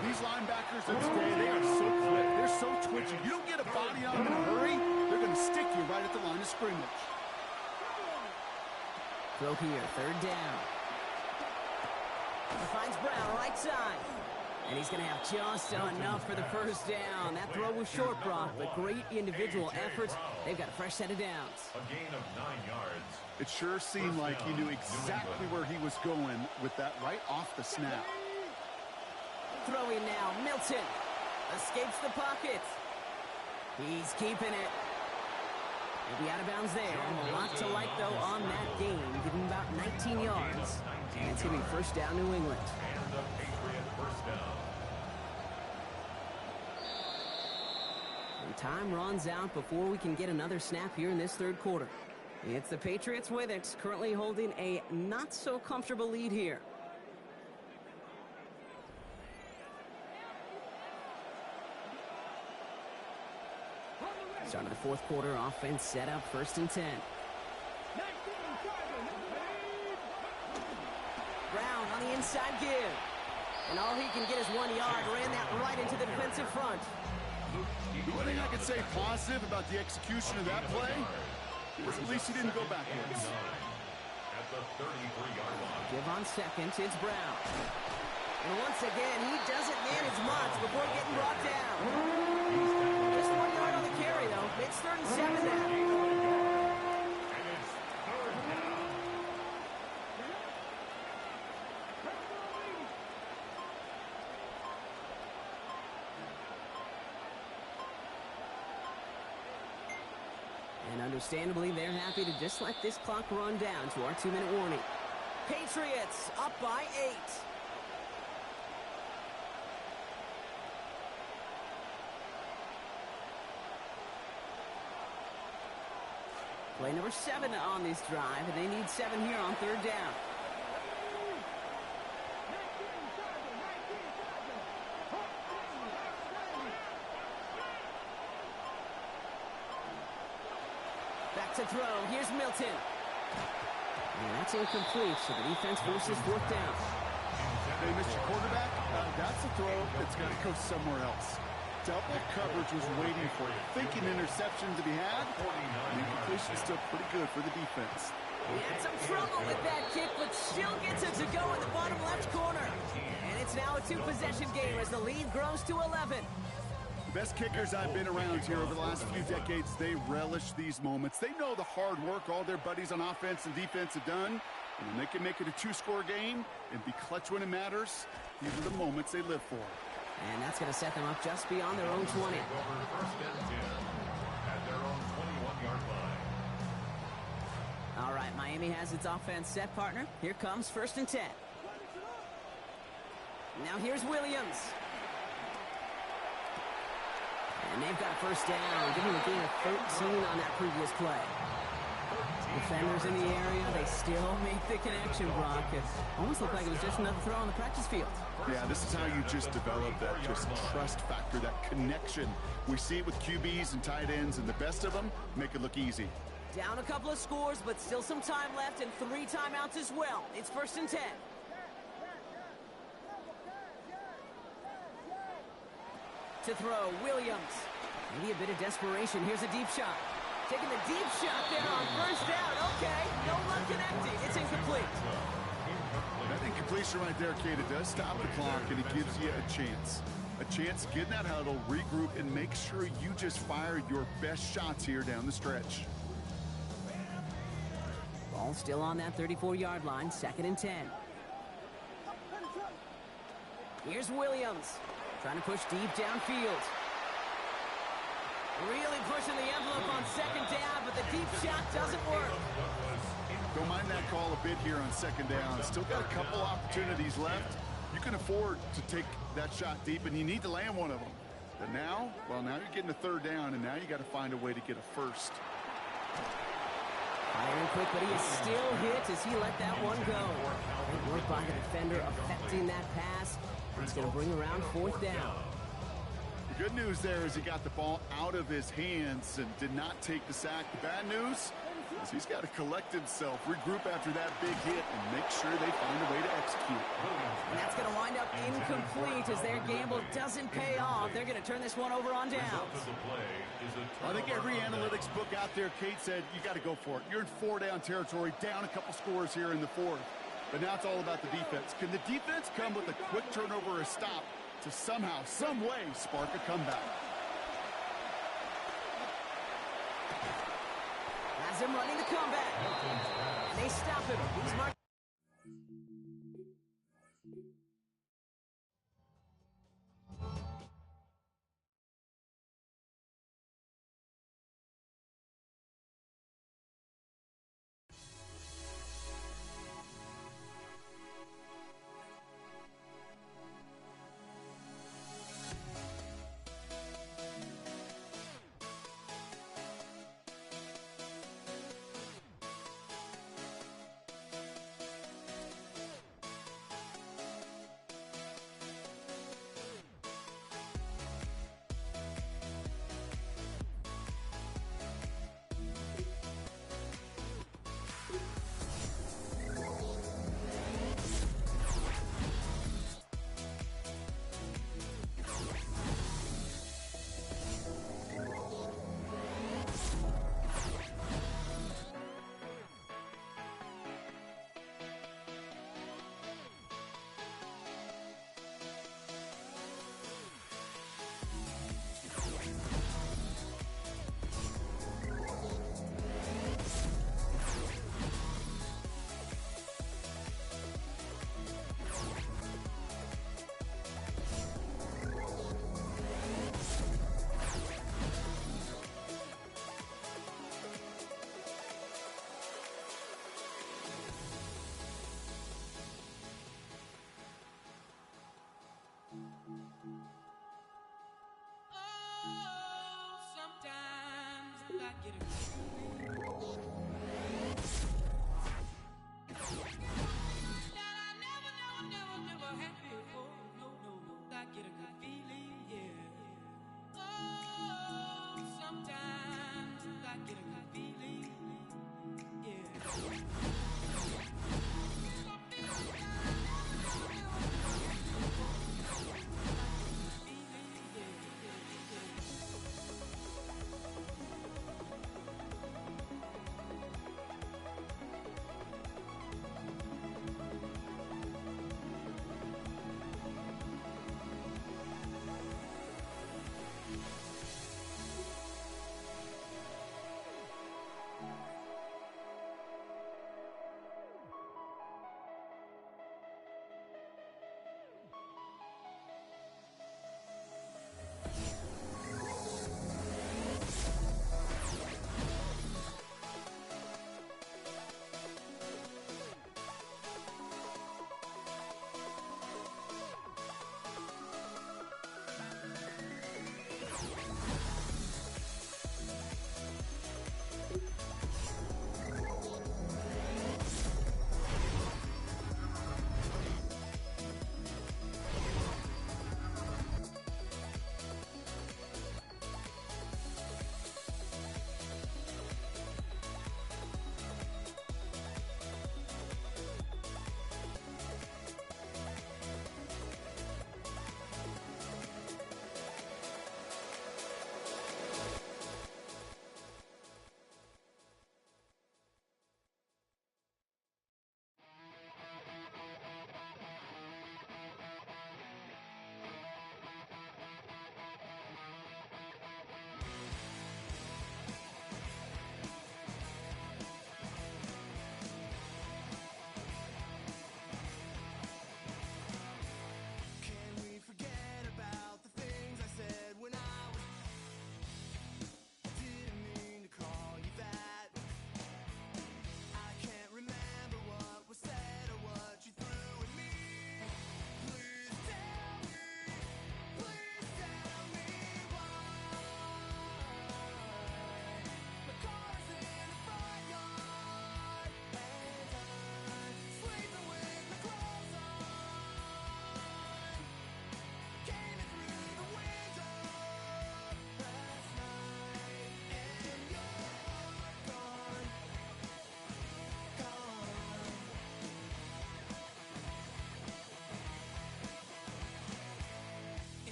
These linebackers of today, they are so quick. They're so twitchy. You don't get a body on them in a hurry, they're going to stick you right at the line of scrimmage. Throw here, 3rd down. He finds Brown right side. And he's going to have just enough for the first down. That throw was short, Brock, but great individual efforts. They've got a fresh set of downs. A gain of 9 yards. It sure seemed like he knew exactly where he was going with that right off the snap. Throwing now, Milton. Escapes the pocket. He's keeping it. He'll be out of bounds there. A lot to like, though, on that game. Give him about 19 yards. And it's going to be first down, New England. And the Patriot first down. And time runs out before we can get another snap here in this 3rd quarter. It's the Patriots with it, currently holding a not-so-comfortable lead here. Start of the 4th quarter, offense set up 1st and 10. Brown on the inside give. And all he can get is 1 yard. Ran that right into the defensive front. The one thing I could say positive about the execution of that play is at least he didn't go backwards. at the 33-yard line. Give on second, it's Brown. And once again, he doesn't manage much before getting brought down. Just 1 yard on the carry, though. It's 3rd and 7 now. And it's 3rd down. And understandably, they're happy to just let this clock run down to our 2-minute warning. Patriots up by 8. Play number 7 on this drive, and they need 7 here on 3rd down. Back to throw. Here's Milton. And that's incomplete, so the defense forces 4th down. They missed your quarterback. That's a throw that's got to go somewhere else. Double coverage was waiting for you. Thinking interception to be had. The incompletion is still pretty good for the defense. He had some trouble with that kick, but still gets it to go in the bottom left corner. And it's now a 2-possession game as the lead grows to 11. The best kickers I've been around here over the last few decades, they relish these moments. They know the hard work all their buddies on offense and defense have done. And when they can make it a 2-score game and be clutch when it matters, these are the moments they live for. And that's going to set them up just beyond their own 20. Over 1st and 10 at their own 21-yard line. All right, Miami has its offense set, partner. Here comes 1st and 10. Now here's Williams. And they've got a 1st down, giving a gain of 13 on that previous play. Defenders in the area, they still make the connection, Brock. It almost looked like it was just another throw on the practice field. Yeah, this is how you just develop that just trust factor, that connection. We see it with QBs and tight ends, and the best of them make it look easy. Down a couple of scores, but still some time left and 3 timeouts as well. It's 1st and 10. To throw, Williams. Maybe a bit of desperation. Here's a deep shot. Taking the deep shot there on 1st down. Okay, no luck connecting. It's incomplete. That incompletion right there, Kate, it does stop the clock, and it gives you a chance. A chance to get in that huddle, regroup, and make sure you just fire your best shots here down the stretch. Ball still on that 34-yard line, 2nd and 10. Here's Williams. Trying to push deep downfield. Really pushing the envelope on 2nd down, but the deep shot doesn't work. Don't mind that call a bit here on 2nd down. Still got a couple opportunities left. You can afford to take that shot deep, and you need to land one of them. But now, well, now you're getting a 3rd down, and now you got to find a way to get a 1st. Firing quick, but he is still hit as he let that one go. Great work by the defender affecting that pass. It's going to bring around 4th down. The good news there is he got the ball out of his hands and did not take the sack. The bad news is he's got to collect himself, regroup after that big hit, and make sure they find a way to execute. And that's going to wind up incomplete as their gamble doesn't pay off. They're going to turn this one over on downs. I think every analytics book out there, Kate, said you got to go for it. You're in 4-down territory, down a couple scores here in the 4th. But now it's all about the defense. Can the defense come with a quick turnover or a stop to somehow, some way, spark a comeback? Has him running the comeback. And they stop him. He's marked.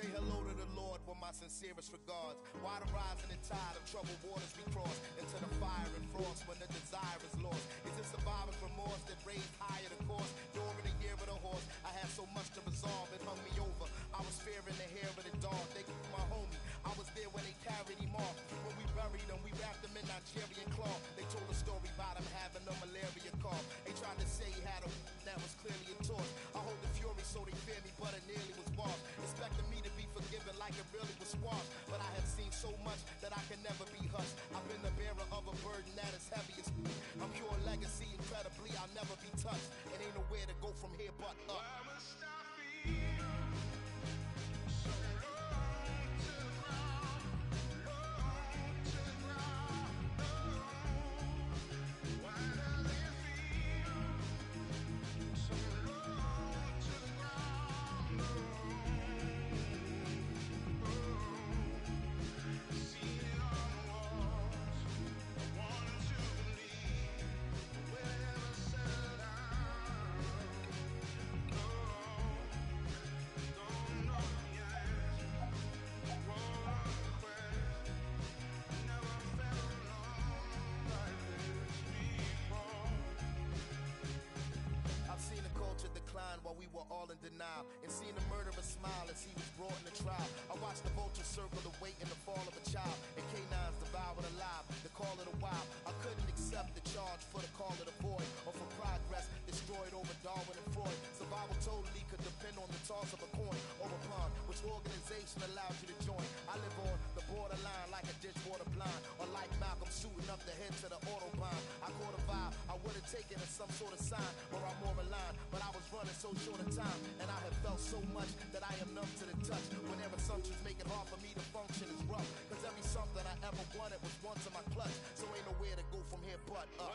Say hello to the Lord. my sincerest regards. Why the rising and tide of troubled waters we cross into the fire and frost when the desire is lost? Is it survivor's remorse that raised higher the course? During the year of the horse, I had so much to resolve, it hung me over. I was fearing the hair of the dog. They killed my homie. I was there when they carried him off. When we buried him, we wrapped him in Nigerian cloth. They told a story about him having a malaria cough. They tried to say he had a that was clearly a torch. I hold the fury so they fear me, but it nearly was washed. Expecting me to be forgiven like it really was squashed. But I have seen so much that I can never be hushed. I've been the bearer of a burden that is heavy as I'm pure legacy, incredibly I'll never be touched. It ain't nowhere to go from here but up. While we were all in denial, and seeing the murderer smile as he was brought in the trial. I watched the vultures circle the weight and the fall of a child, and canines devoured alive, the call of the wild. I couldn't accept the charge for the call of the void, or for progress destroyed over Darwin and Freud. Survival totally could depend on the toss of a coin or a pawn. Which organization allows you to join? I live on the borderline like a dishwater blind, or like Malcolm shooting up the head to the autobahn. I caught a vibe, I would have taken it as some sort of sign, or I'm more aligned, but I was running so short of time, and I have felt so much that I am numb to the touch. When their assumptions make it hard for me to function is rough, cause every something I ever wanted was once in my clutch. So ain't nowhere to go from here but up.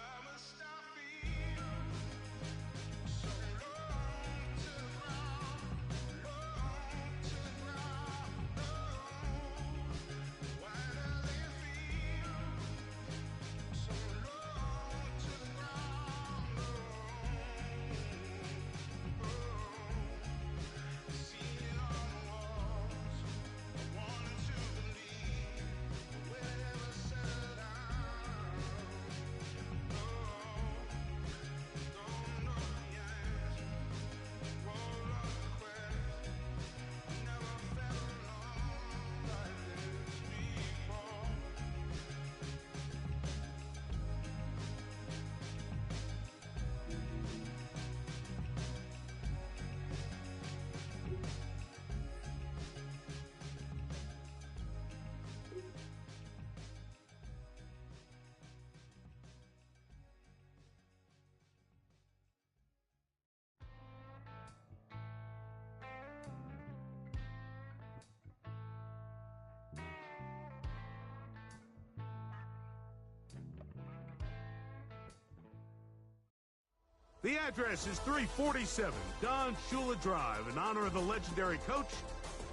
The address is 347 Don Shula Drive in honor of the legendary coach.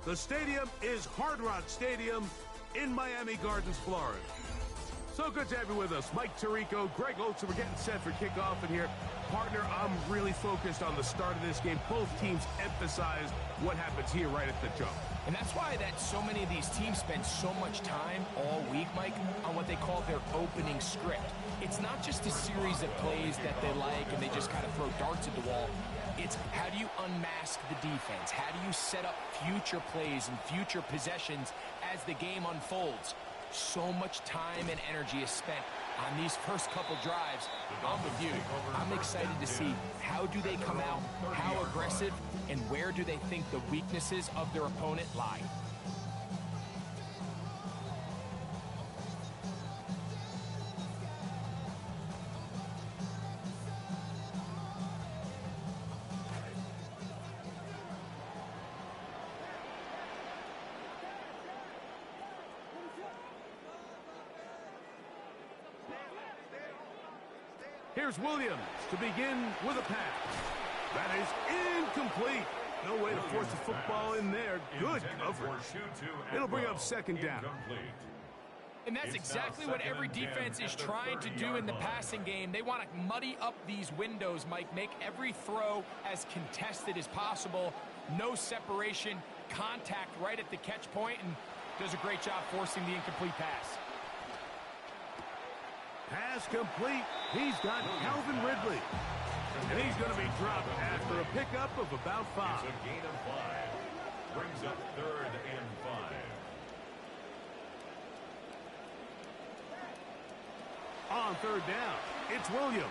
The stadium is Hard Rock Stadium in Miami Gardens, Florida. So good to have you with us. Mike Tirico, Greg Oates, we're getting set for kickoff in here. Partner, I'm really focused on the start of this game. Both teams emphasize what happens here right at the jump. And that's why so many of these teams spend so much time all week, Mike, on what they call their opening script. It's not just a series of plays that they like and they just kind of throw darts at the wall. It's how do you unmask the defense? How do you set up future plays and future possessions as the game unfolds? So much time and energy is spent on these first couple drives. I'm with you. I'm excited to see how do they come out, how aggressive, and where do they think the weaknesses of their opponent lie. Here's Williams to begin with a pass. That is incomplete. No way to force the football in there. Good coverage. It'll bring up second down. And that's exactly what every defense is trying to do in the passing game. They want to muddy up these windows, Mike, make every throw as contested as possible. No separation, contact right at the catch point, and does a great job forcing the incomplete pass. Pass complete. He's got Calvin Ridley. And he's going to be dropped after a pickup of about 5. It's a gain of 5. Brings up 3rd and 5. On 3rd down, it's Williams.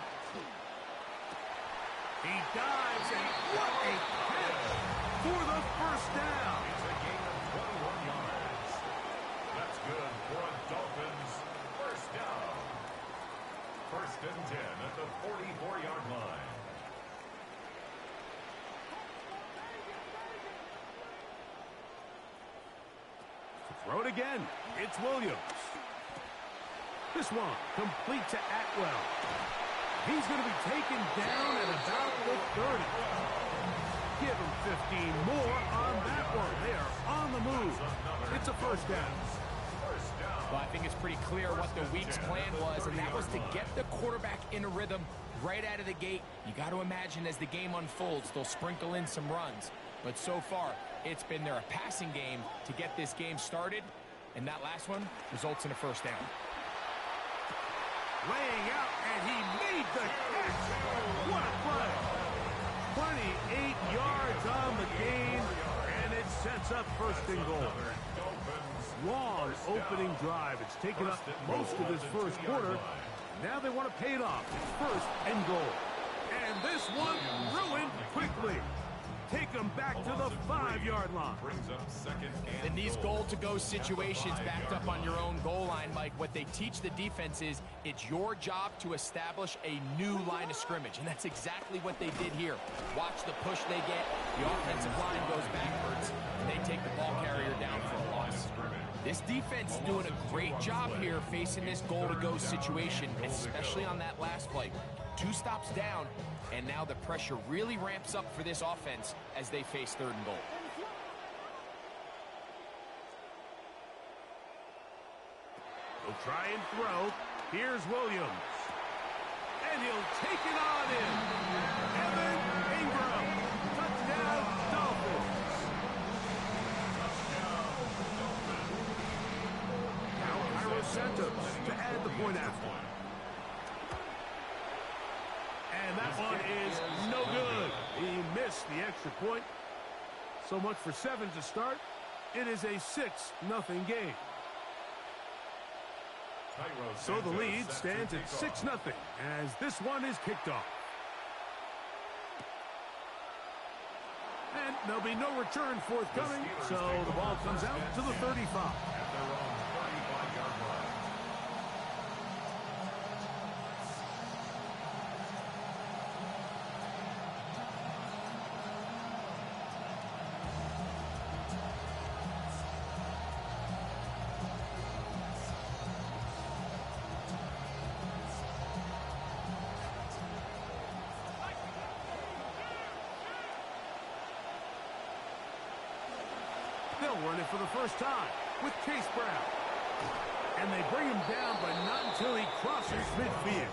He dives, and what a catch for the first down. It's a gain of 21 yards. That's good for a Dolphins first down. 1st and 10 at the 44-yard line. To throw it again, it's Williams. This one complete to Atwell. He's going to be taken down at about the 30. Give him 15 more on that one. They are on the move. It's a first down. Well, I think it's pretty clear what the week's plan was, and that was to get the quarterback in a rhythm right out of the gate. You got to imagine as the game unfolds, they'll sprinkle in some runs. But so far, it's been their passing game to get this game started, and that last one results in a first down. Laying out, and he made the catch. What a play. 28 yards on the game, and it sets up 1st and goal. Long opening drive. It's taken up most of his first quarter. Now they want to pay it off. It's 1st and goal. And this one ruined quickly. Take them back to the 5-yard line. Brings up 2nd and In these goal. goal-to-go situations backed up on your own goal line, Mike, what they teach the defense is it's your job to establish a new line of scrimmage, and that's exactly what they did here. Watch the push they get. The offensive line goes backwards, and they take the ball carrier down for a loss. This defense is doing a great job here facing this goal-to-go situation, especially on that last play. 2 stops down, and now the pressure really ramps up for this offense as they face 3rd and goal. He'll try and throw. Here's Williams. And he'll take it on in. Evan Ingram. Touchdown, Dolphins. Now Cairo Santos to add the point after. And that one is no good. He missed the extra point. So much for 7 to start. It is a 6-0 game. So the lead stands at 6-0 as this one is kicked off. And there'll be no return forthcoming, so the ball comes out to the 35. They'll run it for the first time with Chase Brown. And they bring him down, but not until he crosses midfield.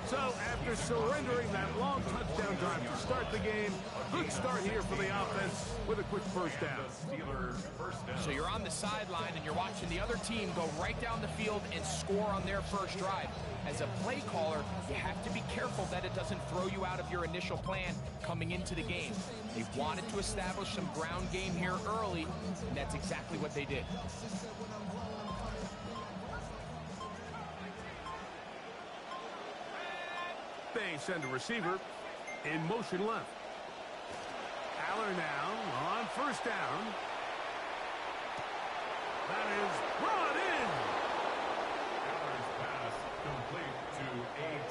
So after surrendering that long touchdown drive to start the game, good start here for the offense with a quick first down. So you're on the sideline and you're watching the other team go right down the field and score on their first drive. As a play caller, you have to be careful that it doesn't throw you out of your initial plan coming into the game. They wanted to establish some ground game here early, and that's exactly what they did. They send a receiver in motion left. Aller now on first down. That is brought in.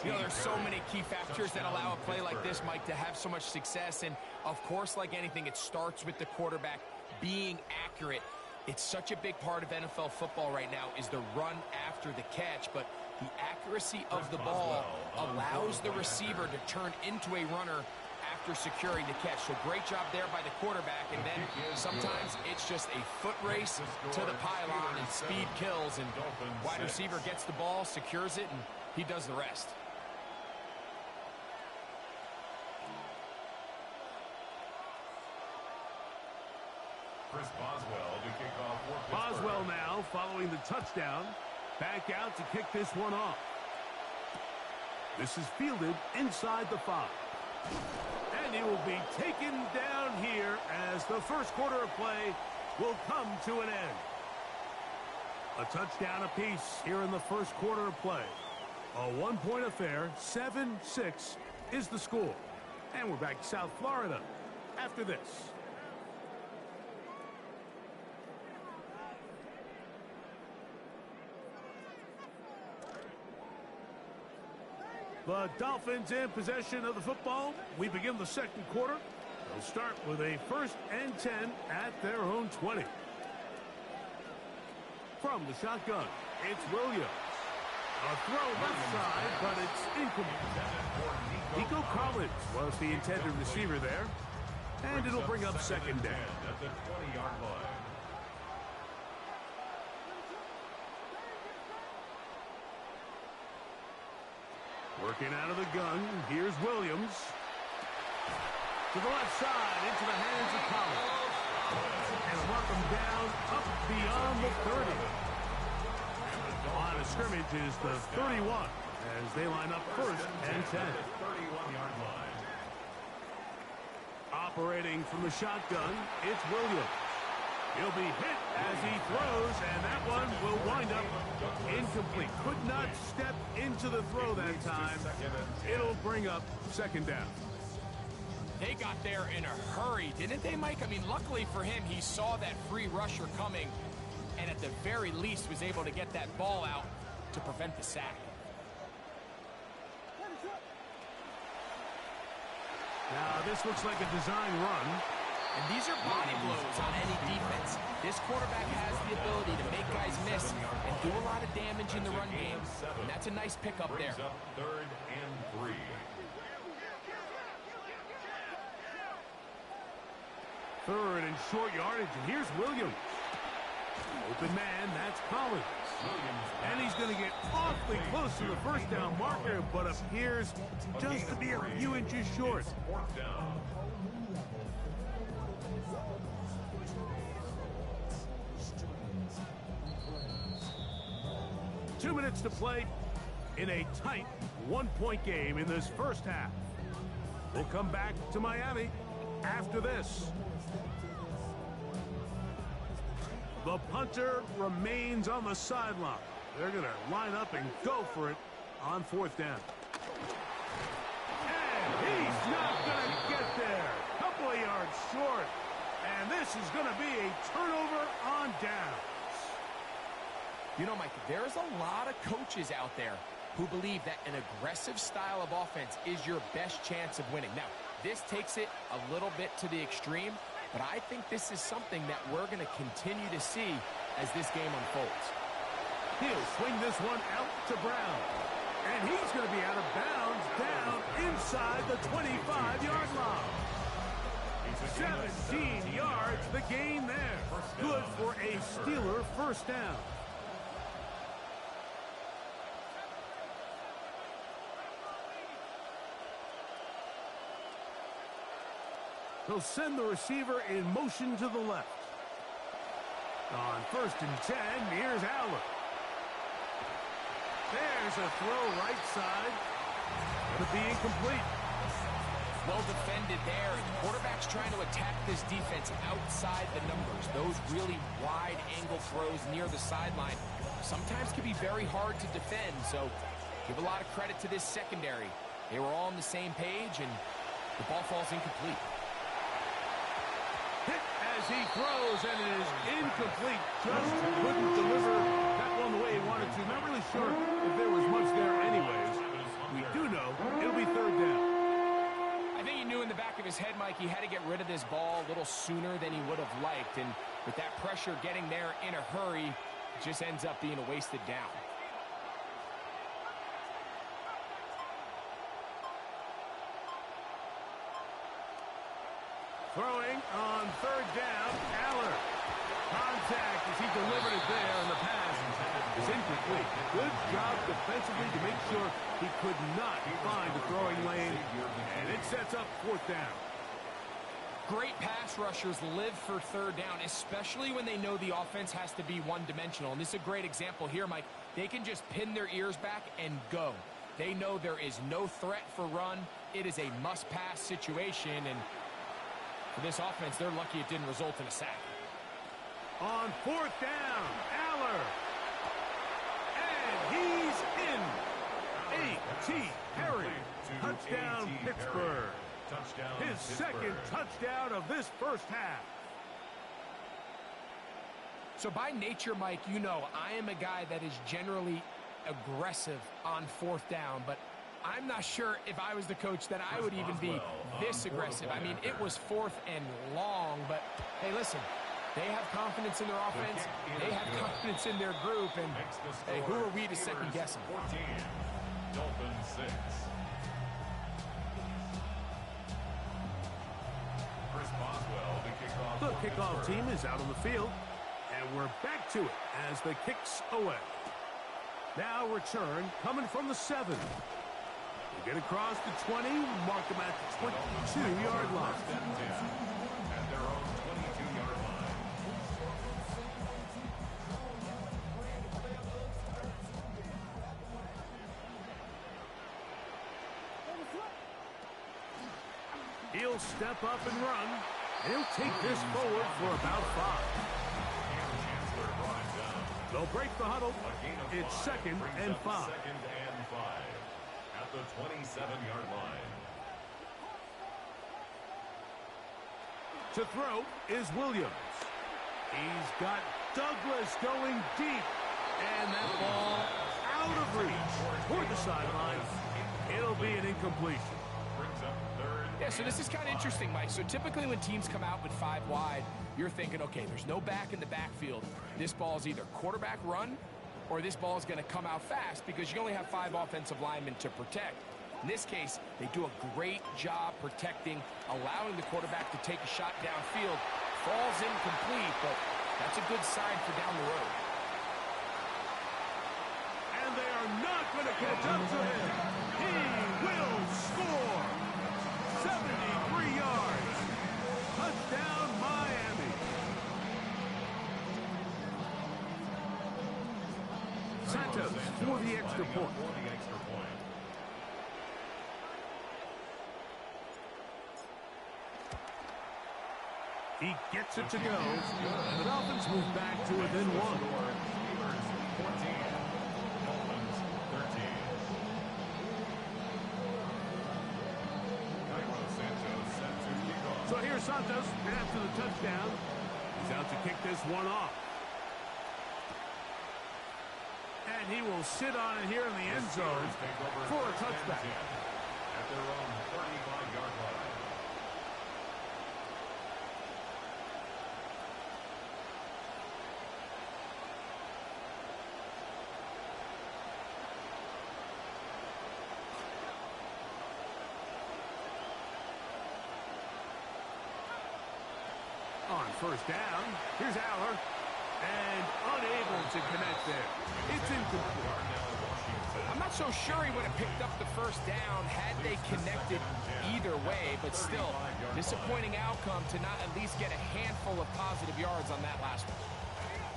You know, there's so many key factors that allow a play like this, Mike, to have so much success. And, of course, like anything, it starts with the quarterback being accurate. It's such a big part of NFL football right now is the run after the catch. But the accuracy of the ball allows the receiver to turn into a runner after securing the catch. So great job there by the quarterback. And then sometimes it's just a foot race to the pylon and speed kills. And wide receiver gets the ball, secures it, and he does the rest. Chris Boswell to kick off for Pittsburgh. Boswell now following the touchdown. Back out to kick this one off. This is fielded inside the 5. And it will be taken down here as the first quarter of play will come to an end. A touchdown apiece here in the first quarter of play. A one-point affair, 7-6 is the score. And we're back to South Florida after this. The Dolphins in possession of the football. We begin the second quarter. They'll start with a 1st and 10 at their own 20. From the shotgun, it's Williams. A throw left side, but it's incomplete. Nico Collins was the intended receiver there. And it'll bring up second down. At the 20-yard line. Working out of the gun, here's Williams. To the left side, into the hands of Collins. And mark him down up beyond the 30. Line of scrimmage is the 31 as they line up 1st and 10. 31-yard line. Operating from the shotgun, it's Williams. He'll be hit as he throws, and that one will wind up incomplete. Could not step into the throw that time. It'll bring up second down. They got there in a hurry, didn't they, Mike? I mean, luckily for him, he saw that free rusher coming, and at the very least was able to get that ball out to prevent the sack. Now, this looks like a design run. And these are body blows on any defense. This quarterback has the ability to make guys miss and do a lot of damage in the run game. And that's a nice pickup there. 3rd and 3. Third and short yardage, and here's Williams. Open man, that's Collins. And he's going to get awfully close to the first down marker, but appears just to be a few inches short. 4th down. 2 minutes to play in a tight one-point game in this first half. We'll come back to Miami after this. The punter remains on the sideline. They're going to line up and go for it on 4th down. And he's not going to get there. Couple of yards short. And this is going to be a turnover on downs. You know, Mike, there's a lot of coaches out there who believe that an aggressive style of offense is your best chance of winning. Now, this takes it a little bit to the extreme, but I think this is something that we're going to continue to see as this game unfolds. He'll swing this one out to Brown. And he's going to be out of bounds down inside the 25-yard line. 17 yards, the gain there. Good for a Steeler first down. He'll send the receiver in motion to the left. On 1st and 10, here's Allen. There's a throw right side. Could be incomplete. Well defended there. The quarterback's trying to attack this defense outside the numbers. Those really wide angle throws near the sideline sometimes can be very hard to defend. So give a lot of credit to this secondary. They were all on the same page, and the ball falls incomplete. Hit as he throws, and it is incomplete. Just couldn't deliver that one the way he wanted to. Not really sure if there was much there anyways. We do know it'll be 3rd down. I think he knew in the back of his head, Mike, he had to get rid of this ball a little sooner than he would have liked. And with that pressure getting there in a hurry, it just ends up being a wasted down. Throwing on 3rd down, Aller. Contact as he delivered it there, and the pass is incomplete. Good job defensively to make sure he could not find the throwing lane, and it sets up 4th down. Great pass rushers live for third down, especially when they know the offense has to be one-dimensional. And this is a great example here, Mike. They can just pin their ears back and go. They know there is no threat for run. It is a must-pass situation, and for this offense, they're lucky it didn't result in a sack. On fourth down, Aller. And he's in. A.T. Perry. Touchdown, Pittsburgh. His second touchdown of this first half. So by nature, Mike, you know I am a guy that is generally aggressive on fourth down, but I'm not sure if I was the coach that I would even be this aggressive. I mean, it was fourth and long, but hey, listen, they have confidence in their offense. They have confidence in their group, and hey, who are we to second guess them? 14, Dolphins 6. The kickoff team is out on the field, and we're back to it as the kick's away. Now return coming from the 7. They get across the 20, mark them at the 22-yard line. At their own 22-yard line. He'll step up and run. He'll take this forward for about 5. They'll break the huddle. It's 2nd and 5. Second and 5 at the 27-yard line. To throw is Williams. He's got Douglas going deep. And that ball out of reach toward the sideline. It'll be an incompletion. Brings up third. Yeah, so this is kind of interesting, Mike. So typically when teams come out with 5 wide, you're thinking, okay, there's no back in the backfield. This ball is either quarterback run or this ball is going to come out fast because you only have 5 offensive linemen to protect. In this case, they do a great job protecting, allowing the quarterback to take a shot downfield. Falls incomplete, but that's a good sign for down the road. And they are not going to catch up to him. He will score. 73 yards. Touchdown, Miami. Santos for the extra point. He gets it to go. And the Dolphins move back to within 1. So here's Santos after the touchdown. He's out to kick this one off. And he will sit on it here in the end zone for a touchback. At their own 35-yard line. On first down, here's Aller, and unable to connect there. It's incomplete. I'm not so sure he would have picked up the first down had they connected either way, but still, disappointing outcome to not at least get a handful of positive yards on that last one.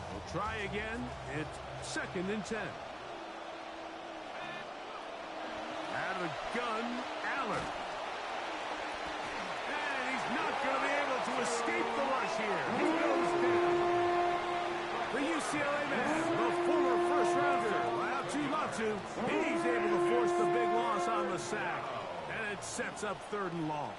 We'll try again. It's 2nd and 10. Out of the gun, Aller. Not going to be able to escape the rush here. He goes down. The UCLA man, the former first-rounder, Latu, he's able to force the big loss on the sack. And it sets up 3rd and long.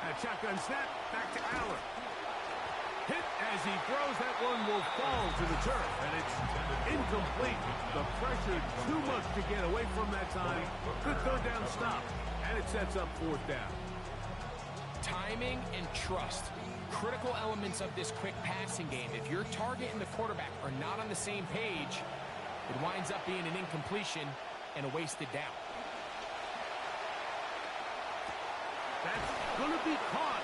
A shotgun snap, back to Aller. Hit as he throws, that one will fall to the turf, and it's incomplete. The pressure too much to get away from that time. Good 3rd down stop, and it sets up 4th down. Timing and trust, critical elements of this quick passing game. If your target and the quarterback are not on the same page, it winds up being an incompletion and a wasted down. That's going to be caught.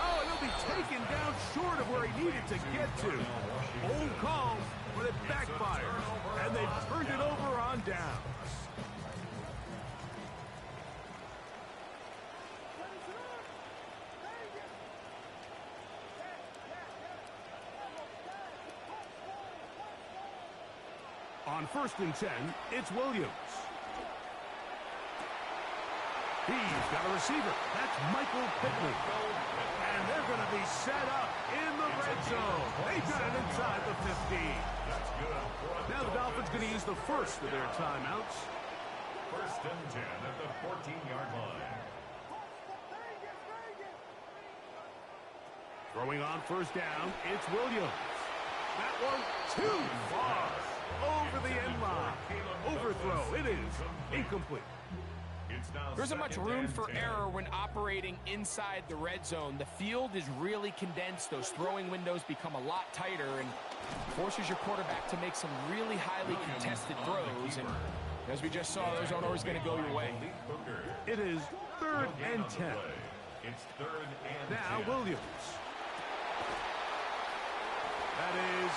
Oh, he'll be taken down short of where he needed to get to. Old call, but it backfired, and they've turned it over on down. first and 10, it's Williams. He's got a receiver. That's Michael Pittman. And they're going to be set up in the red zone. They got it inside the 15. Now the Dolphins going to use the first of their timeouts. First and 10 at the 14-yard line. Throwing on first down, it's Williams. That one too far. Over the end line. Overthrow. It is incomplete. There isn't much room for error when operating inside the red zone. The field is really condensed. Those throwing windows become a lot tighter and forces your quarterback to make some really highly contested throws. And as we just saw, those aren't always going to go your way. It is 3rd and 10. It's 3rd and now 10. Williams. That is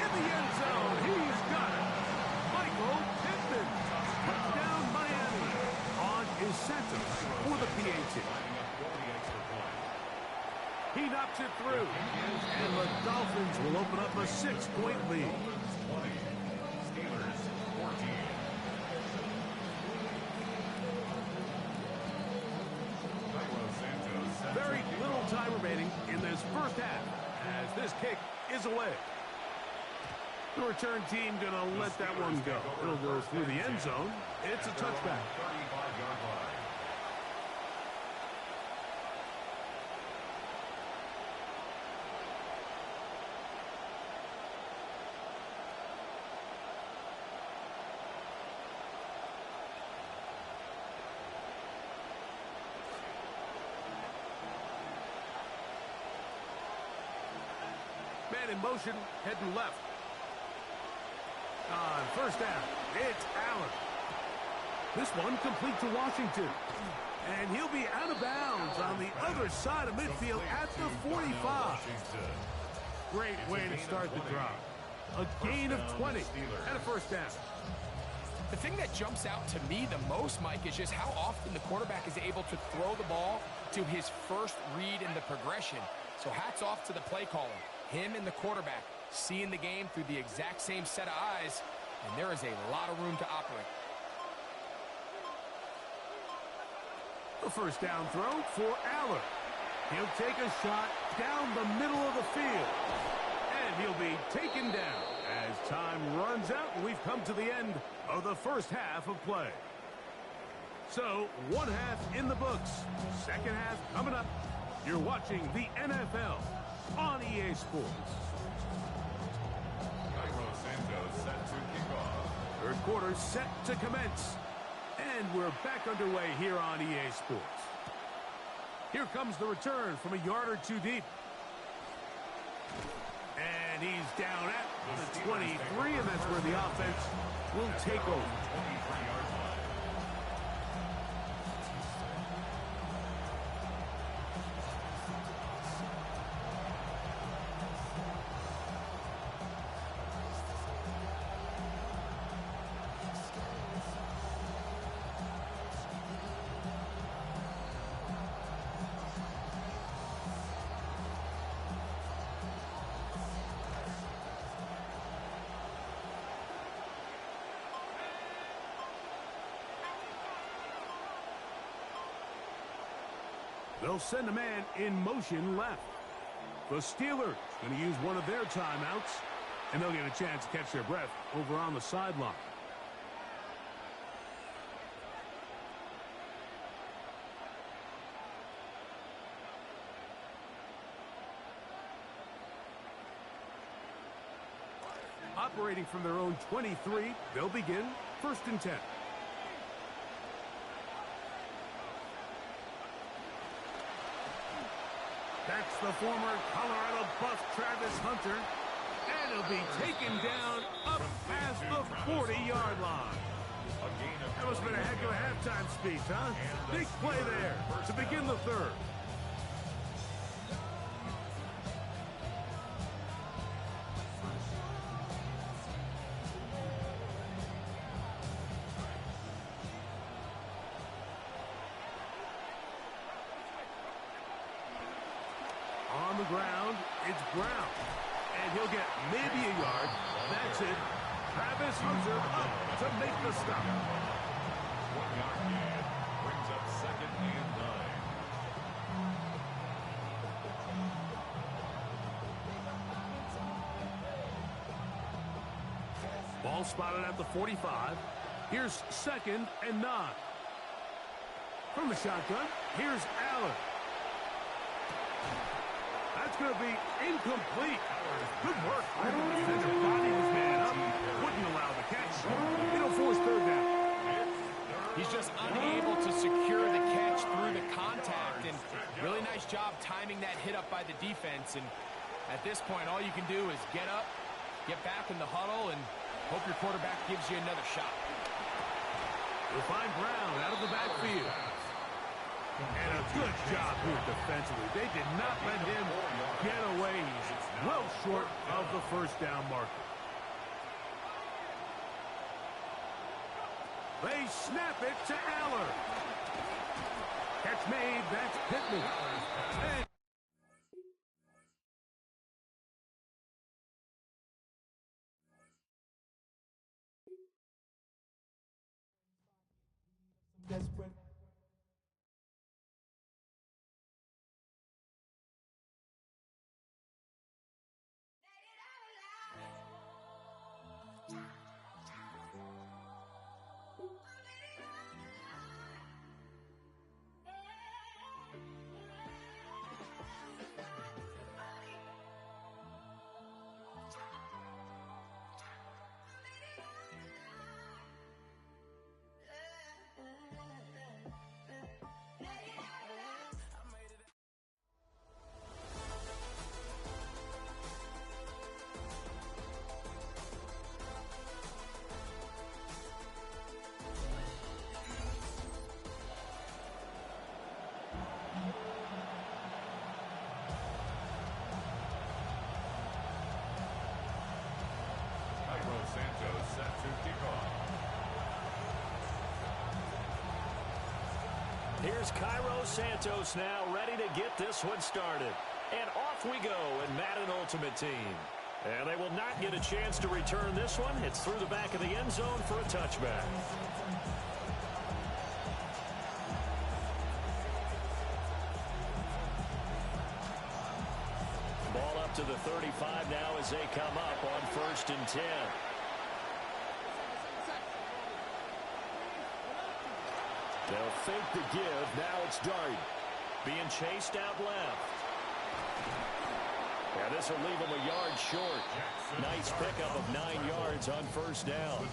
in the end zone. He's got it. Michael Pittman. Touchdown Miami. On is Santos for the PAT. He knocks it through. And the Dolphins will open up a 6-point lead. Steelers 14. Very little time remaining in this first half as this kick is away. The return team going to let that one go. It'll go through the end zone. It's a touchback. 35-yard line. Man in motion, heading left. On first down, it's Allen. This one complete to Washington. And he'll be out of bounds on the other side of midfield at the 45. Great way to start the drive. A gain of 20 and a first down. The thing that jumps out to me the most, Mike, is just how often the quarterback is able to throw the ball to his first read in the progression. So hats off to the play caller. Him and the quarterback seeing the game through the exact same set of eyes, and there is a lot of room to operate. A first down throw for Allen. He'll take a shot down the middle of the field. And he'll be taken down as time runs out and we've come to the end of the first half of play. So, one half in the books. Second half coming up. You're watching the NFL on EA Sports. Set to kick off. Third quarter set to commence. And we're back underway here on EA Sports. Here comes the return from a yard or two deep. And he's down at the 23, and that's where the offense will take over. 23-yard line. They'll send a man in motion left. The Steelers going to use one of their timeouts, and they'll get a chance to catch their breath over on the sideline. Operating from their own 23, they'll begin first and 10. That's the former Colorado Buff Travis Hunter. And he'll be taken down up past the 40-yard line. That must have been a heck of a halftime speech, huh? Big play there to begin the third. On the ground, it's Brown. And he'll get maybe a yard. That's it. Travis Hunter up to make the stop. 1-yard gain brings up 2nd and 9. Ball spotted at the 45. Here's 2nd and 9. From the shotgun, here's Allen. That's going to be incomplete. Good work. The defender bodied his man up. Wouldn't allow the catch. It'll force 3rd down. He's just unable to secure the catch through the contact, and really nice job timing that hit up by the defense. And at this point, all you can do is get up, get back in the huddle, and hope your quarterback gives you another shot. We'll find Brown out of the backfield. And a good job here defensively. They did not let him get away. He's well short of the 1st down marker. They snap it to Aller. Catch made. That's Pittman. And desperate. Santos set to kick off. Here's Cairo Santos now ready to get this one started. And off we go in Madden Ultimate Team. And they will not get a chance to return this one. It's through the back of the end zone for a touchback. Ball up to the 35 now as they come up on 1st and 10. They'll fake the give. Now it's Dart. Being chased out left. Yeah, this will leave him a yard short. Nice pickup of 9 yards on 1st down.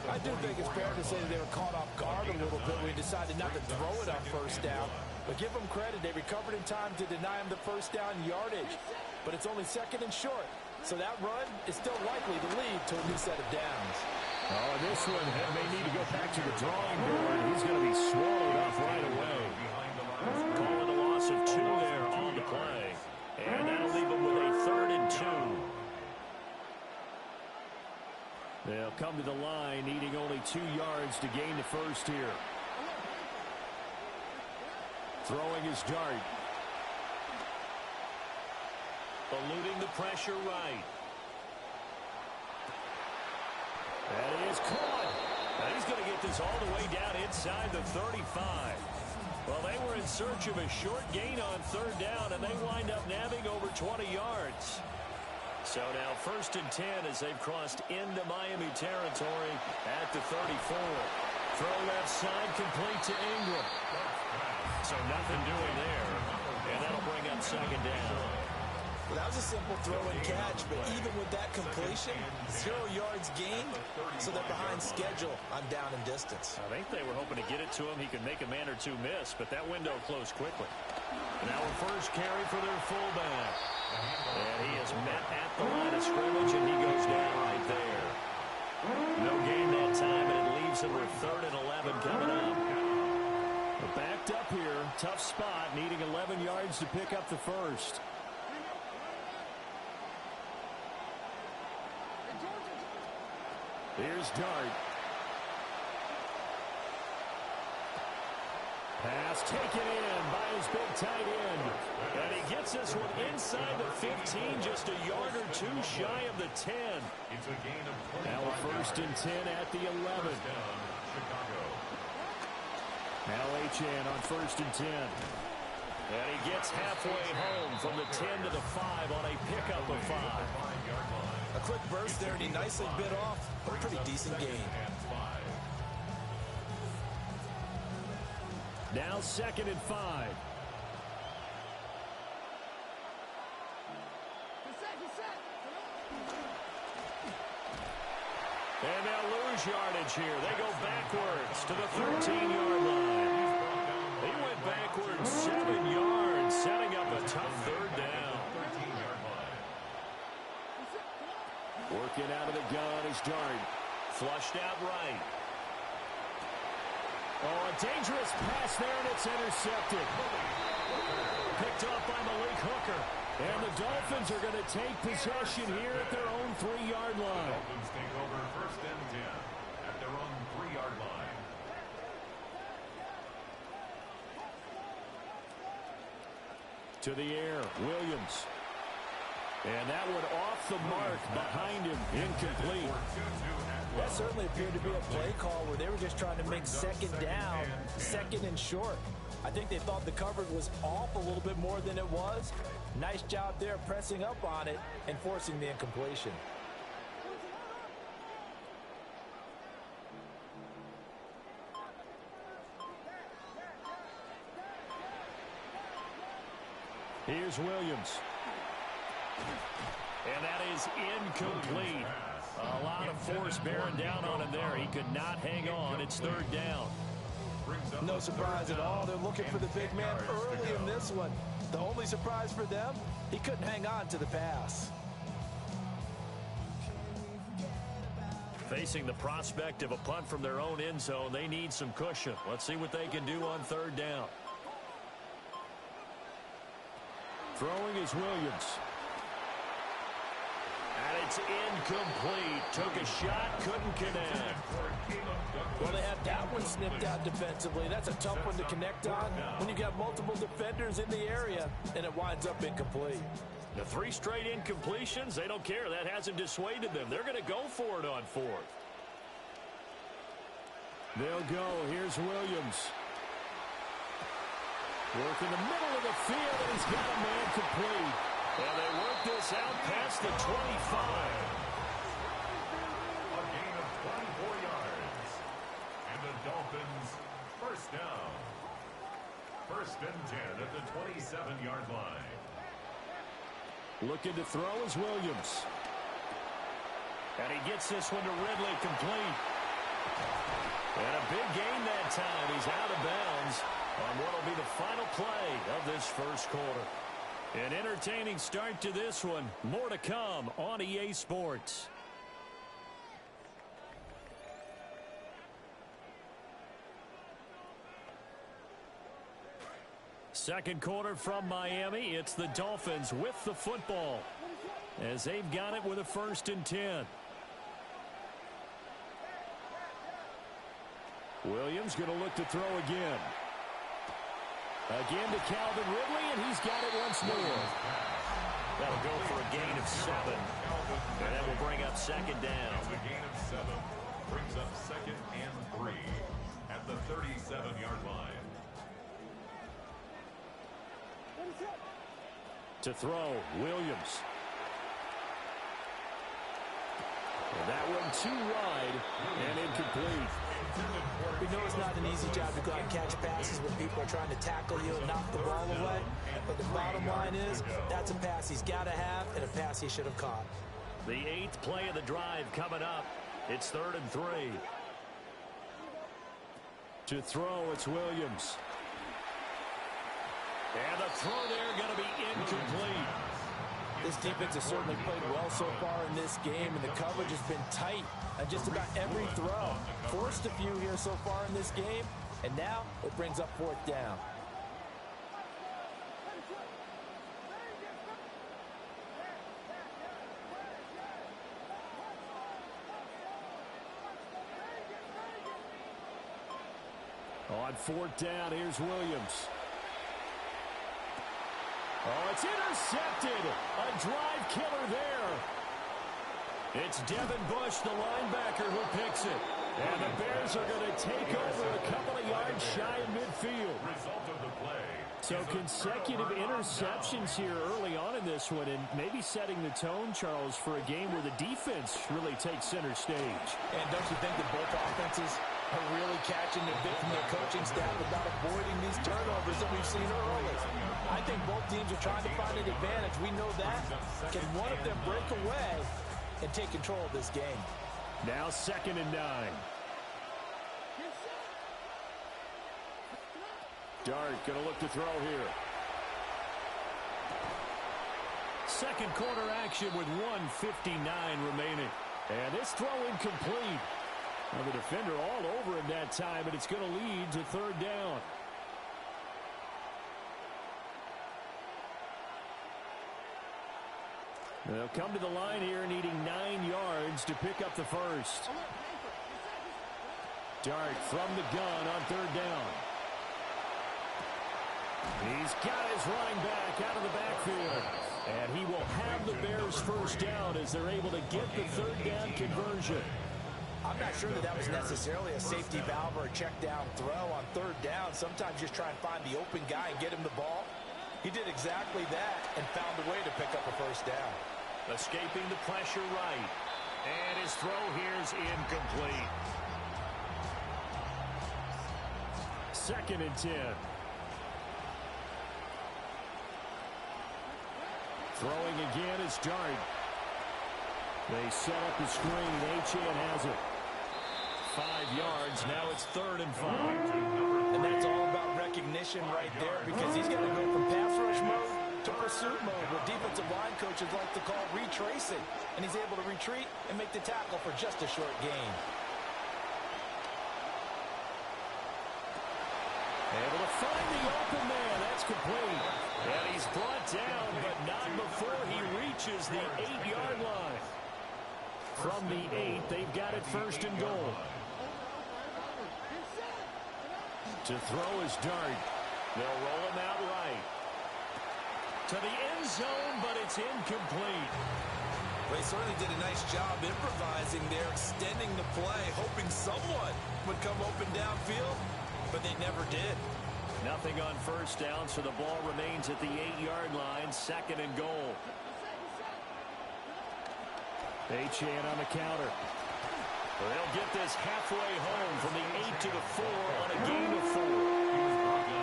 I do think it's fair to say that they were caught off guard a little bit when we decided not to throw it on 1st down. But give them credit. They recovered in time to deny him the 1st down yardage. But it's only 2nd and short. So that run is still likely to lead to a new set of downs. Oh, this one may need to go back to the drawing board. He's going to be swallowed up right away. Calling a loss of 2 there on the play. And that'll leave him with a 3rd and 2. They'll come to the line, needing only 2 yards to gain the 1st here. Throwing his Dart. Eluding the pressure right. That is caught. And he's going to get this all the way down inside the 35. Well, they were in search of a short gain on 3rd down, and they wind up nabbing over 20 yards. So now 1st and 10 as they've crossed into Miami territory at the 34. Throw left side complete to Ingram. So nothing doing there. And that'll bring up 2nd down. Well, that was a simple throw and catch, but even with that completion, 0 yards gained, so they're behind schedule on down and distance. I think they were hoping to get it to him. He could make a man or 2 miss, but that window closed quickly. Now a 1st carry for their fullback. And he is met at the line of scrimmage, and he goes down right there. No gain that time, and it leaves him with 3rd and 11 coming up. But backed up here, tough spot, needing 11 yards to pick up the 1st. Here's Dart. Pass taken in by his big tight end. And he gets this one inside the 15, just a yard or two shy of the 10. Now a 1st and 10 at the 11. Now Achane on 1st and 10. And he gets halfway home from the 10 to the 5 on a pickup of 5. A quick burst there, and he nicely bit off a pretty decent gain. Now 2nd and 5. And they'll lose yardage here. They go backwards to the 13-yard line. He went backwards 7 yards, setting up a tough 3rd down. Working out of the gun is Dart. Flushed out right. Oh, a dangerous pass there, and it's intercepted. Picked off by Malik Hooker. And the Dolphins are going to take possession here at their own 3-yard line. Dolphins take over 1st and 10 at their own 3-yard line. To the air, Williams. And that one off the mark behind him, incomplete. That certainly appeared to be a play call where they were just trying to make 2nd down, 2nd and short. I think they thought the coverage was off a little bit more than it was. Nice job there pressing up on it and forcing the incompletion. Here's Williams. And that is incomplete. A lot of force bearing down on him there. He could not hang on. It's 3rd down. No surprise at all. They're looking for the big man early in this one. The only surprise for them, he couldn't hang on to the pass. Facing the prospect of a punt from their own end zone, they need some cushion. Let's see what they can do on 3rd down. Throwing is Williams. And it's incomplete. Took a shot, couldn't connect. Well, they had that one snipped out defensively. That's a tough one to connect on when you got multiple defenders in the area, and it winds up incomplete. The 3 straight incompletions, they don't care. That hasn't dissuaded them. They're going to go for it on 4th. They'll go. Here's Williams. Work in the middle of the field, and he's got a man complete. And they work this out past the 25. A gain of 24 yards. And the Dolphins 1st down. 1st and 10 at the 27-yard line. Looking to throw is Williams. And he gets this one to Ridley complete. And a big gain that time. He's out of bounds on what will be the final play of this 1st quarter. An entertaining start to this one. More to come on EA Sports. Second quarter from Miami. It's the Dolphins with the football as they've got it with a 1st and 10. Williams going to look to throw again. Again to Calvin Ridley, and he's got it once more. That'll go for a gain of 7. And that will bring up 2nd down. A gain of 7 brings up 2nd and 3 at the 37-yard line. To throw, Williams. And that one too wide and incomplete. We know it's not an easy job to go out and catch passes when people are trying to tackle you and knock the ball away. But the bottom line is, that's a pass he's got to have and a pass he should have caught. The 8th play of the drive coming up. It's 3rd and 3. To throw, it's Williams. And the throw there going to be incomplete. This defense has certainly played well so far in this game, and the coverage has been tight on just about every throw. Forced a few here so far in this game, and now it brings up 4th down. On fourth down, here's Williams. Oh, it's intercepted. A drive killer there. It's Devin Bush, the linebacker, who picks it. And the Bears are going to take over a couple of yards shy of midfield. Result of the play. So consecutive interceptions here early on in this one, and maybe setting the tone, Charles, for a game where the defense really takes center stage. And don't you think that both offenses are really catching the bit from their coaching staff about avoiding these turnovers that we've seen early? I think both teams are trying to find an advantage. We know that. Can one of them break away and take control of this game? Now 2nd and 9. Dart going to look to throw here. Second quarter action with 1:59 remaining. And this throw incomplete. Now the defender all over him that time, and it's going to lead to 3rd down. They'll come to the line here needing 9 yards to pick up the first. Dart from the gun on 3rd down. He's got his running back out of the backfield. And he will have the Bears first down as they're able to get the 3rd down conversion. I'm not sure that was necessarily a safety valve or a check down throw on 3rd down. Sometimes just try and find the open guy and get him the ball. He did exactly that and found a way to pick up a first down. Escaping the pressure right. And his throw here is incomplete. 2nd and 10. Throwing again is Dart. They set up the screen. Achane has it. 5 yards. Now it's 3rd and 5. And that's all about recognition right there, because he's got to go from pass rush mode to pursuit mode, what defensive line coaches like to call retracing. And he's able to retreat and make the tackle for just a short gain. Able to find the open man. That's complete. And he's brought down, but not before he reaches the 8-yard line. From the 8, they've got it 1st and goal. To throw is Dart. They'll roll him out right. To the end zone, but it's incomplete. Well, he certainly did a nice job improvising there, extending the play, hoping someone would come open downfield, but they never did. Nothing on 1st down, so the ball remains at the 8-yard line, 2nd and goal. Achane on the counter. They'll get this halfway home from the 8 to the 4 on a gain of 4.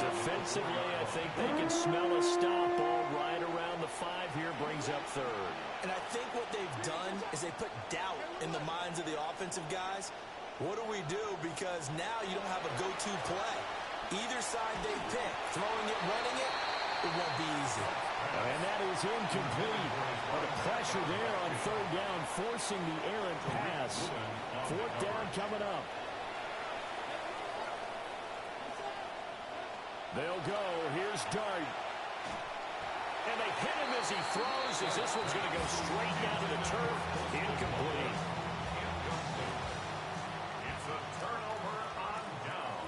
Defensively, I think they can smell a stop ball right around the 5 here, brings up 3rd. And I think what they've done is they put doubt in the minds of the offensive guys. What do we do? Because now you don't have a go-to play. Either side they pick, throwing it, running it, it won't be easy. And that is incomplete. But the pressure there on 3rd down, forcing the errant pass. 4th down coming up. They'll go. Here's Dart. And they hit him as he throws, as this one's going to go straight down to the turf. Incomplete. It's a turnover on down.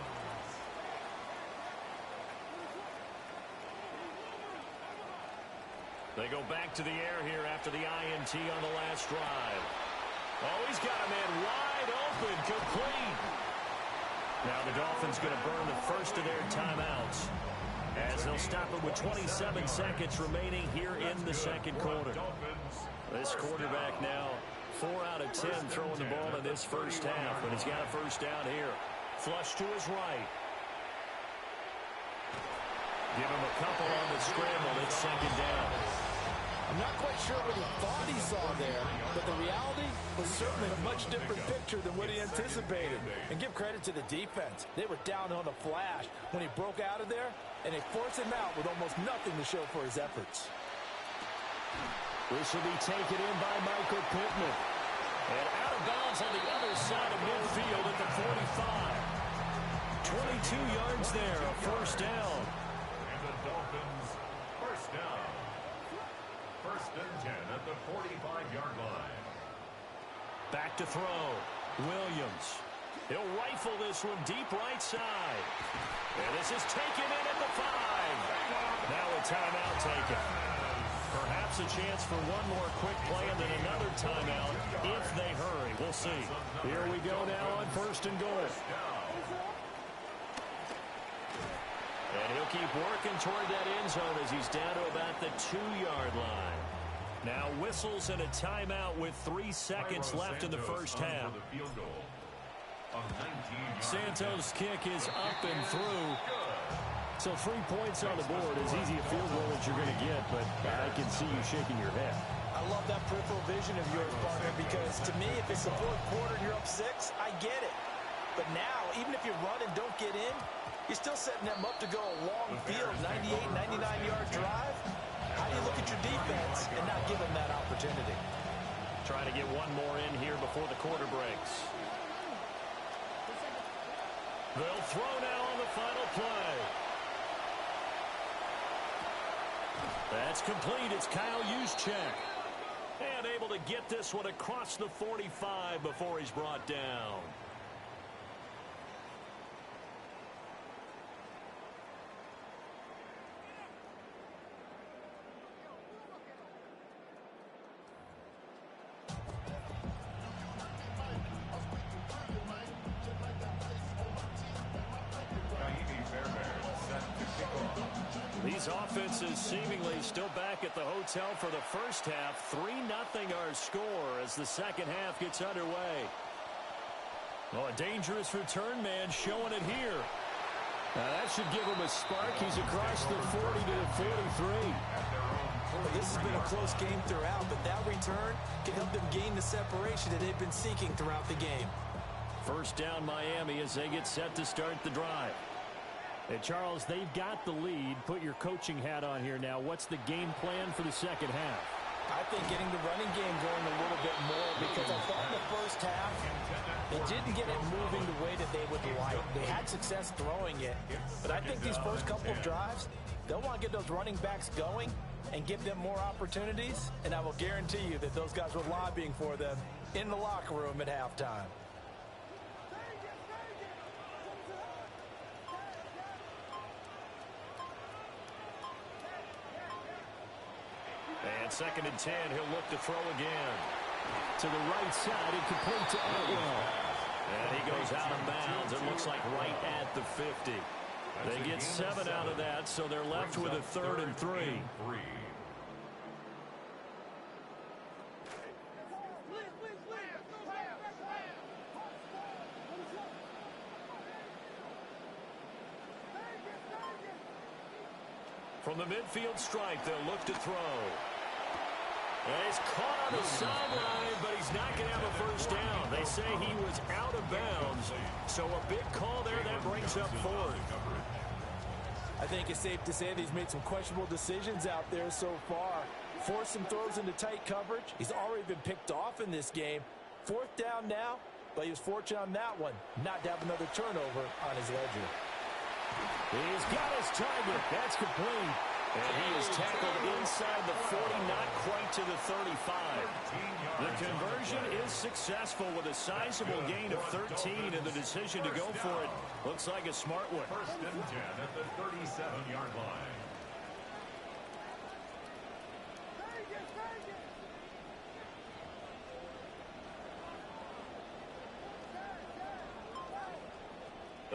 They go back to the air here after the INT on the last drive. Oh, he's got a man wide open, complete. Now the Dolphins going to burn the first of their timeouts, as they'll stop it with 27 seconds remaining here in the 2nd quarter. This quarterback now 4 out of 10 throwing the ball in this 1st half, but he's got a 1st down here. Flush to his right. Give him a couple on the scramble. It's 2nd down. I'm not quite sure what he thought he saw there, but the reality was certainly a much different picture than what he anticipated. And give credit to the defense. They were down on a flash when he broke out of there, and they forced him out with almost nothing to show for his efforts. This will be taken in by Michael Pittman. And out of bounds on the other side of midfield at the 45. 22 yards there, a 1st down. And the Dolphins, 1st down. 1st and 10 at the 45-yard line. Back to throw. Williams. He'll rifle this one deep right side. And this is taken in at the 5. Now a timeout taken. Perhaps a chance for one more quick play and then another timeout if they hurry. We'll see. Here we go now on 1st and goal. And he'll keep working toward that end zone as he's down to about the 2-yard line. Now whistles and a timeout with 3 seconds left in the first half. Santos' kick is up and through. So 3 points on the board, as easy a field goal as you're going to get, but I can see you shaking your head. I love that peripheral vision of yours, partner, because to me, if it's the 4th quarter and you're up 6, I get it. But now, even if you run and don't get in, you're still setting them up to go a long field, 98, 99-yard drive. How do you look at your defense and not give them that opportunity? Trying to get one more in here before the quarter breaks. They'll throw now on the final play. That's complete. It's Kyle Juszczyk. And able to get this one across the 45 before he's brought down. These offenses seemingly still back at the hotel for the first half. 3-0 our score as the second half gets underway. Oh, a dangerous return man showing it here. Now that should give him a spark. He's across the 40 to the 43. Well, this has been a close game throughout, but that return can help them gain the separation that they've been seeking throughout the game. First down Miami as they get set to start the drive. Hey, Charles, they've got the lead. Put your coaching hat on here now. What's the game plan for the second half? I think getting the running game going a little bit more, because I thought in the first half they didn't get it moving the way that they would like. They had success throwing it, but I think these first couple of drives, they'll want to get those running backs going and give them more opportunities, and I will guarantee you that those guys were lobbying for them in the locker room at halftime. And 2nd and 10, he'll look to throw again. To the right side, and complete to Otwell. And he goes out of bounds. It looks like right at the 50. They get 7 out of that, so they're left with a 3rd and 3. From the midfield stripe, they'll look to throw. And he's caught on the sideline, but he's not going to have a first down. They say he was out of bounds. So a big call there that brings up 4th. I think it's safe to say that he's made some questionable decisions out there so far. Forced some throws into tight coverage. He's already been picked off in this game. 4th down now, but he was fortunate on that one not to have another turnover on his ledger. He's got his target. That's complete. And he is tackled inside the 40, not quite to the 35. The conversion is successful with a sizable gain of 13, and the decision to go for it looks like a smart one. 1st and 10 at the 37-yard line.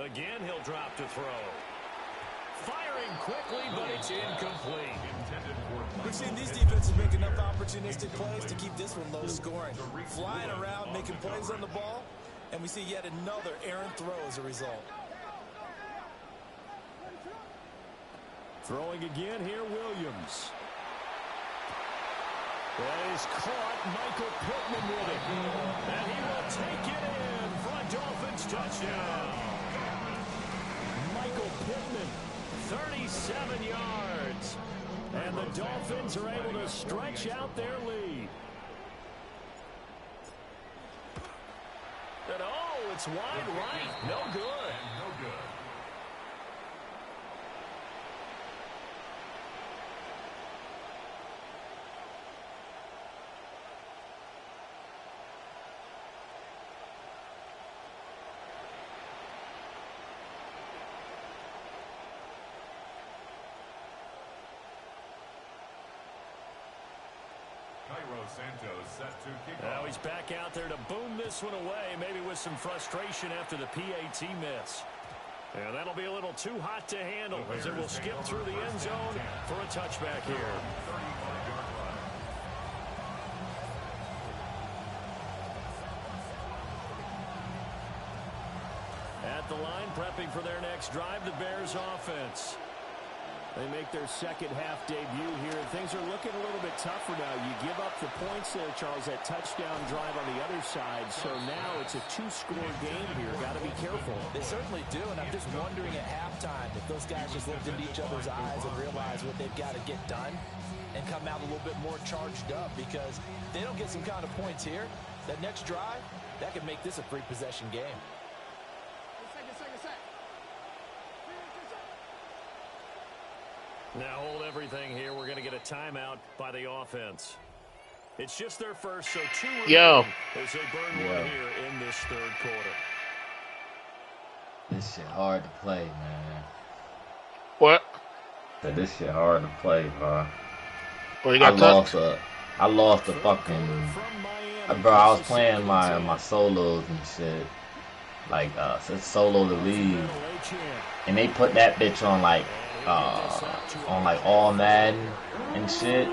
Again, he'll drop to throw. Firing quickly, but it's incomplete. We've seen these defenses make enough opportunistic plays to keep this one low scoring. Flying around, making plays on the ball, and we see yet another errant throw as a result. Throwing again here, Williams. That is caught. Michael Pittman with it. And he will take it in for a Dolphins touchdown. Michael Pittman, 37 yards. And the Dolphins are able to stretch out their lead. And oh, it's wide right. No good. No good. Now he's back out there to boom this one away, maybe with some frustration after the PAT miss. And that'll be a little too hot to handle as it will skip through the end zone for a touchback here. At the line, prepping for their next drive, the Bears offense. They make their second half debut here, and things are looking a little bit tougher now. You give up the points there, Charles, that touchdown drive on the other side. So now it's a two-score game here. Got to be careful. They certainly do, and I'm just wondering at halftime if those guys just looked into each other's eyes and realized what they've got to get done and come out a little bit more charged up, because if they don't get some kind of points here, that next drive, that could make this a three-possession game. Now hold everything here. We're going to get a timeout by the offense. It's just their first, so two Yo. as they burn one here in this third quarter. This shit hard to play, man. What? This shit hard to play, bro. Well, you got I lost the fucking. Bro, I was playing my solos and shit. Like, solo the league. And they put that bitch on like all Madden and shit,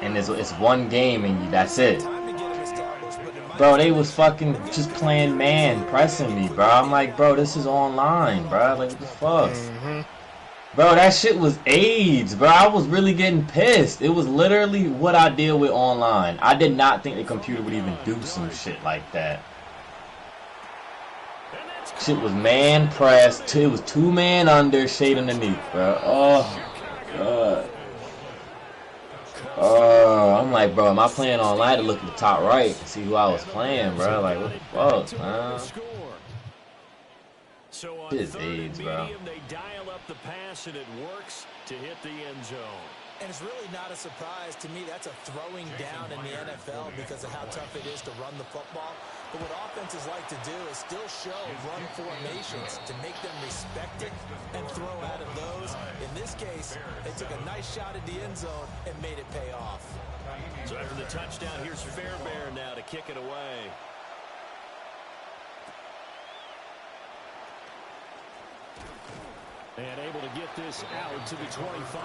and it's one game and that's it. Bro, they was fucking just playing man, pressing me, bro. I'm like, bro, this is online, bro. Like, what the fuck? Bro, that shit was AIDS, bro. I was really getting pissed. It was literally what I deal with online. I did not think the computer would even do some shit like that. Shit was man pressed. It was two man under, shade underneath, bro. Oh, God. Oh, I'm like, bro, am I playing online to look at the top right and see who I was playing, bro? Like, what the fuck, man? Shit is AIDS, bro. They dial up the pass and it works to hit the end zone. And it's really not a surprise to me. That's a throwing down in the NFL because of how tough it is to run the football. But what offenses like to do is still show run formations to make them respect it and throw out of those. In this case, they took a nice shot at the end zone and made it pay off. So after the touchdown, here's Fairbairn now to kick it away. And able to get this out to the 25.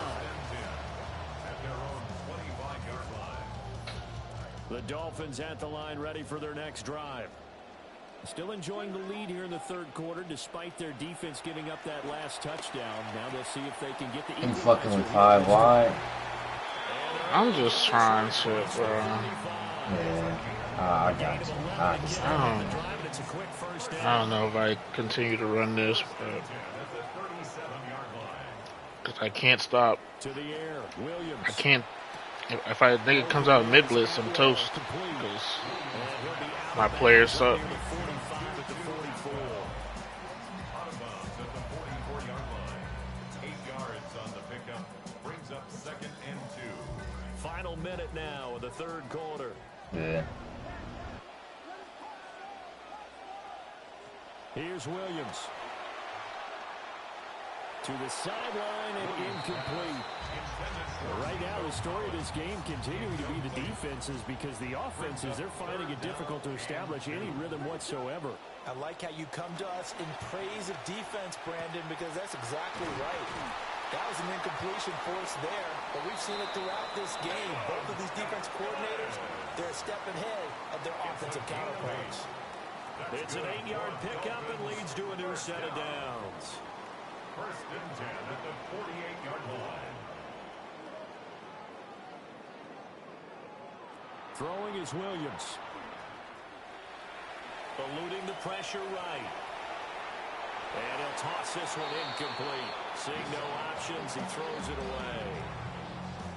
The Dolphins at the line, ready for their next drive. Still enjoying the lead here in the third quarter, despite their defense giving up that last touchdown. Now they'll see if they can get the. I'm fucking with 5 wide. I'm just trying to, bro. Yeah, I got you. I don't know if I continue to run this, but because I can't stop. I can't. If I think it comes out mid-blitz, I'm toast because my players suck. Final minute now of the third quarter. Yeah. Here's Williams. To the sideline and incomplete. Right now, the story of this game continuing to be the defenses, because the offenses, they're finding it difficult to establish any rhythm whatsoever. I like how you come to us in praise of defense, Brandon, because that's exactly right. That was an incompletion for us there, but we've seen it throughout this game. Both of these defense coordinators, they're a step ahead of their offensive counterparts. It's an 8-yard pickup and leads to a new set of downs. First and 10 at the 48-yard line. Throwing is Williams. Eluding the pressure right. And he'll toss this one incomplete. Seeing no options, he throws it away.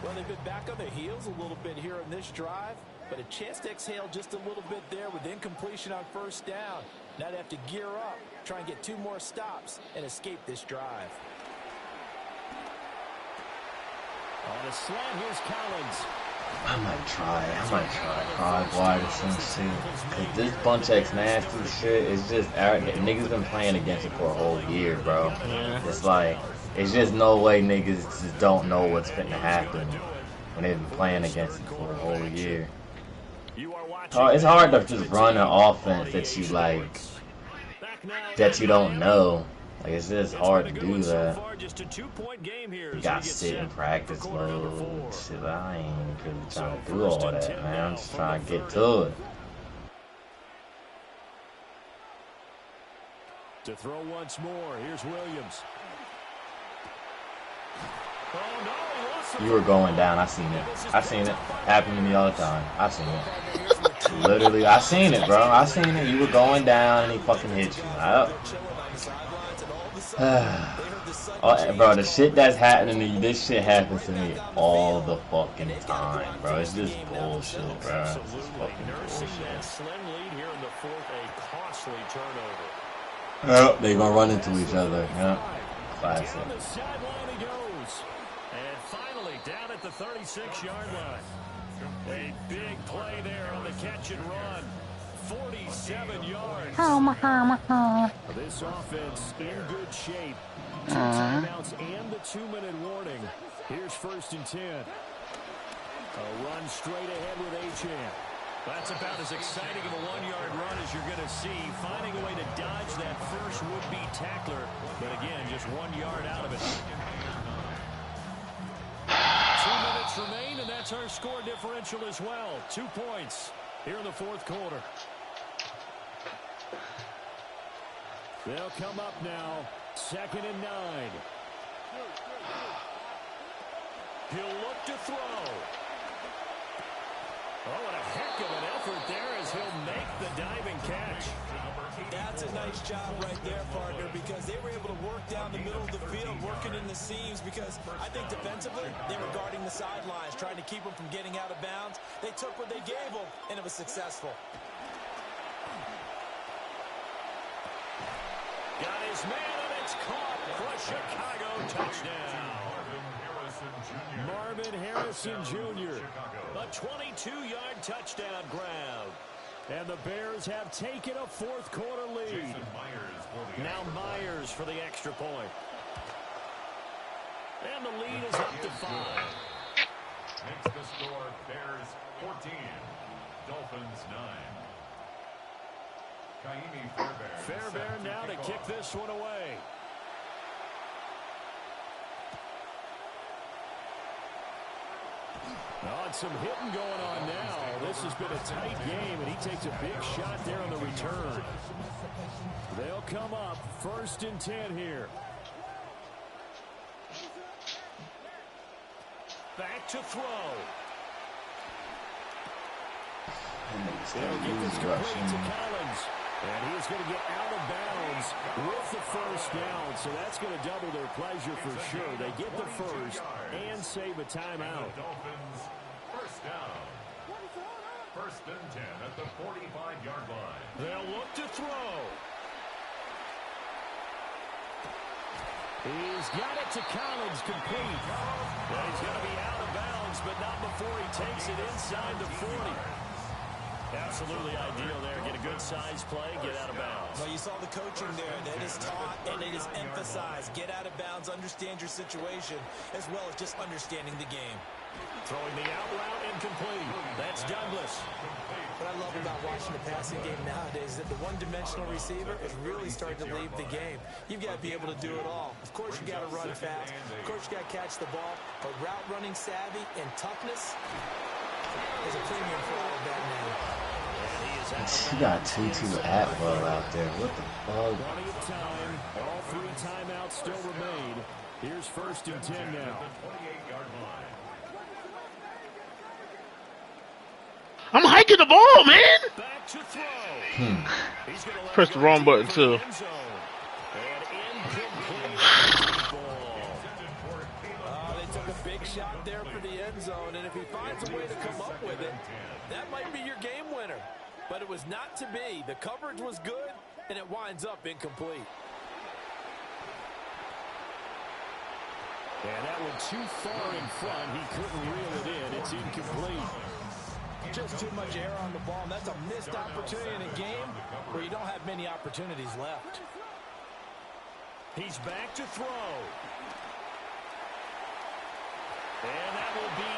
Well, they've been back on their heels a little bit here in this drive, but a chance to exhale just a little bit there with incompletion on first down. Now they have to gear up, try and get 2 more stops, and escape this drive. On a slant, here's Collins. I might try 5 wide or some shit. Cause this bunch X nasty shit is just niggas been playing against it for a whole year, bro. It's like, it's just no way niggas just don't know what's finna happen. when they've been playing against him for a whole year. It's hard to just run an offense that you like, that you don't know. Like, it's just hard to do that. You got to sit in practice mode. Shit, I ain't really trying to do all that, man. I'm just trying to get to it. To throw once more, here's Williams. You were going down. I seen it. I seen it. Happened to me all the time. I seen it. Literally, I seen it, bro. I seen it. You were going down and he fucking hit you. Oh, bro, the shit that's happening to you, this shit happens to me all the fucking time, bro. It's just bullshit, bro. It's just fucking bullshit. Oh, they gonna run into each other. Yeah, classic. And finally, down at the 36-yard line. A big play there on the catch and run. 47 yards. This offense in good shape. 2 timeouts and the 2-minute warning. Here's 1st and 10. A run straight ahead with Achane. That's about as exciting of a 1-yard run as you're going to see. Finding a way to dodge that first would-be tackler. But again, just 1 yard out of it. 2 minutes remain, and that's our score differential as well. 2 points here in the 4th quarter. They'll come up now. 2nd and 9. He'll look to throw. Oh, and a heck of an effort there as he'll make the diving catch. That's a nice job right there, partner, because they were able to work down the middle of the field, working in the seams, because I think defensively, they were guarding the sidelines, trying to keep them from getting out of bounds. They took what they gave them, and it was successful. Got his man, and it's caught for a Chicago touchdown. Marvin Harrison Jr. A 22-yard touchdown grab. And the Bears have taken a 4th quarter lead. Now Myers for the extra point. And the lead is up to 5. Makes the score Bears 14, Dolphins 9. Fairbairn now to kick this one away. Oh, some hitting going on now. This has been a tight game, and he takes a big shot there on the return. They'll come up 1st and 10 here. Back to throw. They'll get this complete to Collins. And he is going to get out of bounds with the 1st down. So that's going to double their pleasure for sure. They get the 1st and save a timeout. Dolphins 1st down. 1st and 10 at the 45-yard line. They'll look to throw. He's got it to Collins, complete. Well, he's going to be out of bounds, but not before he takes it inside the 40. Absolutely ideal there. Get a good size play, get out of bounds. Well, you saw the coaching there. They just taught and they just emphasize. Get out of bounds, understand your situation, as well as just understanding the game. Throwing the out route incomplete. That's Douglas. What I love about watching the passing game nowadays is that the one-dimensional receiver is really starting to leave the game. You've got to be able to do it all. Of course, you got to run fast. Of course, you got to catch the ball. But route running savvy and toughness is a premium for all of that now. You got Tutu Atwell out there. What the fuck? Plenty of time. All 3 timeouts still remain. Here's 1st and 10 now. I'm hiking the ball, man. Back to throw. Press the wrong button too. They took a big shot there for the end zone, and if he finds a way to come up with it, that might be your game winner. But it was not to be. The coverage was good, and it winds up incomplete. And that one too far in front. He couldn't reel it in. It's incomplete. Just too much air on the ball, and that's a missed opportunity in a game where you don't have many opportunities left. He's back to throw. And that will be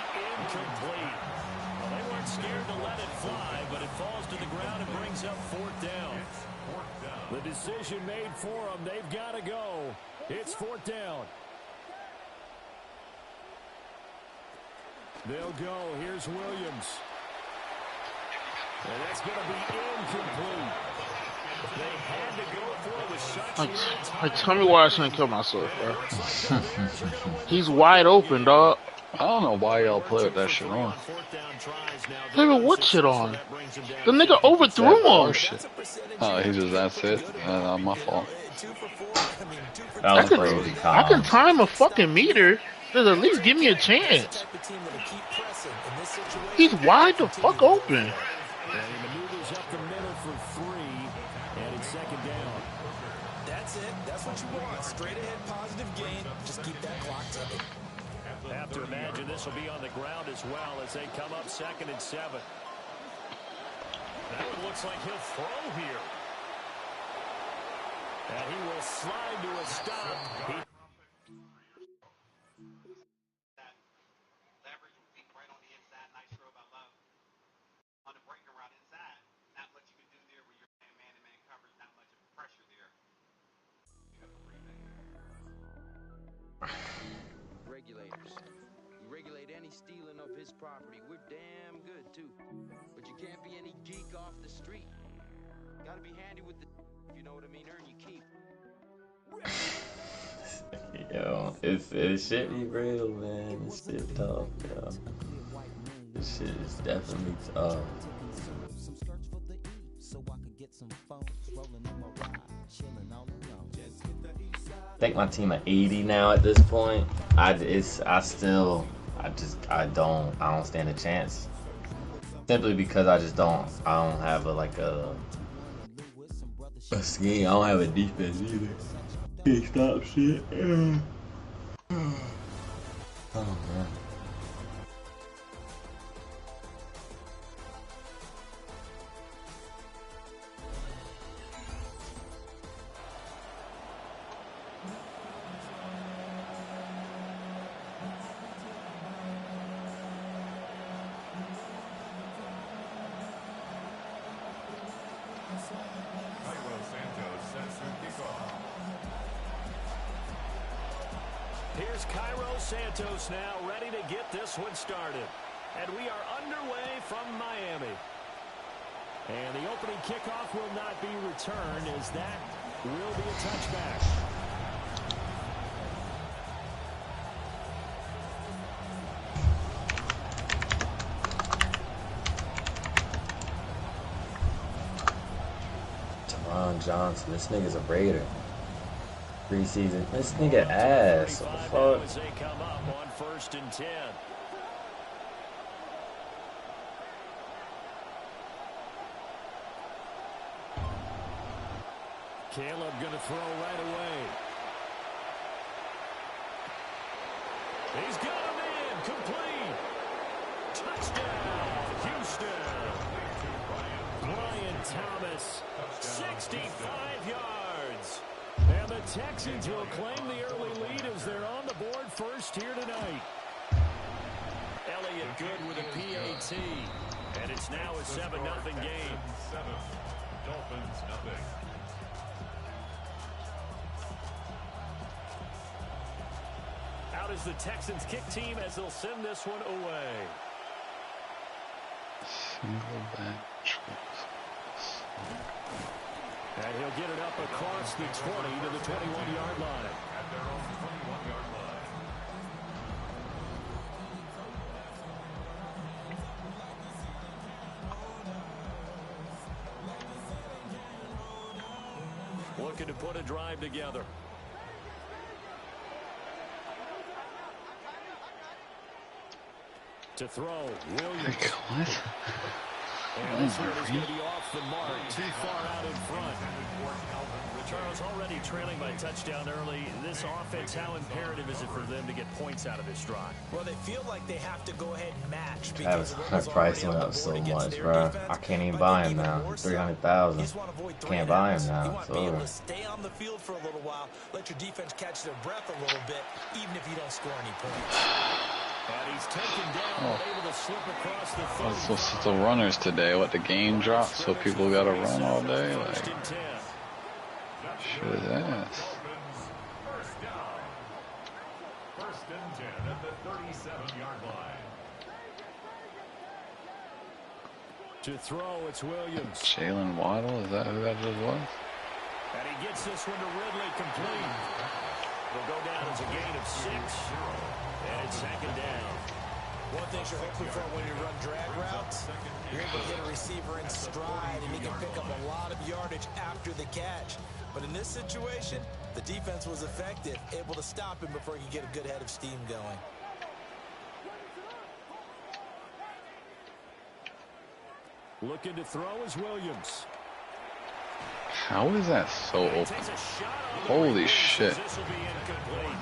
incomplete. Well, they weren't scared to let it fly, but it falls to the ground and brings up 4th down. The decision made for them. They've got to go. It's 4th down. They'll go. Here's Williams. And that's going to be incomplete. They had to go for it with such tell me why I shouldn't kill myself, bro. He's wide open, dog. I don't know why y'all play with that shit on. Nigga, what shit on? The nigga overthrew him. Shit. Oh, he just, that's it. Not my fault. That was crazy. I can time a fucking meter. Just at least give me a chance. He's wide the fuck open. And he maneuvers up the middle for 3, and it's 2nd down. That's it. That's what you want. Straight ahead, positive gain. Just keep that clock ticking. Have to imagine this will be on the ground as well as they come up 2nd and 7. That one looks like he'll throw here. And he will slide to a stop. Regulators. You regulate any stealing of his property. We're damn good, too. But you can't be any geek off the street. Gotta be handy with the, you know what I mean, earn your keep. Yo, it shit be real, man. This shit tough, yo. This shit is definitely tough. I think my team at 80 now at this point. I don't stand a chance. Simply because I don't have a scheme. I don't have a defense either. Can't stop shit. Oh man. Here's Cairo Santos now, ready to get this one started. And we are underway from Miami. And the opening kickoff will not be returned, as that will be a touchback. Teron Johnson, this nigga's a Raider. Preseason, this nigga ass. What the fuck? They come up on 1st and 10. Caleb gonna throw right away. He's got him in, complete. Touchdown, Houston. Brian Thomas, 65 yards. And the Texans will claim the early lead as they're on the board first here tonight. Elliott good with a PAT. And it's now a 7-0 game. Dolphins nothing. Out is the Texans kick team as they'll send this one away. Single back trips. And he'll get it up across the 20 to the 21-yard line. At their own 21-yard line. Looking to put a drive together. To throw, Williams. What? And this one is going to be off the mark, too far out in front. Charles, already trailing by touchdown early. This offense, how imperative is it for them to get points out of this drive? Well, they feel like they have to go ahead and match. That price went up so much, bro. I can't even buy him now. 300,000. Can't buy him now. It's over. Stay on the field for a little while. Let your defense catch their breath a little bit, even if you don't score any points. Oh, it's the runners today. What, the game dropped, so people gotta run all day? Like, shit is ass. First and 10 at the 37-yard line. To throw, it's Williams. Jalen Waddle, is that who that just was? And he gets this one to Ridley complete. Will go down as a gain of 6. And it's second down. One thing you're hoping for when you run drag routes, you're able to hit a receiver in stride, and he can pick up a lot of yardage after the catch. But in this situation, the defense was effective, able to stop him before he could get a good head of steam going. Looking to throw is Williams. How is that so open? Holy shit.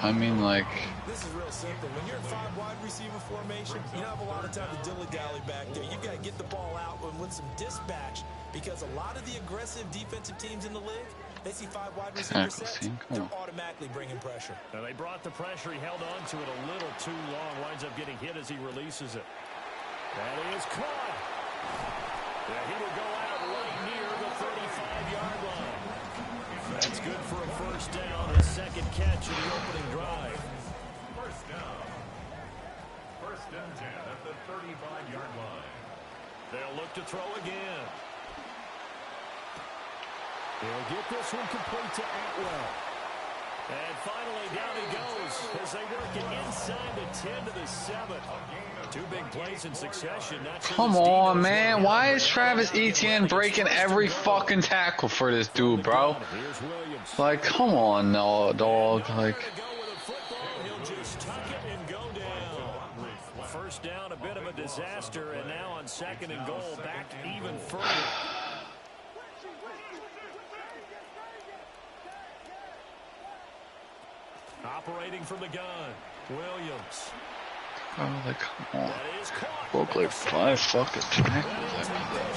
I mean, like... This is real simple. When you're in 5 wide receiver formation, you don't have a lot of time to dilly-dally back there. You've got to get the ball out with some dispatch, because a lot of the aggressive defensive teams in the league, they see 5 wide receiver sets, they're automatically bringing pressure. Now they brought the pressure. He held on to it a little too long. Winds up getting hit as he releases it. That is caught. Yeah, he will go out right near the 35-yard line. That's good for a first down. His second catch in the opening drive. First down. First and 10 at the 35-yard line. They'll look to throw again. They'll get this one complete to Atwell. And finally, down he goes as they work it inside the 10 to the 7. 2 big plays in succession. Come on, man. Why is Travis Etienne breaking every fucking tackle for this dude, bro? Like, come on, no, dog. Like, first down, a bit of a disaster, and now on second and goal, back even further. Operating from the gun, Williams. oh, like, come on. Broke like 5 fucking tackles after that.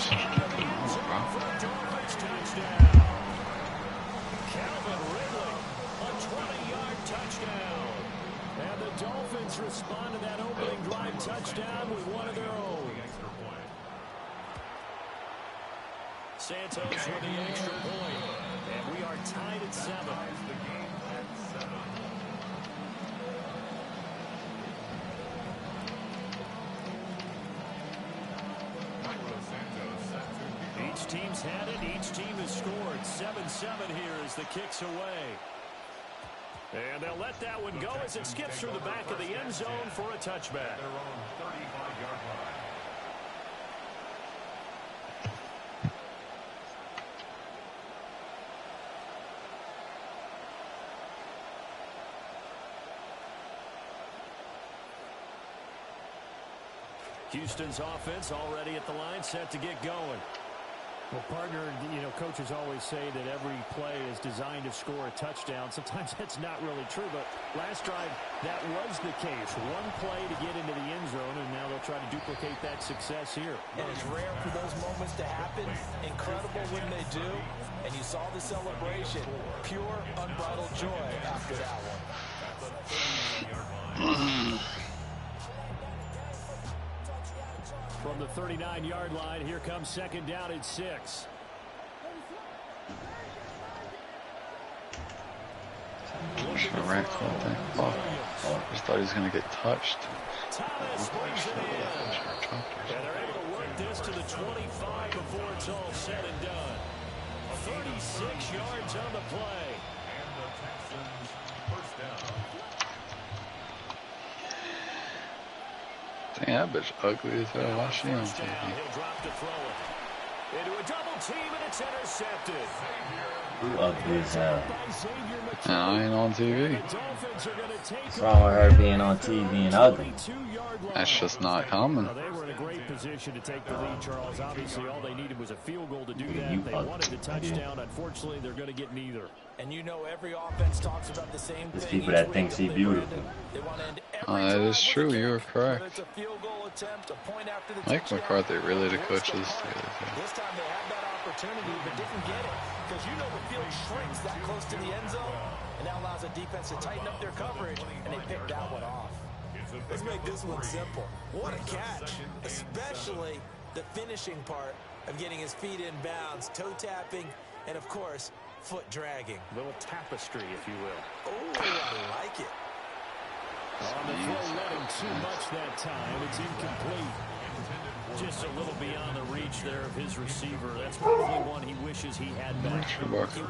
Calvin Ridley, a 20-yard touchdown. And the Dolphins respond to that opening drive touchdown with one of their own. Santos with the extra point. And we are tied at 7. Each team's had it. Each team has scored. 7-7 here as the kick's away. And they'll let that one go as it skips through the back of the end zone for a touchback. Houston's offense already at the line, set to get going. Well, partner, you know, coaches always say that every play is designed to score a touchdown. Sometimes that's not really true, but last drive, that was the case. One play to get into the end zone, and now they'll try to duplicate that success here. And it's rare for those moments to happen. Incredible when they do. And you saw the celebration. Pure, unbridled joy after that one. From the 39-yard line, here comes second down at 6. Rat club thing. Oh, I just thought he was going to get touched. Thomas brings it in. And they're able to work this to the 25 before it's all said and done. 36 yards on the play. And the Texans first down. Dang, that bitch ugly as hell. Why is she on TV? He'll drop to throw it. Into a double team, and it's intercepted. Who ugly as hell? Nah, I ain't on TV. What's wrong with her being on TV and ugly? That's just not common. They were in a great position to take the lead, Charles. Obviously, all they needed was a field goal to do that. They wanted the touchdown. Unfortunately, they're going to get neither. And you know every offense talks about the same There's thing. people that think she beautiful. That is true. You are correct. Mike McCarthy really the coaches. This time they had that opportunity but didn't get it, because you know the field shrinks that close to the end zone, and that allows the defense to tighten up their coverage, and they picked that one off. It's a Let's make this one simple. What a catch, especially the finishing part of getting his feet in bounds, toe tapping, and of course, foot dragging. Little tapestry, if you will. Oh, I like it. On the throw, letting too much that time. It's incomplete. Just a little beyond the reach there of his receiver. That's probably one he wishes he had back. He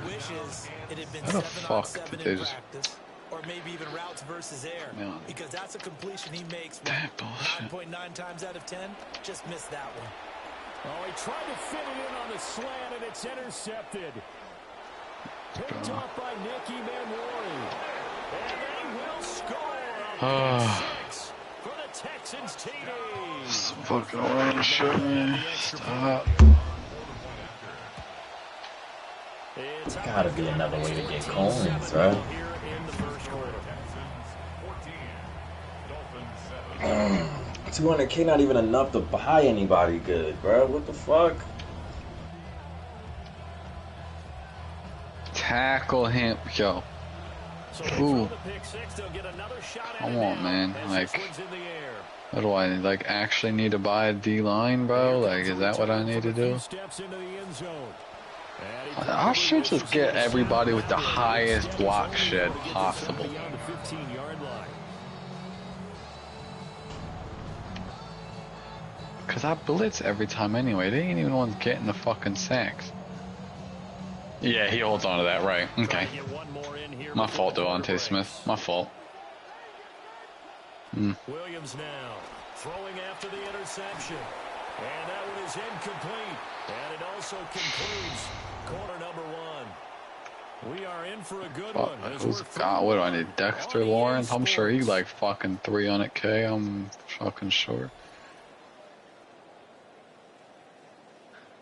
wishes it had been How the 7-on-7 fuck did in they just... practice, or maybe even routes versus air, because that's a completion he makes 9.9 times out of 10. Just missed that one. Oh, he tried to fit it in on the slant, and it's intercepted. Picked off by Nicky Manwari. And they will score on pick 6 for the Texans TD. This fucking orange shit, man. Stop. Gotta be another way to get coins, bro. 200K not even enough to buy anybody good, bro. What the fuck? Tackle him, yo. Ooh. Come on, man. Like, what do I like? Actually need to buy a D-line, bro? Like, is that what I need to do? I should just get everybody with the highest block shed possible. Cause I blitz every time anyway. They ain't even the ones getting the fucking sacks. Yeah, he holds on to that, right? Okay. My fault, Devontae Smith. My fault. Williams now throwing after the interception, and that one is incomplete. And it also concludes quarter number 1. We are in for a good one. Who's God? What do I need? Dexter Lawrence? I'm sure he like fucking 300K. I'm fucking sure.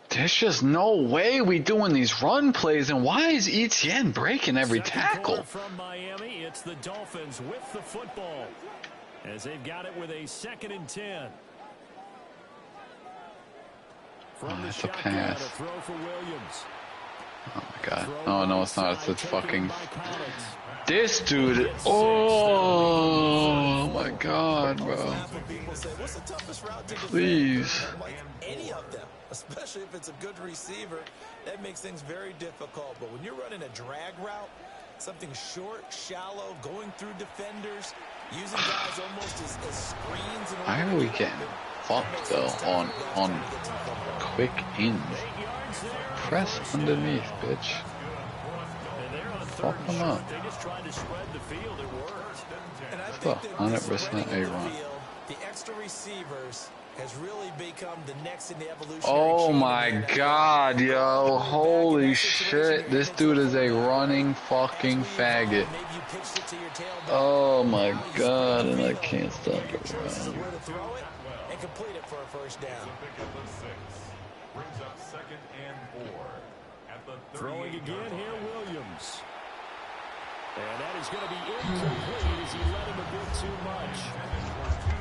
There's just no way we doing these run plays, and why is Etienne breaking every tackle? From Miami, it's the Dolphins with the football as they've got it with a 2nd and 10. From the shotgun, a throw for Williams. Oh my god. Oh no, it's not. It's fucking... This dude... Oh my god, bro. Please. Any of them, especially if it's a good receiver, that makes things very difficult. But when you're running a drag route, something short, shallow, going through defenders, using guys almost as screens. Why are we getting fucked though on quick ins? Press underneath, bitch. Fuck them up. Still 100% a run. The extra receivers has really become the next in the evolution. Oh my god, yo. Holy shit. This dude is a running fucking faggot. Oh my god, and I can't stop it. And complete it for a first down. Brings up 2nd and 4 at the throwing again here, Williams. And that is going to be incomplete as he let him a bit too much.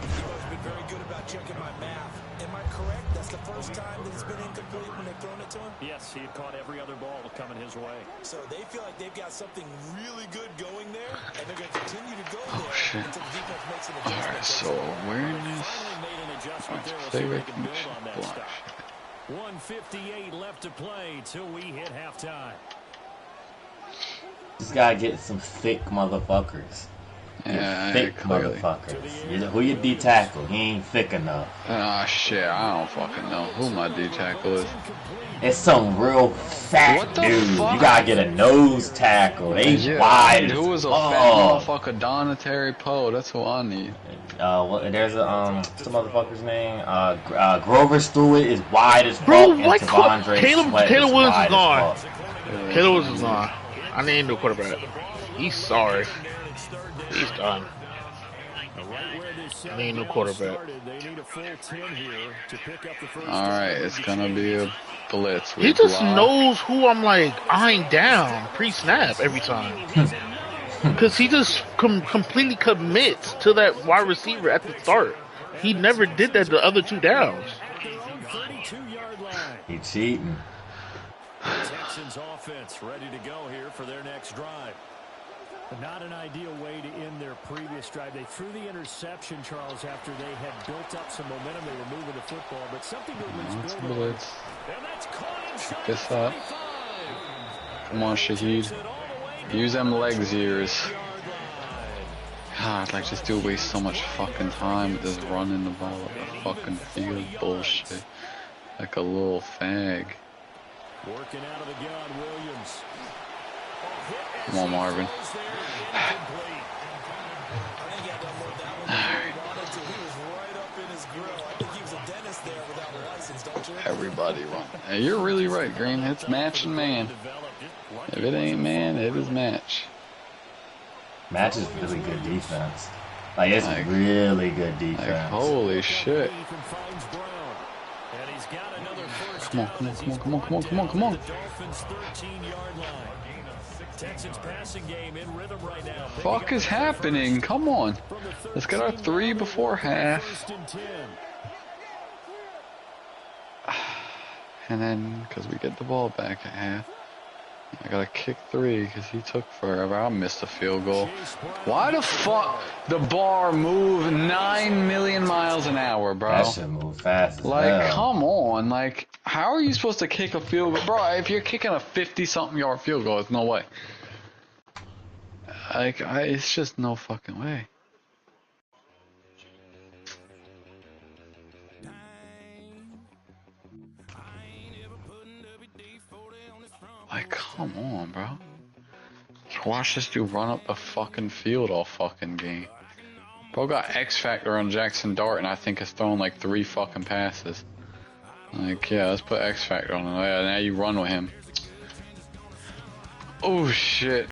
He's been very good about checking my math. Am I correct? That's the first time that it's been incomplete when they've thrown it to him? Yes, he had caught every other ball coming his way. So they feel like they've got something really good going there, and they're going to continue to go there until the defense makes an adjustment. Alright, so awareness. Stay away from block. 1:58 left to play till we hit halftime. Just gotta get some thick motherfuckers. Yeah, thick motherfuckers. Who your D tackle? He ain't thick enough. Ah, shit, I don't fucking know who my D tackle is. It's some real fat dude. Fuck? You gotta get a nose tackle. They wide. Who is a fat motherfucker? Donatary Poe. That's who I need. There's what's the motherfucker's name? Grover Stewart is wide as fuck. Bro, and what? Caleb Williams is gone. Caleb Williams is gone. I need a new quarterback. He's sorry. He's done. I need a new quarterback. Alright, it's gonna be a blitz. He just knows who I'm like eyeing down pre-snap every time. Because he just completely commits to that wide receiver at the start. He never did that the other 2 downs. He cheating. Texans offense ready to go here for their next drive. Not an ideal way to end their previous drive. They threw the interception, Charles, after they had built up some momentum. They were moving the football, but something to at least build on. And that's caught inside Check this out. Come on, Shaheed. Use them legs years. God, like, this dude wastes so much fucking time with this running the ball at the fucking field bullshit. Like a little fag. Working out of the gun, Williams. Come on, Marvin. Everybody run. Hey, you're really right, Green. It's match and man. If it ain't man, it is match. Match is really good defense. Like, it's really good defense. Like, holy shit. Come on, come on, come on, come on, come on, come on, come on. Texans passing game in rhythm right now. Fuck is happening? Come on. Let's get our 3 before half. And then, because we get the ball back at half, I gotta kick 3 because he took forever. I missed a field goal. Why the fuck the bar move 9 million miles an hour, bro? That should move fast as like, hell. come on. Like, how are you supposed to kick a field goal? Bro, if you're kicking a 50-something yard field goal, there's no way. Like, it's just no fucking way. Like, come on, bro. Watch this dude run up the fucking field all fucking game. Bro got X Factor on Jackson Dart, and I think has thrown like 3 fucking passes. Like, yeah, let's put X Factor on him. Yeah, now you run with him. Oh, shit.